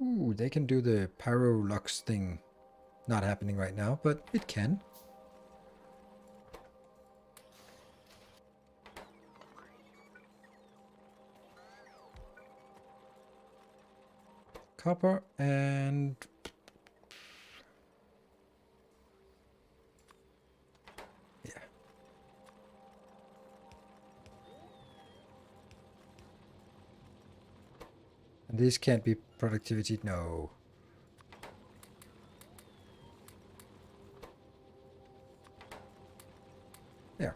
Ooh, they can do the Pyrolux thing. Not happening right now, but it can. Copper and... yeah. And this can't be productivity, no. There.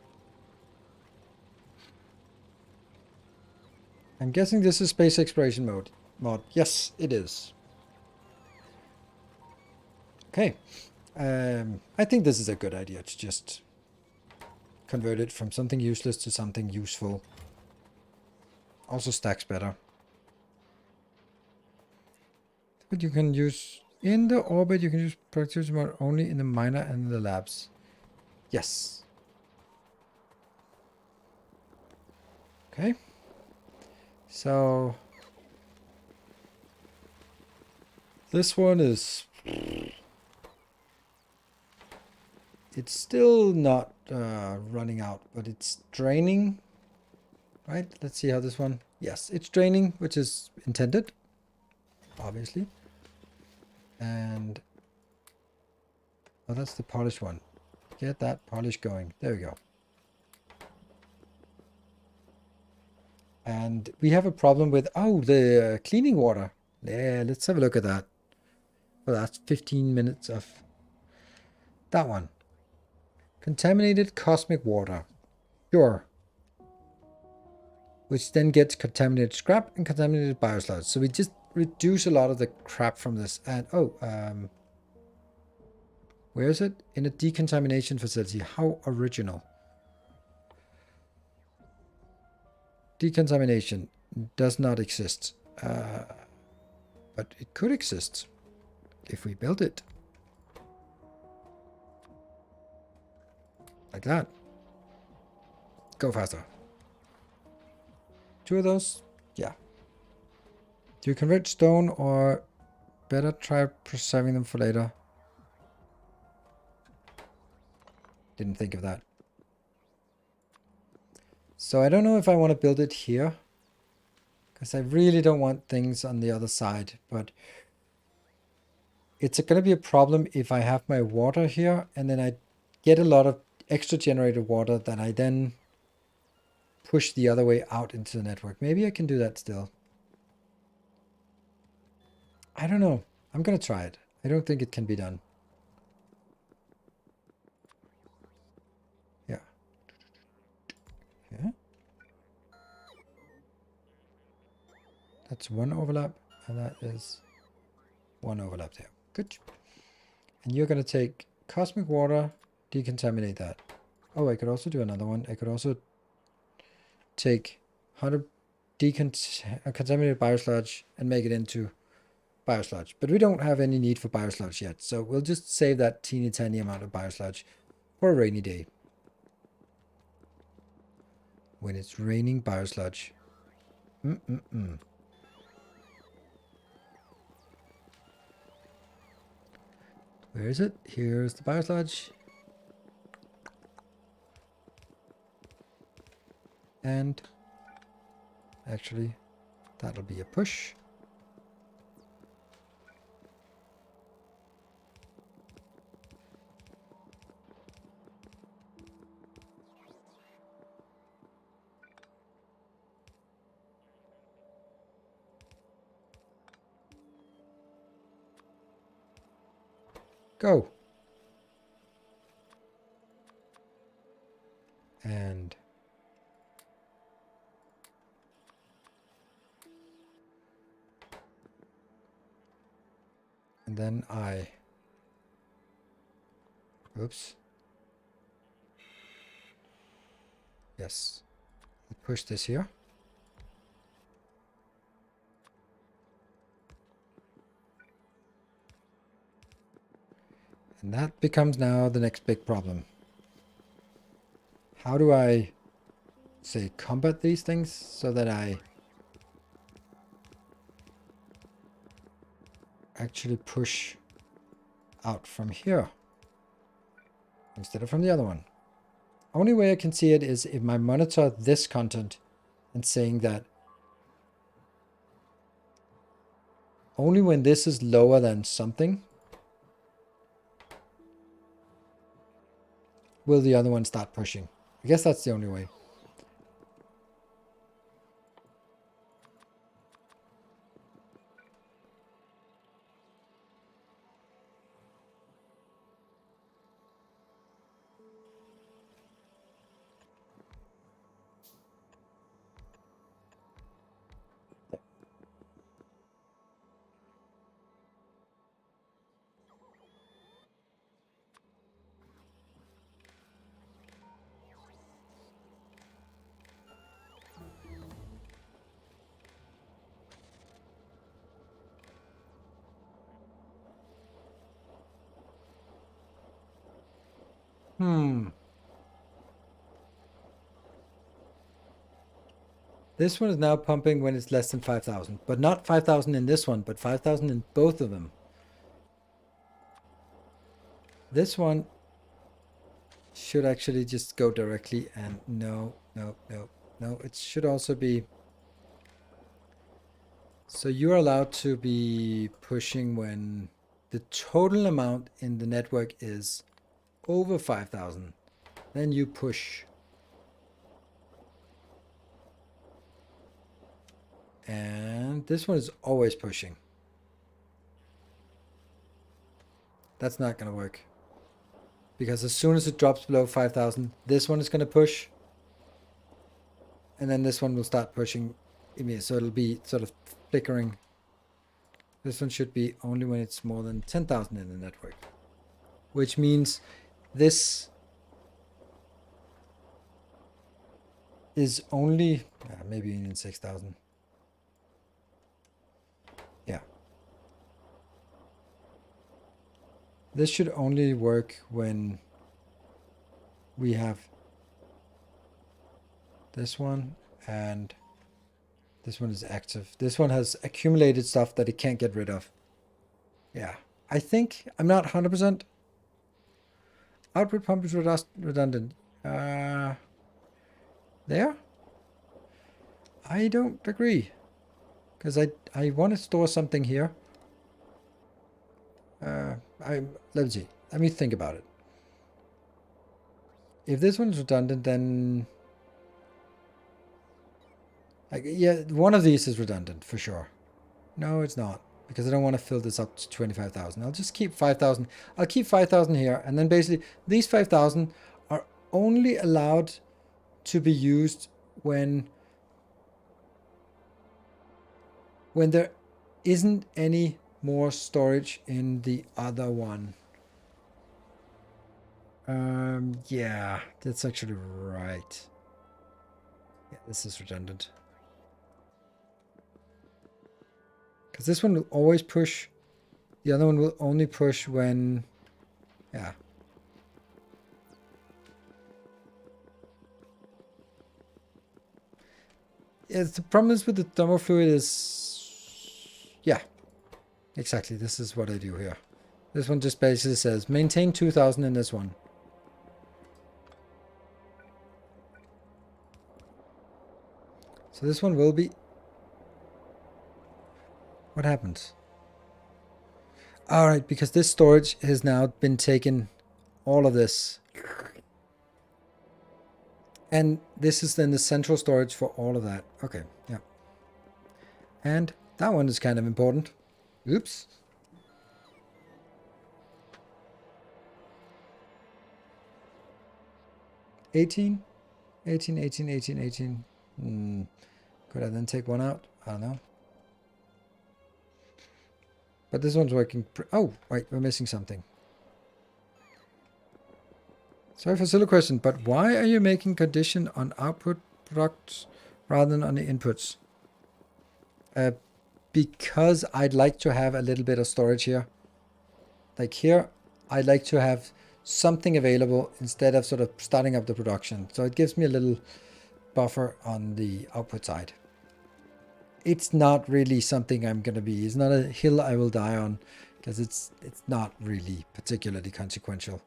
I'm guessing this is space exploration mode. Yes, it is. Okay. I think this is a good idea to just convert it from something useless to something useful. Also stacks better. But you can use... in the orbit, you can use productivity mode only in the miner and the labs. Yes. Okay. So... this one is... it's still not running out, but it's draining. Right? Let's see how this one... yes, it's draining, which is intended. Obviously. And... oh, that's the polished one. Get that polish going. There we go. And we have a problem with... oh, the cleaning water. Yeah, let's have a look at that. Well, that's 15 minutes of... that one. Contaminated cosmic water. Sure. Which then gets contaminated scrap and contaminated biosludge. So we just reduce a lot of the crap from this. And, oh, where is it? In a decontamination facility. How original. Decontamination does not exist. But it could exist if we build it. Like that. Go faster. 2 of those? Yeah. Do you convert stone or better try preserving them for later? Didn't think of that. So I don't know if I want to build it here. Because I really don't want things on the other side. But it's going to be a problem if I have my water here and then I get a lot of extra generated water that I then push the other way out into the network. Maybe I can do that still. I don't know. I'm going to try it. I don't think it can be done. Yeah. Yeah. That's one overlap, and that is one overlap there. Good. And you're going to take cosmic water, decontaminate that. Oh, I could also do another one. I could also take 100 contaminated biosludge and make it into biosludge. But we don't have any need for biosludge yet, so we'll just save that teeny tiny amount of biosludge for a rainy day. When it's raining biosludge. Where is it? Here's the biosludge. And actually, that'll be a push. Go. And then I, oops. Yes. Push this here. And that becomes now the next big problem. How do I, say, combat these things so that I actually push out from here instead of from the other one. Only way I can see it is if I monitor this content and saying that only when this is lower than something will the other one start pushing. I guess that's the only way. This one is now pumping when it's less than 5,000, but not 5,000 in this one, but 5,000 in both of them. This one should actually just go directly, and no, it should also be. So you're allowed to be pushing when the total amount in the network is over 5,000. Then you push. And this one is always pushing. That's not going to work. Because as soon as it drops below 5,000, this one is going to push. And then this one will start pushing. So it'll be sort of flickering. This one should be only when it's more than 10,000 in the network. Which means this is only, maybe even 6,000. Yeah. This should only work when we have this one and this one is active. This one has accumulated stuff that it can't get rid of. Yeah. I think I'm not 100%. Output pump is redundant. There? I don't agree. Because I want to store something here. Let's see. Let me think about it. If this one's redundant, then... yeah, one of these is redundant, for sure. No, it's not. Because I don't want to fill this up to 25,000. I'll just keep 5,000. I'll keep 5,000 here. And then basically, these 5,000 are only allowed to be used when there isn't any more storage in the other one. Yeah, that's actually right. Yeah, this is redundant. Because this one will always push. The other one will only push when... yeah. Yeah, the problem is with the thermal fluid is... yeah, exactly. This is what I do here. This one just basically says maintain 2,000 in this one. So this one will be... what happens? Alright, because this storage has now been taken, all of this. And this is then the central storage for all of that. Okay, yeah. And that one is kind of important. Oops. $18. $18. Could I then take one out? I don't know. But this one's working. Oh, wait, we're missing something. Sorry for silly question, but why are you making condition on output products rather than on the inputs? Because I'd like to have a little bit of storage here. Like here, I'd like to have something available instead of sort of starting up the production. So it gives me a little buffer on the output side. it's not really something I'm gonna be. It's not a hill I will die on, because it's not really particularly consequential.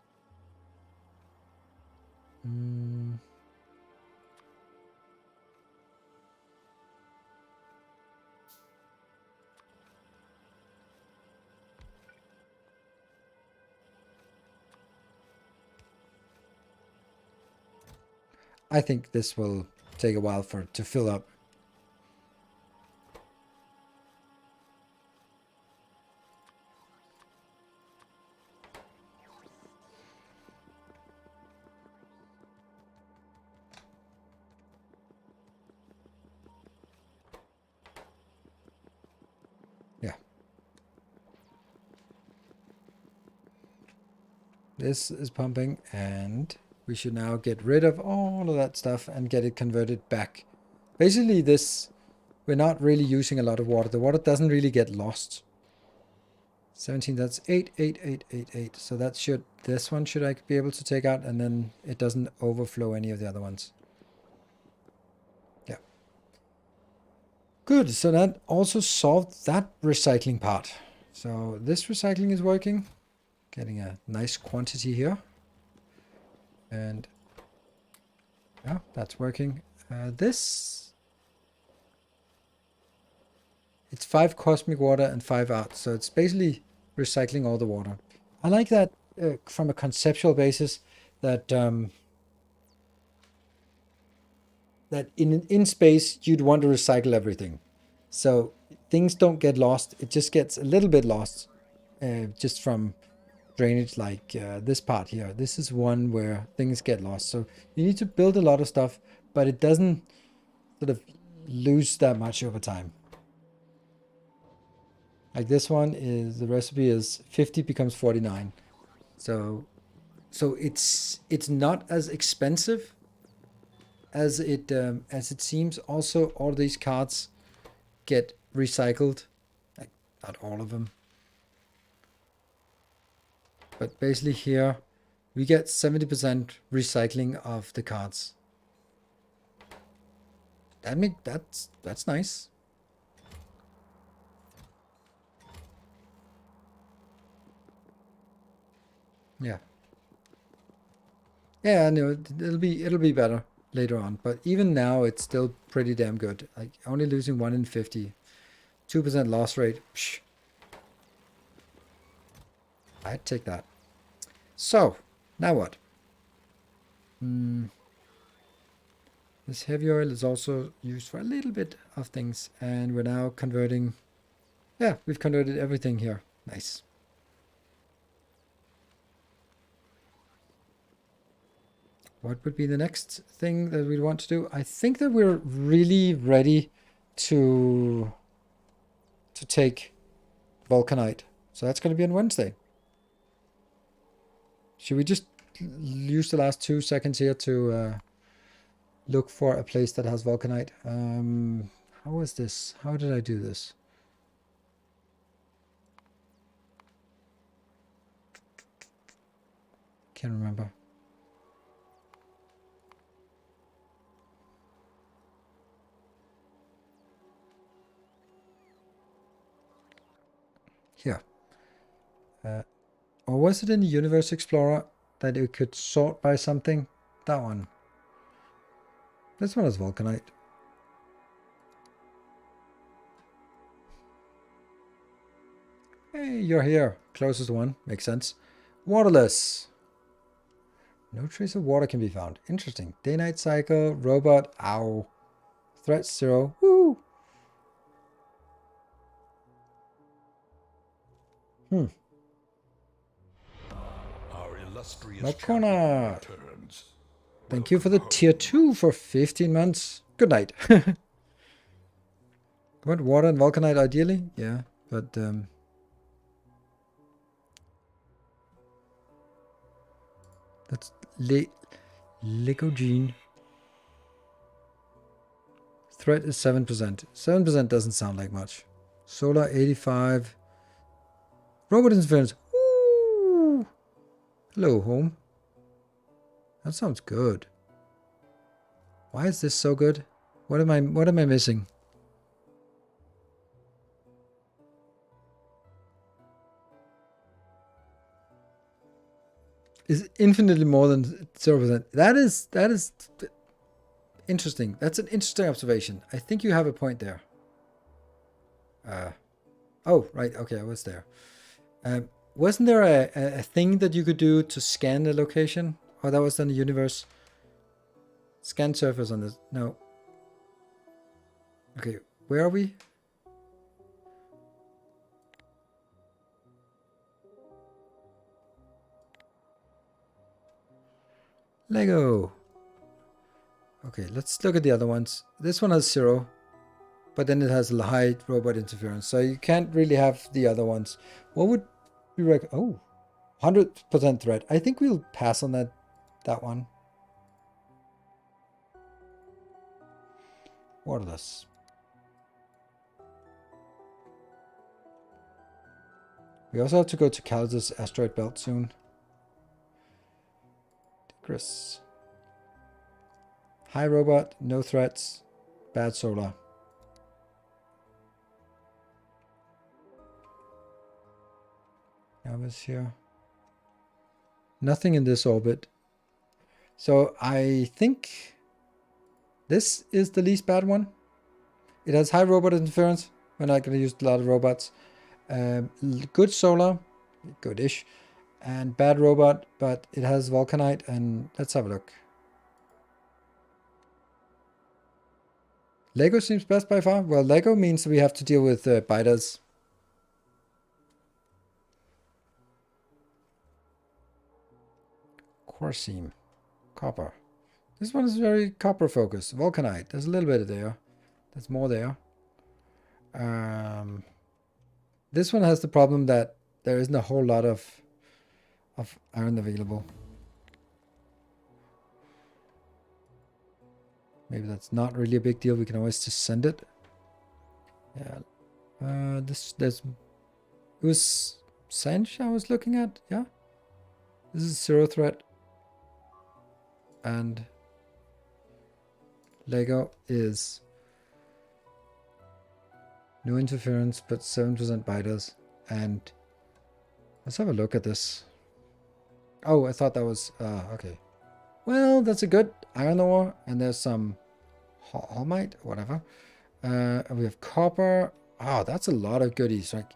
I think this will take a while for it to fill up. Yeah. This is pumping, and we should now get rid of all of that stuff and get it converted back. Basically, we're not really using a lot of water. The water doesn't really get lost. 17, that's 8, 8, 8, 8, 8. So that should, this one should I be able to take out, and then it doesn't overflow any of the other ones. Yeah. Good, so that also solved that recycling part. So this recycling is working. Getting a nice quantity here. And yeah, that's working. This, it's 5 cosmic water and 5 out. So it's basically recycling all the water. I like that from a conceptual basis, that that in space you'd want to recycle everything. So things don't get lost. It just gets a little bit lost just from drainage, like this part here. This is one where things get lost. So you need to build a lot of stuff, but it doesn't sort of lose that much over time. Like this one is, the recipe is 50 becomes 49. So it's not as expensive as it seems. Also, all these cards get recycled, like not all of them. But basically here, we get 70% recycling of the cards. That's nice. Yeah. Yeah, no, it'll be better later on. But even now, it's still pretty damn good. Like only losing 1 in 50, 2% loss rate. Psh. I'd take that. So, now what? This heavy oil is also used for a little bit of things, and we're now converting. Yeah, we've converted everything here. Nice. What would be the next thing that we'd want to do? I think that we're really ready to take vulcanite. So that's going to be on Wednesday. Should we just use the last 2 seconds here to look for a place that has vulcanite? How was this? How did I do this? Can't remember. Here. Or was it in the Universe Explorer that it could sort by something? That one. This one is vulcanite. Hey, you're here. Closest one. Makes sense. Waterless. No trace of water can be found. Interesting. Day-night cycle. Robot. Ow. Threat 0. Woo! Our illustrious Lacona. champion returns. Thank you for the tier 2 for 15 months. Good night. Want water and vulcanite ideally? Yeah, but that's Licogene. Threat is 7%. 7% doesn't sound like much. Solar 85. Robot interference. Woo! Hello, home. That sounds good. Why is this so good? What am I missing? is infinitely more than 0%. That is interesting. That's an interesting observation. I think you have a point there. Oh, right. Okay, I was there. Wasn't there a thing that you could do to scan the location? Oh, that was in the universe. Scan surface on this. No. Okay, where are we? Lego. Okay, let's look at the other ones. This one has 0, but then it has high robot interference, so you can't really have the other ones. What would we recommend? Oh, 100% threat. I think we'll pass on that one. Waterless. We also have to go to Caldas asteroid belt soon. Chris. High robot, no threats, bad solar. I was here. Nothing in this orbit. So I think this is the least bad one. It has high robot interference. We're not going to use a lot of robots. Good solar, good-ish, and bad robot, but it has vulcanite, and let's have a look. Lego seems best by far. Well, Lego means we have to deal with biters. Core seam. Copper. This one is very copper focused. Vulcanite. There's a little bit there. There's more there. This one has the problem that there isn't a whole lot of iron available. Maybe that's not really a big deal. We can always just send it. Yeah. It was Sanch I was looking at. Yeah. This is 0 threat. And Lego is no interference, but 7% biters. And let's have a look at this. Oh, I thought that was okay. Well, that's a good iron ore, and there's some halmite, whatever. And we have copper. Oh, that's a lot of goodies. Like,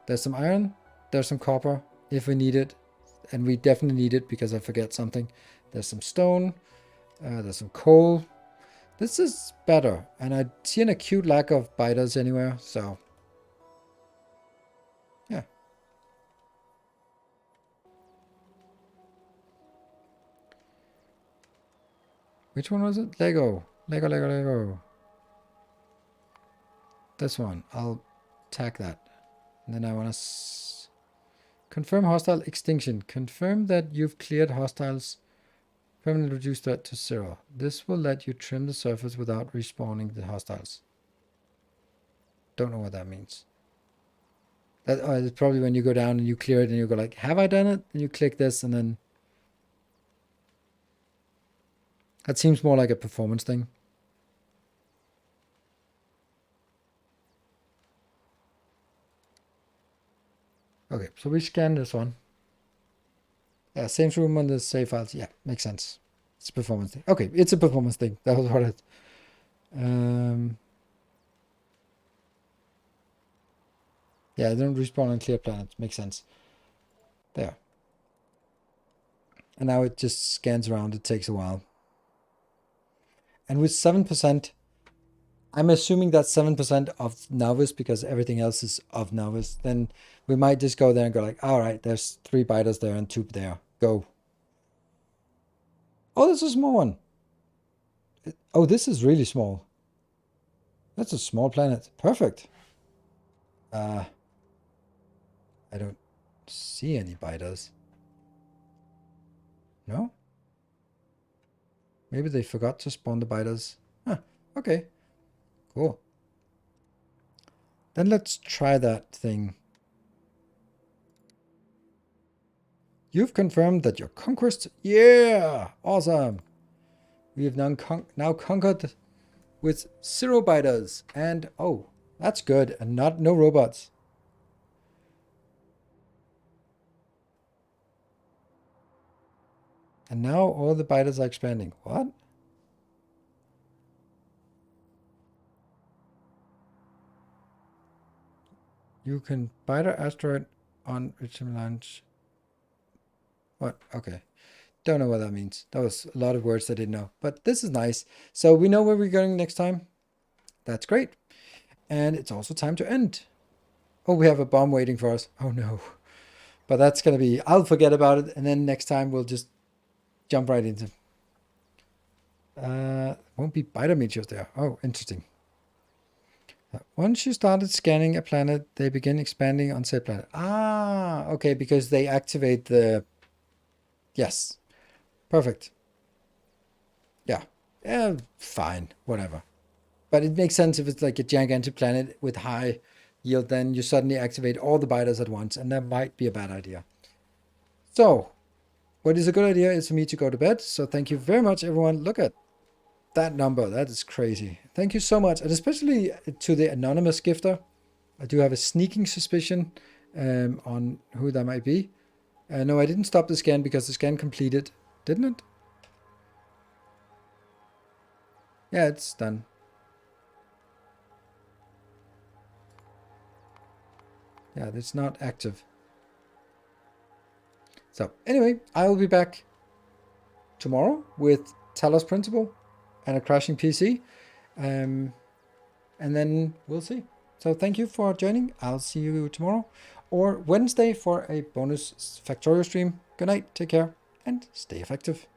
there's some iron, there's some copper if we need it, and we definitely need it because I forget something. There's some stone, there's some coal. This is better, and I see an acute lack of biters anywhere, so yeah. Which one was it? Lego. Lego. This one. I'll tag that. And then I want to confirm hostile extinction. Confirm that you've cleared hostiles. Permanently reduce threat to 0. This will let you trim the surface without respawning the hostiles. Don't know what that means. That it's probably when you go down and you clear it and you go like, have I done it? And you click this and then... That seems more like a performance thing. Okay, so we scan this one. Yeah, same room on the save files. Yeah, makes sense. It's a performance thing. Okay, it's a performance thing. That was what it... yeah, they don't respawn on clear planets. Makes sense. There. And now it just scans around. It takes a while. And with 7%, I'm assuming that's 7% of novice because everything else is of novice. Then we might just go there and go like, all right, there's 3 biters there and 2 there. Go. Oh, this is a small one. Oh, this is really small. That's a small planet. Perfect. I don't see any biters. No? Maybe they forgot to spawn the biters. Huh, okay. Cool. Then let's try that thing. You've confirmed that your conquest... Yeah! Awesome! We have now conquered with 0 biters. And, oh, that's good. And no robots. And now all the biters are expanding. What? You can biter asteroid on Richmond launch. What? Okay. Don't know what that means. That was a lot of words I didn't know. But this is nice. So we know where we're going next time. That's great. And it's also time to end. Oh, we have a bomb waiting for us. Oh no. But that's going to be, I'll forget about it. And then next time we'll just jump right into. Won't be biter meteors there. Oh, interesting. Once you started scanning a planet, they begin expanding on said planet. Ah, okay, because they activate the... Yes. Perfect. Yeah. Yeah, fine. Whatever. But it makes sense if it's like a gigantic planet with high yield, then you suddenly activate all the biters at once, and that might be a bad idea. So, what is a good idea is for me to go to bed. So thank you very much, everyone. Look at that number. That is crazy. Thank you so much. And especially to the anonymous gifter. I do have a sneaking suspicion on who that might be. No, I didn't stop the scan because the scan completed. Didn't it? Yeah, it's done. Yeah, it's not active. So anyway, I will be back tomorrow with Talos Principle and a crashing PC. And then we'll see. So thank you for joining. I'll see you tomorrow or Wednesday for a bonus Factorio stream. Good night, take care, and stay effective.